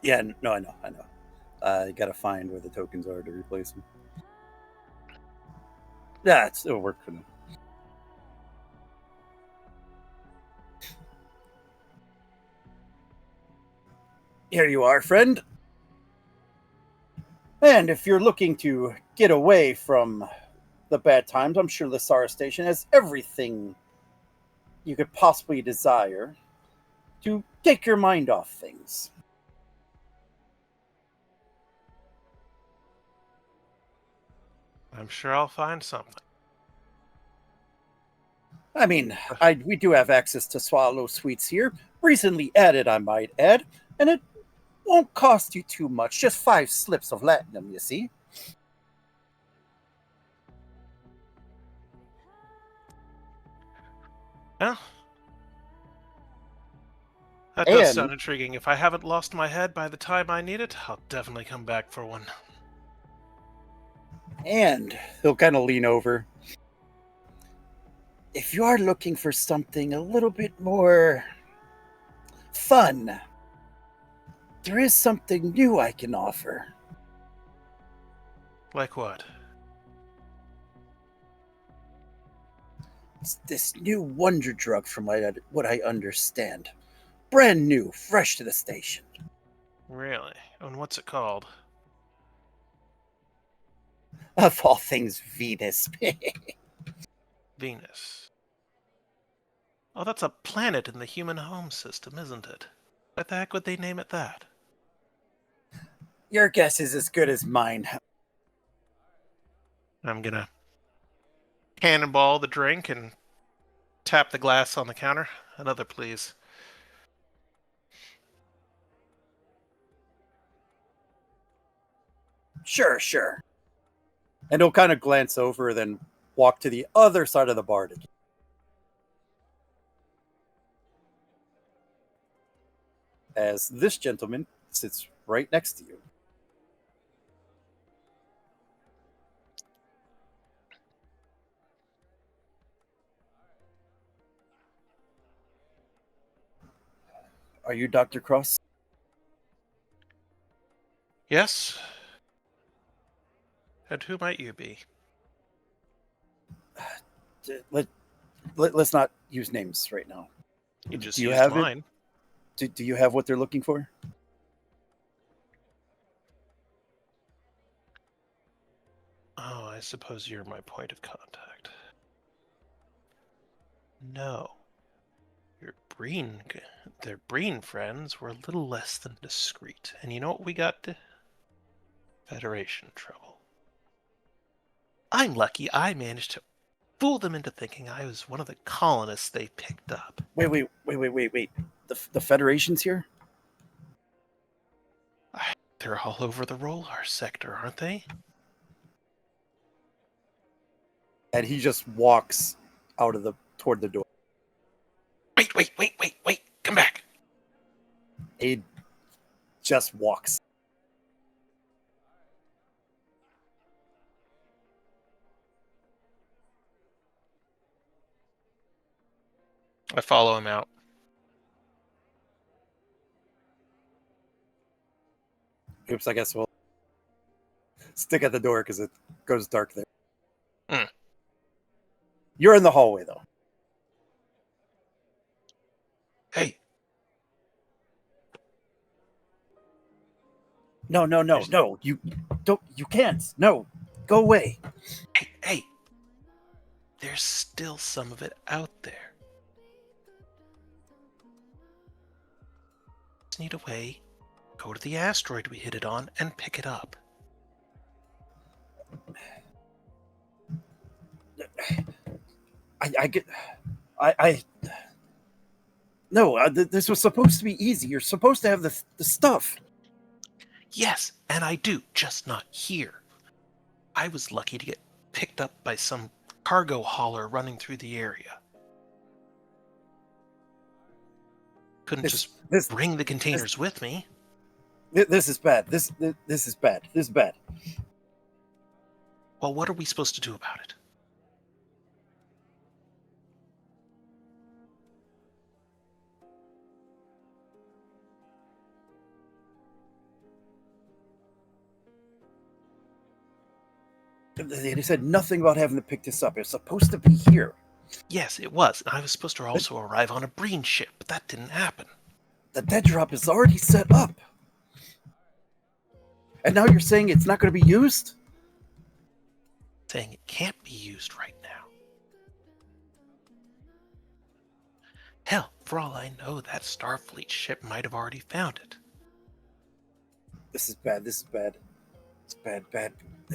Yeah, no, I know. You gotta find where the tokens are to replace them. Yeah, it'll work for them. Here you are, friend. And if you're looking to get away from the bad times, I'm sure Lysara Station has everything you could possibly desire to take your mind off things. I'm sure I'll find something. I mean, we do have access to Swallow Sweets here, recently added, I might add, and it won't cost you too much, just 5 slips of latinum, you see. Well, that does sound intriguing. If I haven't lost my head by the time I need it, I'll definitely come back for one. And he'll kind of lean over. If you are looking for something a little bit more fun, there is something new I can offer. Like what? It's this new wonder drug from what I understand. brand new, fresh to the station. Really? And what's it called? Of all things, Venus. Venus. Oh, that's a planet in the human home system, isn't it? Why the heck would they name it that? Your guess is as good as mine. I'm gonna cannonball the drink and tap the glass on the counter. Another, please. Sure. And he'll kind of glance over, then walk to the other side of the bar to as this gentleman sits right next to you. Are you Dr. Cross? Yes? And who might you be? Let's not use names right now. You just Do you used have it? mine. Do you have what they're looking for? Oh, I suppose you're my point of contact. No. Their Breen friends were a little less than discreet. And you know what we got? Federation trouble. I'm lucky I managed to fool them into thinking I was one of the colonists they picked up. Wait. The Federation's here? They're all over the Rolar sector, aren't they? And he just walks toward the door. Wait. Come back. He just walks. I follow him out. Oops, I guess we'll stick at the door because it goes dark there. Mm. You're in the hallway, though. Hey. No. You don't. You can't. No. Go away. Hey. There's still some of it out there. Just need a way. Go to the asteroid we hit it on and pick it up. No, this was supposed to be easy. You're supposed to have the stuff. Yes, and I do, just not here. I was lucky to get picked up by some cargo hauler running through the area. Couldn't just bring the containers with me. This is bad. This is bad. This is bad. Well, what are we supposed to do about it? They said nothing about having to pick this up. It's supposed to be here. Yes, it was. I was supposed to also arrive on a Breen ship, but that didn't happen. The dead drop is already set up. And now you're saying it's not going to be used? Saying it can't be used right now. Hell, for all I know, that Starfleet ship might have already found it. This is bad. It's bad. It's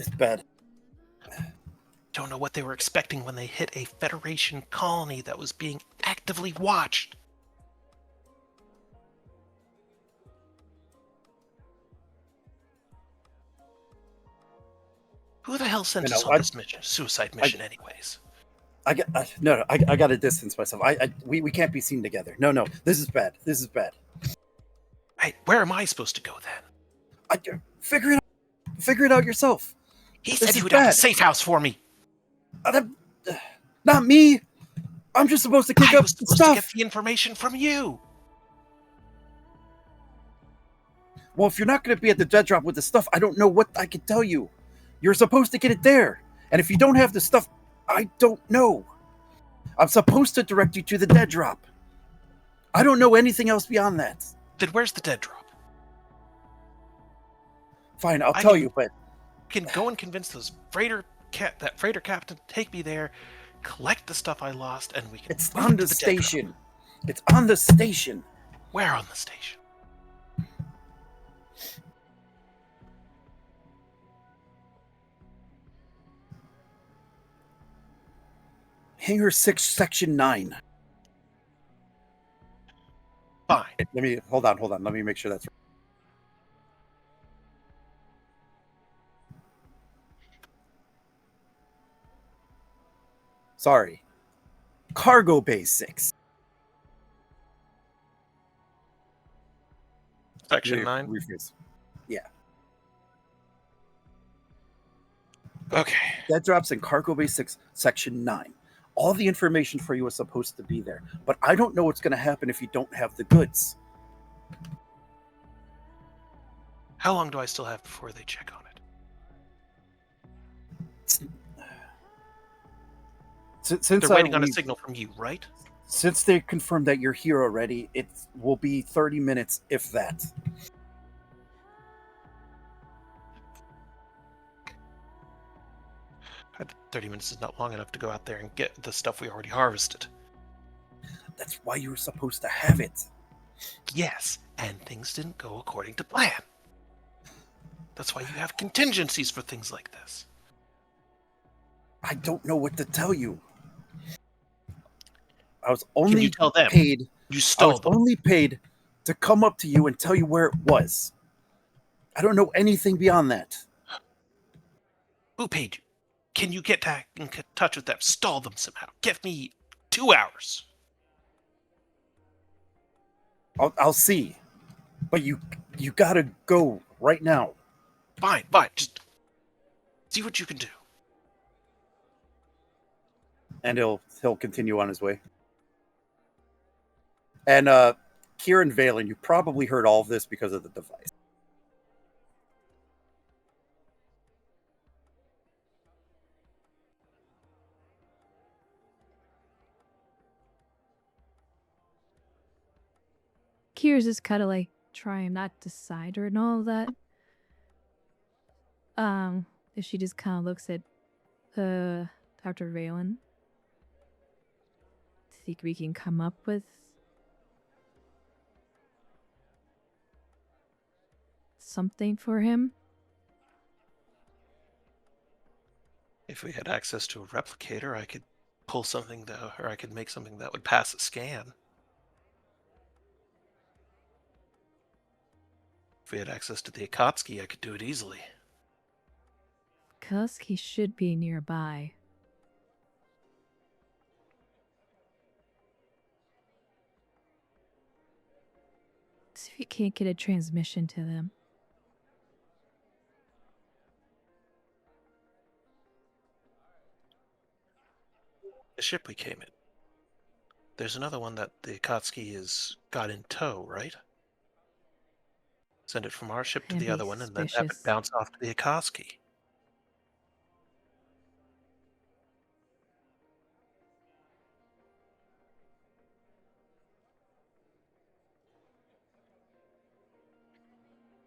bad. Don't know what they were expecting when they hit a Federation colony that was being actively watched. Who the hell sent us on this suicide mission anyways? I got to distance myself. We can't be seen together. No. This is bad. Hey, where am I supposed to go then? Figure it out yourself. He said he would have a safe house for me. Not me. I'm just supposed to kick up the stuff. To get the information from you. Well, if you're not going to be at the dead drop with the stuff, I don't know what I can tell you. You're supposed to get it there. And if you don't have the stuff, I don't know. I'm supposed to direct you to the dead drop. I don't know anything else beyond that. Then where's the dead drop? Fine, I'll I tell can- you, but Can go and convince that freighter captain to take me there, collect the stuff I lost, and we can it's move on it to the dead drop. station. It's on the station. Where on the station? Hangar 6, Section 9. Fine. Let me hold on. Let me make sure that's right. Sorry. Cargo Bay 6. Section 9? Rephrase. Yeah. Okay. Dead drops in Cargo Bay 6, Section 9. All the information for you is supposed to be there, but I don't know what's going to happen if you don't have the goods. How long do I still have before they check on it? Since They're waiting on a signal from you, right? Since they confirmed that you're here already, it will be 30 minutes, if that. I 30 minutes is not long enough to go out there and get the stuff we already harvested. That's why you were supposed to have it. Yes, and things didn't go according to plan. That's why you have contingencies for things like this. I don't know what to tell you. I was Can only you tell them? paid. You I stole was them. only paid to come up to you and tell you where it was. I don't know anything beyond that. Who paid you? Can you get in touch with them? Stall them somehow. Give me 2 hours. I'll see. But you gotta go right now. Fine. Just see what you can do. And he'll continue on his way. And Kieran Valen, you probably heard all of this because of the device. Kira's just kind of like trying not to side her and all of that. If she just kind of looks at Dr. Valen. Think we can come up with something for him? If we had access to a replicator, I could pull something or I could make something that would pass a scan. If we had access to the Akatsuki, I could do it easily. Akatsuki should be nearby. See if you can't get a transmission to them. The ship we came in. There's another one that the Akatsuki has got in tow, right? Send it from our ship to That'd the be other one and then have it suspicious. bounce off to the Akatsuki.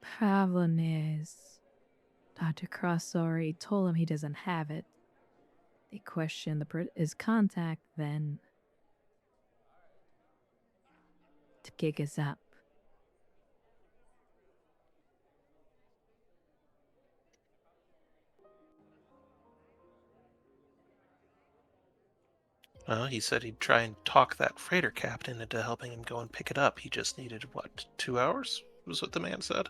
Problem is, Dr. Cross already told him he doesn't have it. They question his contact then to kick us up. Well, he said he'd try and talk that freighter captain into helping him go and pick it up. He just needed, 2 hours? Was what the man said.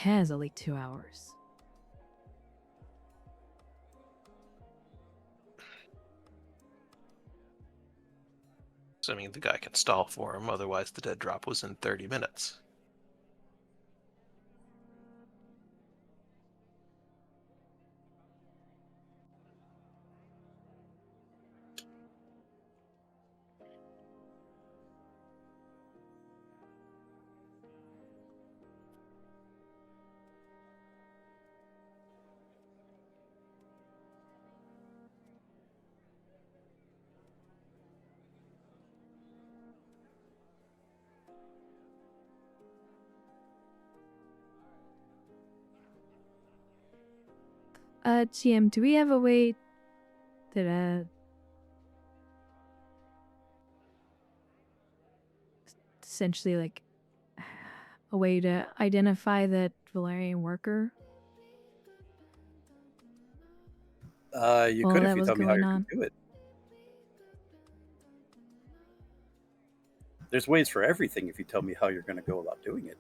Has only 2 hours. Assuming the guy can stall for him, otherwise the dead drop was in 30 minutes. GM, do we have a way that essentially like a way to identify that Valerian worker? You While could if that you was tell me how going you're going on. to do it. There's ways for everything if you tell me how you're going to go about doing it.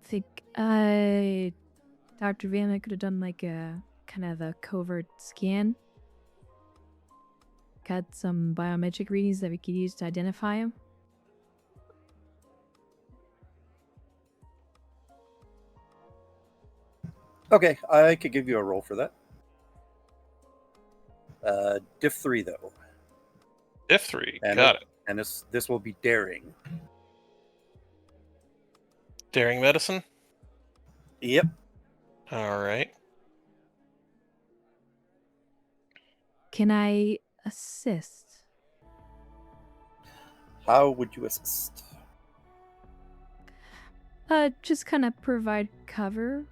I think Dr. Vanna could have done like a kind of a covert scan. Got some biometric readings that we could use to identify him. Okay, I could give you a roll for that. Diff 3 though. Diff 3, And got it. And this will be daring. Daring medicine? Yep. Alright. Can I assist? How would you assist? Just kind of provide cover.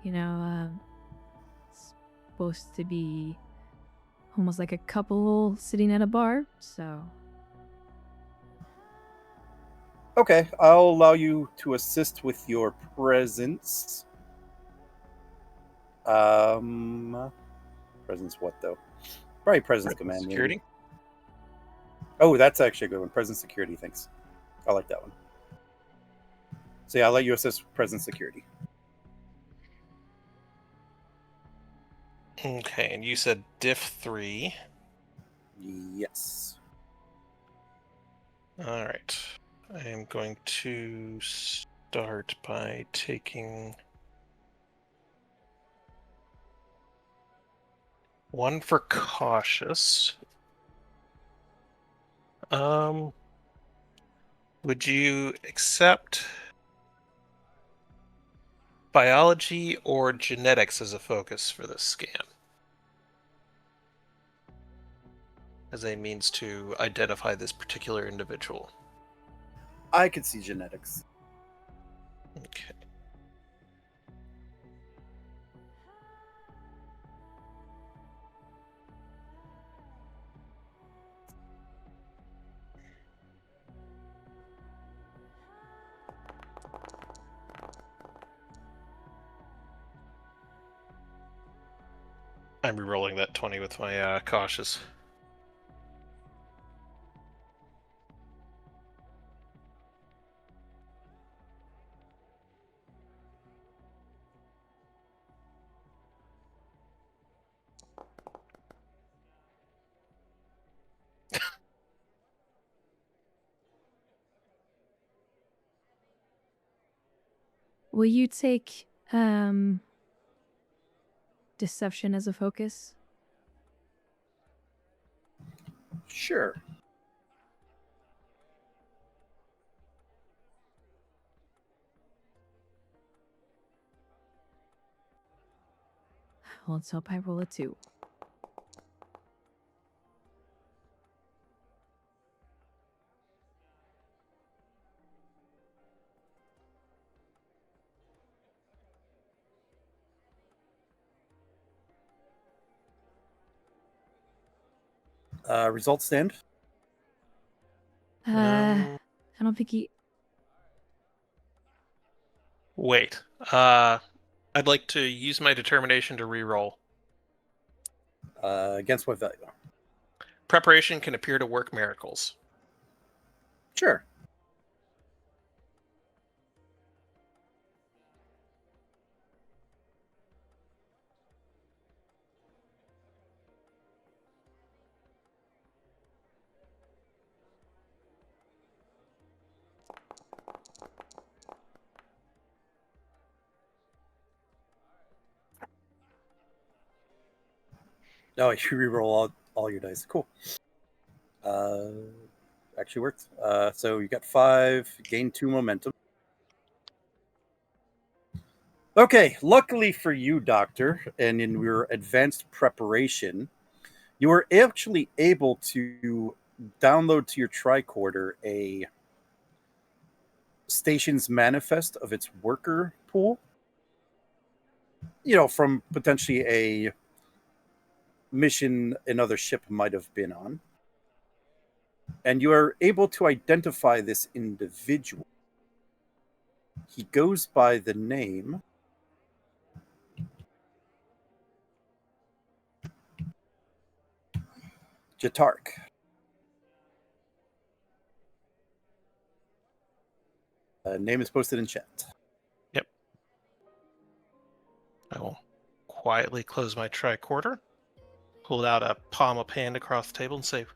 You know, it's supposed to be almost like a couple sitting at a bar, so. Okay, I'll allow you to assist with your presence. Presence what though? Probably presence command. Security? Maybe. Oh, that's actually a good one. Presence security, thanks. I like that one. So yeah, I'll let you assist with presence security. Okay, and you said Diff 3. Yes. Alright. I am going to start by taking 1 for cautious. Would you accept biology or genetics as a focus for this scan? As a means to identify this particular individual. I could see genetics. Okay. I'm rerolling that 20 with my cautious. Will you take deception as a focus? Sure. Well, let's hope I roll a 2. Results stand. I don't think he. Wait. I'd like to use my determination to reroll. Against what value? Preparation can appear to work miracles. Sure. No, you reroll all your dice. Cool. Actually worked. So you got 5, gain 2 momentum. Okay, luckily for you, Doctor, and in your advanced preparation, you were actually able to download to your tricorder a station's manifest of its worker pool, from potentially a mission another ship might have been on. And you are able to identify this individual. He goes by the name Jatark. Name is posted in chat. Yep. I will quietly close my tricorder, pull out a palm of hand across the table, and say,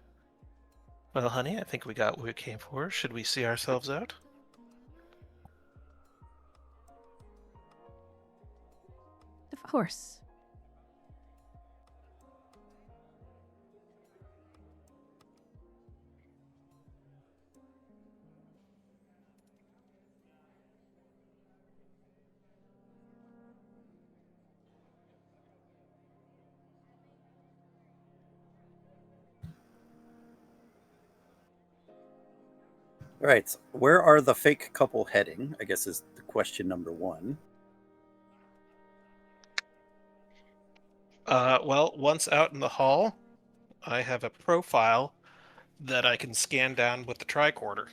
"Well, honey, I think we got what we came for. Should we see ourselves out?" Of course. All right, where are the fake couple heading? I guess is the question number one. Well, once out in the hall, I have a profile that I can scan down with the tricorder.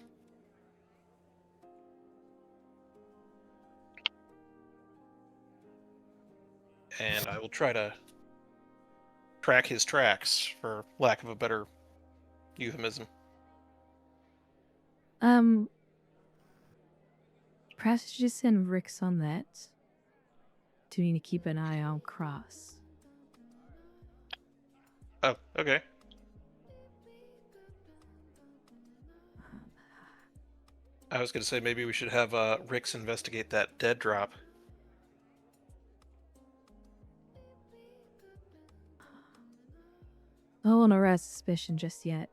And I will try to track his tracks, for lack of a better euphemism. Perhaps you just send Rix on that. Do we need to keep an eye on Cross? Oh, okay. I was going to say maybe we should have Rix investigate that dead drop. I won't arouse suspicion just yet.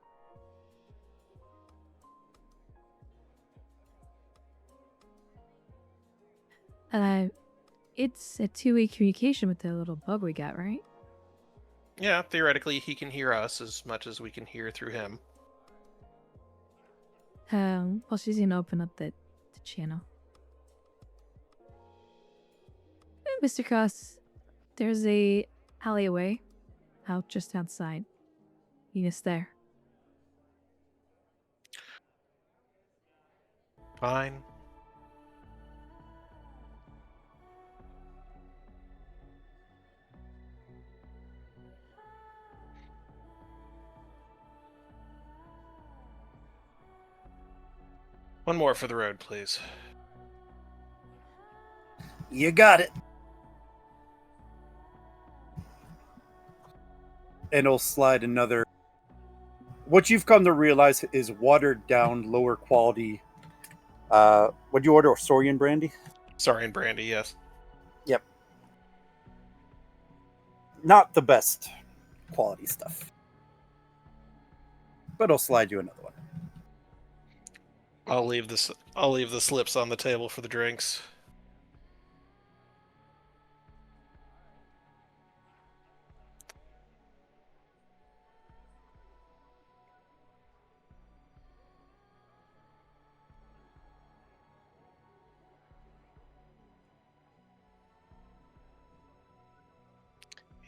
It's a two-way communication with the little bug we got, right? Yeah, theoretically, he can hear us as much as we can hear through him. Well, she's gonna open up the channel. Mr. Cross, there's a alleyway out just outside. Enos there. Fine. One more for the road, please. You got it. And it'll slide another. What you've come to realize is watered down, lower quality. What'd you order? Saurian brandy? Saurian brandy, yes. Yep. Not the best quality stuff. But I'll slide you another one. I'll leave the slips on the table for the drinks.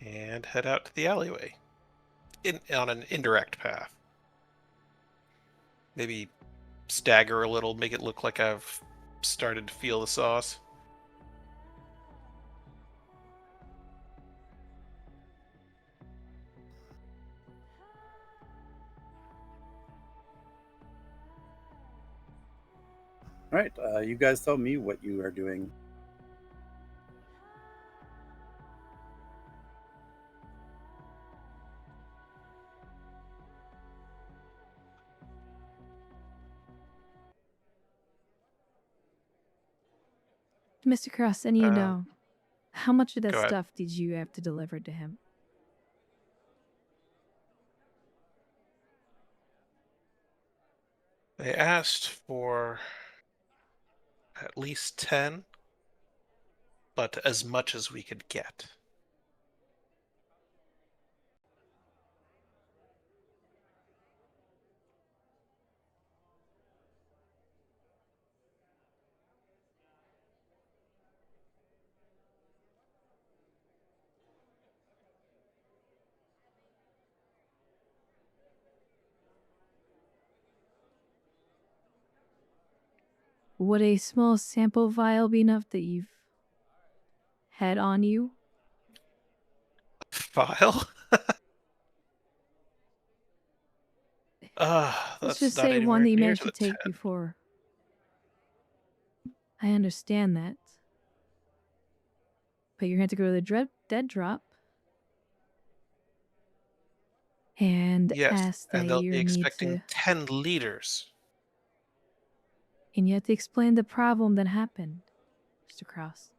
And head out to the alleyway. On an indirect path. Maybe stagger a little, make it look like I've started to feel the sauce. All right, you guys tell me what you are doing. Mr. Cross, and how much of that Go ahead. stuff did you have to deliver to him? They asked for at least 10, but as much as we could get. Would a small sample vial be enough that you've had on you? File? Let's That's just not say one anywhere that you near managed to to the take 10. before. I understand that. But you're going to go to the dead drop and Yes, ask that and they'll be you need expecting to. 10 liters. And you have to explain the problem that happened, Mr. Cross.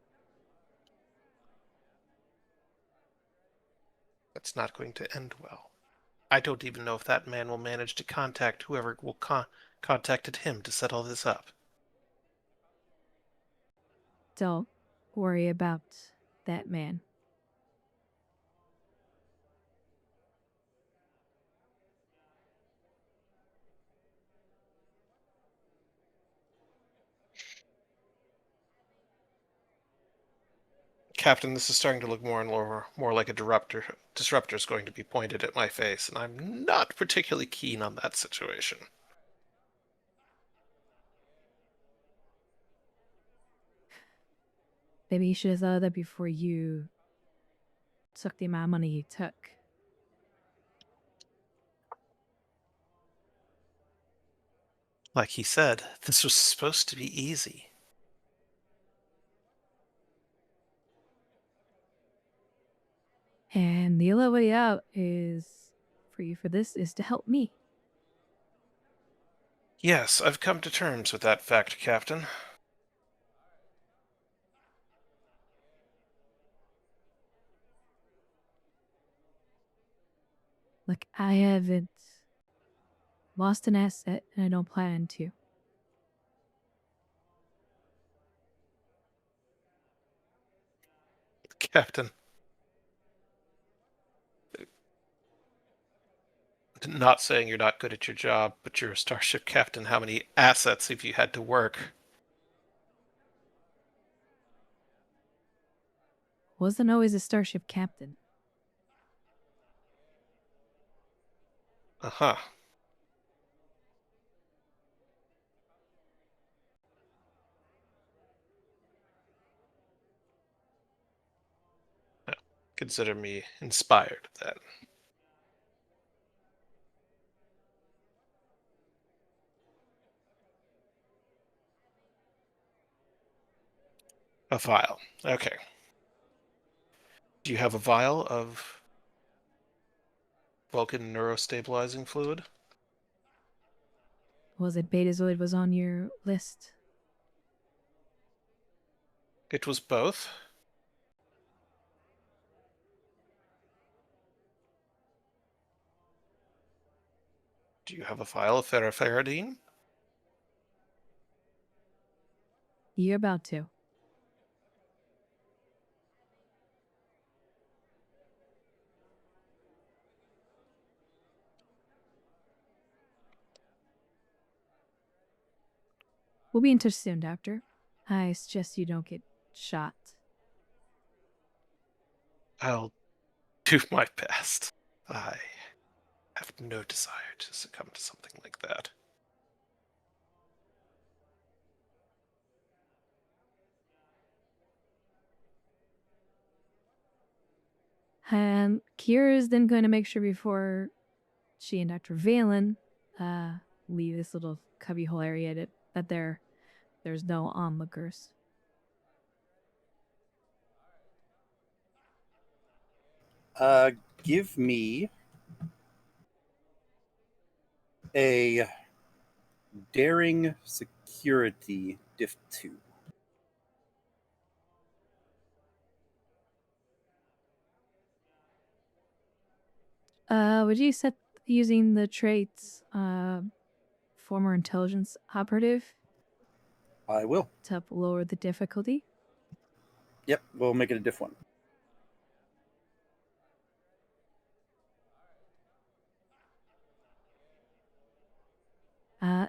That's not going to end well. I don't even know if that man will manage to contact whoever will contacted him to set all this up. Don't worry about that man. Captain, this is starting to look more and more like a disruptor is going to be pointed at my face, and I'm not particularly keen on that situation. Maybe you should have thought of that before you took the amount of money you took. Like he said, this was supposed to be easy. And the only way out is for you for this is to help me. Yes, I've come to terms with that fact, Captain. Like, I haven't lost an asset and I don't plan to. Captain. Not saying you're not good at your job, but you're a starship captain. How many assets have you had to work? Wasn't always a starship captain. Uh-huh. Consider me inspired, then. A vial. Okay. Do you have a vial of Vulcan neurostabilizing fluid? Was it Betazoid was on your list? It was both. Do you have a vial of ferroferradine? You're about to. We'll be in touch soon, Doctor. I suggest you don't get shot. I'll do my best. I have no desire to succumb to something like that. And Kira is then going to make sure before she and Dr. Valen leave this little cubbyhole area that there's no onlookers. Give me a daring security diff 2. Would you set using the traits former intelligence operative I will. to help lower the difficulty? Yep, we'll make it a diff 1.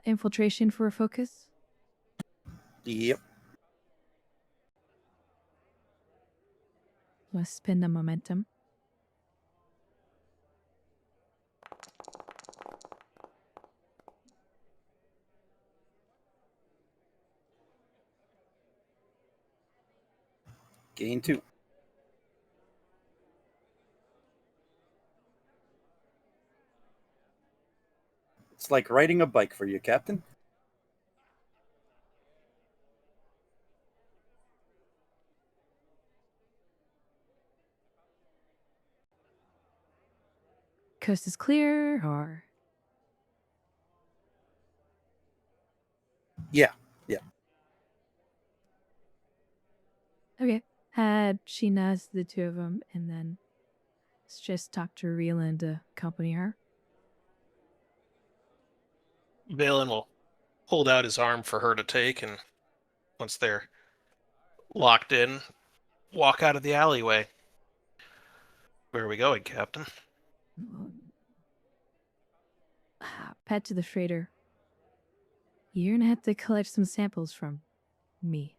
Infiltration for a focus? Yep. Let's spin the momentum. Gain 2. It's like riding a bike for you, Captain. Coast is clear, or Yeah. okay. She nods the two of them, and then let's just talk to Reeland to accompany her. Valen will hold out his arm for her to take, and once they're locked in, walk out of the alleyway. Where are we going, Captain? Pat to the freighter. You're gonna have to collect some samples from me.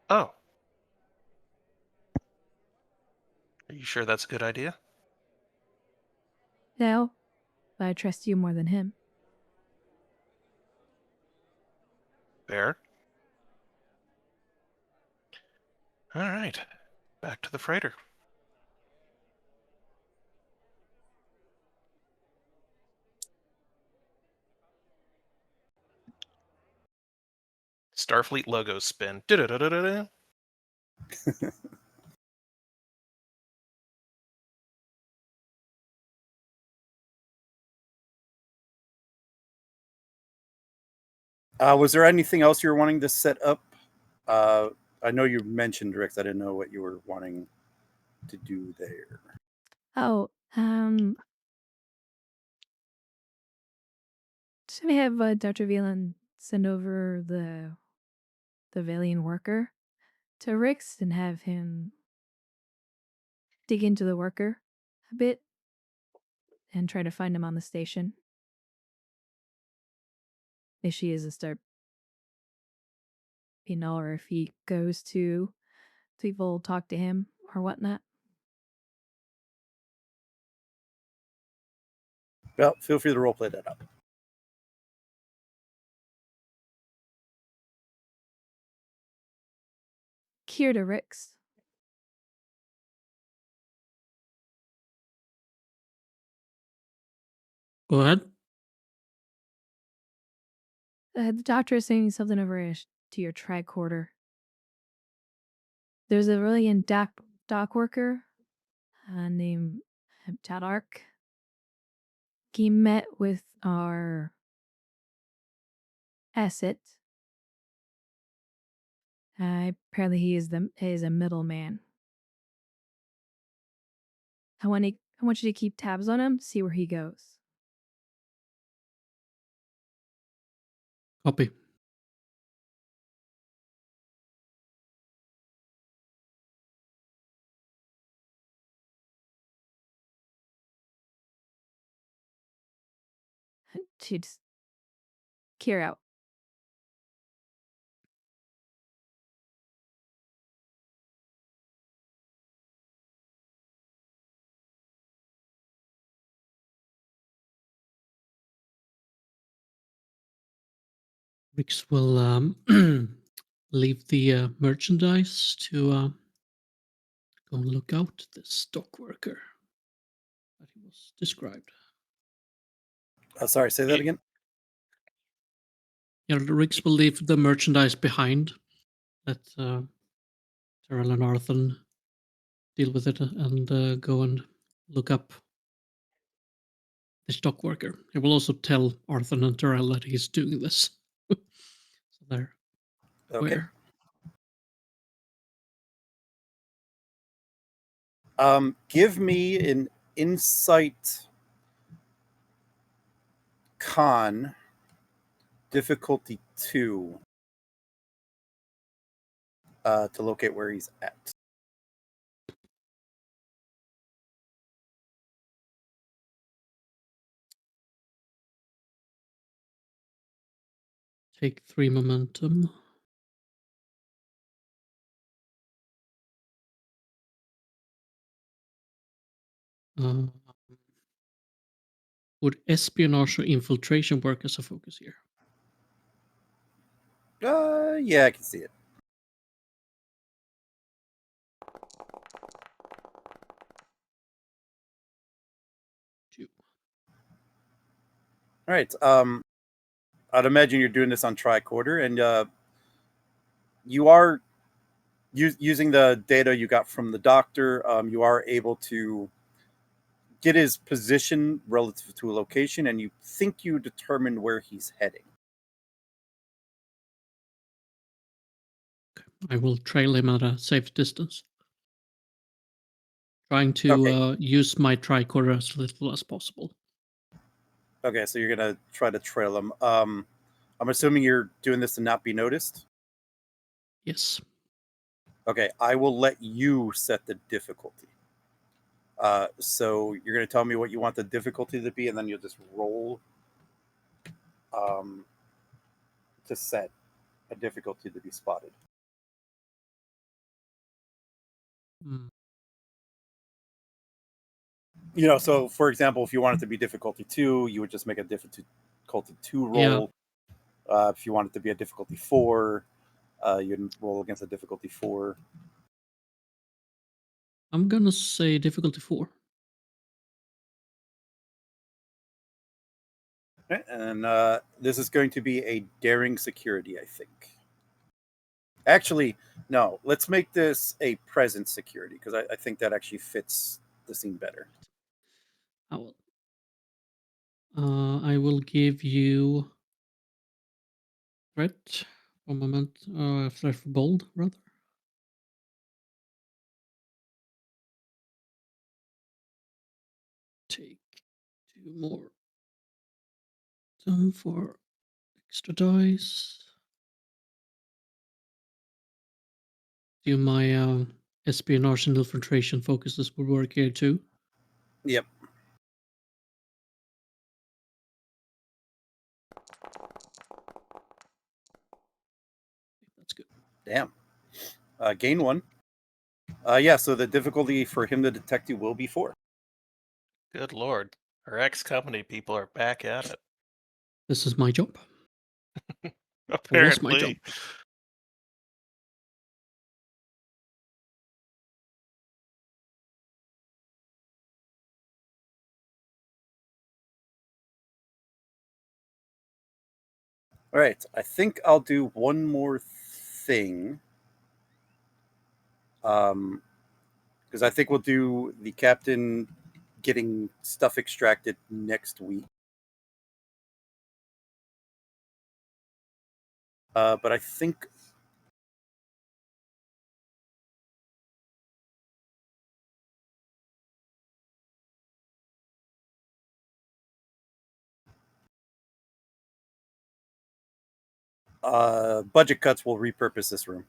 Oh. Are you sure that's a good idea? No, but I trust you more than him. Fair. All right. Back to the freighter. Starfleet logo spin. Da-da-da-da-da. Was there anything else you were wanting to set up? I know you mentioned, Rix. I didn't know what you were wanting to do there. Oh, should we have Dr. Velan send over the Valian worker to Rix and have him dig into the worker a bit and try to find him on the station? If she is a start, or if he goes to people talk to him or whatnot. Well, feel free to roleplay that up. Kier to Rix. Go ahead. The doctor is saying something over to your tricorder. There's a really dock worker named Tadark. He met with our asset. Apparently, he is a middleman. I want you to keep tabs on him, see where he goes. Copy. To Kier out. Rix will leave the merchandise to go and look out the stock worker that he was described. Sorry, say that again. Yeah, Rix will leave the merchandise behind. Let Terrell and Arthur deal with it and go and look up the stock worker. He will also tell Arthur and Terrell that he's doing this. So they're Okay. aware. Give me an insight con difficulty 2 to locate where he's at. Take 3 momentum. Would espionage or infiltration work as a focus here? Yeah, I can see it. 2. All right. I'd imagine you're doing this on tricorder, and you are using the data you got from the doctor. You are able to get his position relative to a location, and you think you determined where he's heading. I will trail him at a safe distance. Trying to Okay. use my tricorder as little as possible. Okay, so you're gonna try to trail him. I'm assuming you're doing this to not be noticed. Yes. Okay, I will let you set the difficulty. So you're gonna tell me what you want the difficulty to be, and then you'll just roll um, to set a difficulty to be spotted. Mm. So for example, if you want it to be difficulty 2, you would just make a difficulty 2 roll. Yeah. If you want it to be a difficulty 4, you'd roll against a difficulty 4. I'm gonna say difficulty 4. Okay, and this is going to be a daring security, I think. Actually, no. Let's make this a present security because I think that actually fits the scene better. I will give you threat. 1 moment. Threat for bold, rather. Take 2 more. 4 extra dice. Do my espionage and infiltration focuses will work here too? Yep. That's good. Damn. Gain 1. Yeah, so the difficulty for him to detect you will be 4. Good lord. Our ex-company people are back at it. This is my job. Apparently. Was my job. All right. I think I'll do one more thing. Because I think we'll do the captain getting stuff extracted next week. But I think budget cuts will repurpose this room.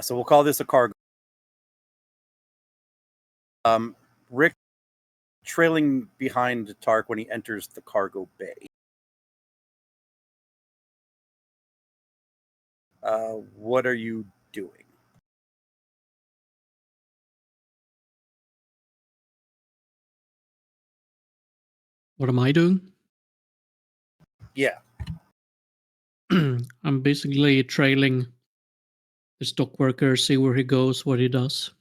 So we'll call this a cargo. Rick trailing behind Tark when he enters the cargo bay. What are you doing? What am I doing? Yeah. I'm basically trailing the stock worker, see where he goes, what he does.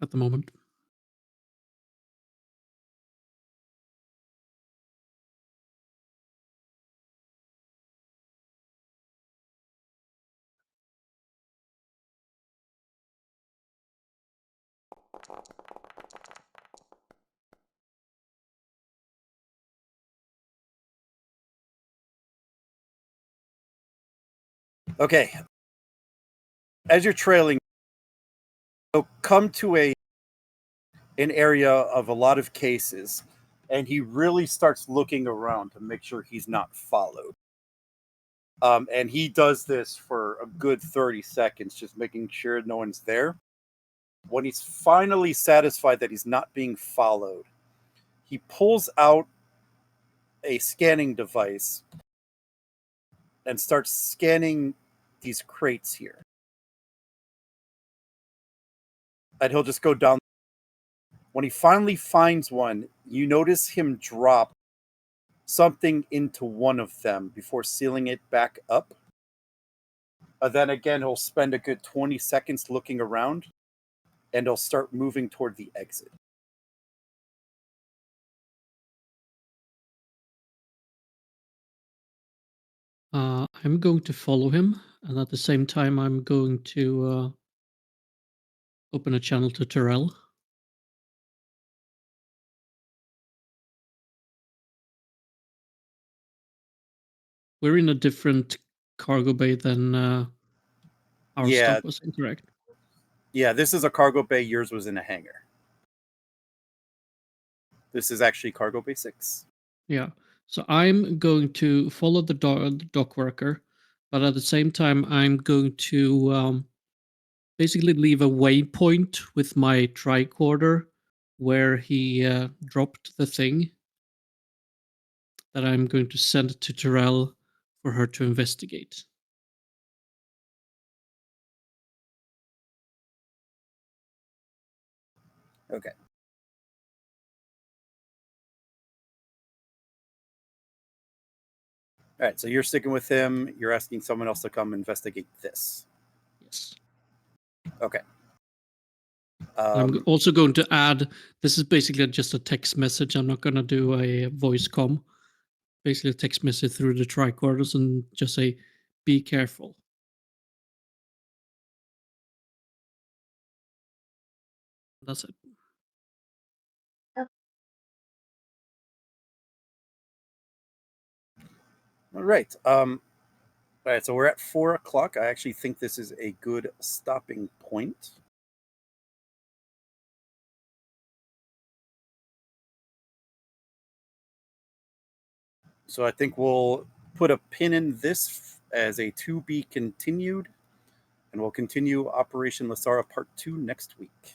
At the moment. Okay. As you're trailing, you'll come to an area of a lot of cases, and he really starts looking around to make sure he's not followed. And he does this for a good 30 seconds, just making sure no one's there. When he's finally satisfied that he's not being followed, he pulls out a scanning device and starts scanning these crates here. And he'll just go down. When he finally finds one, you notice him drop something into one of them before sealing it back up. Then again, he'll spend a good 20 seconds looking around, and he'll start moving toward the exit. I'm going to follow him, and at the same time, I'm going to open a channel to Terrell. We're in a different cargo bay than our Yeah. stop was incorrect. Yeah, this is a cargo bay. Yours was in a hangar. This is actually cargo bay 6. Yeah. So I'm going to follow the dock worker, but at the same time, I'm going to basically leave a waypoint with my tricorder where he dropped the thing that I'm going to send to Terrell for her to investigate. Okay. All right, so you're sticking with him. You're asking someone else to come investigate this. Yes. Okay. I'm also going to add, this is basically just a text message. I'm not going to do a voice comm. Basically a text message through the tricorders and just say, be careful. That's it. All right. All right, so we're at 4 o'clock. I actually think this is a good stopping point. So I think we'll put a pin in this as a to be continued, and we'll continue Operation Lysara Part 2 next week.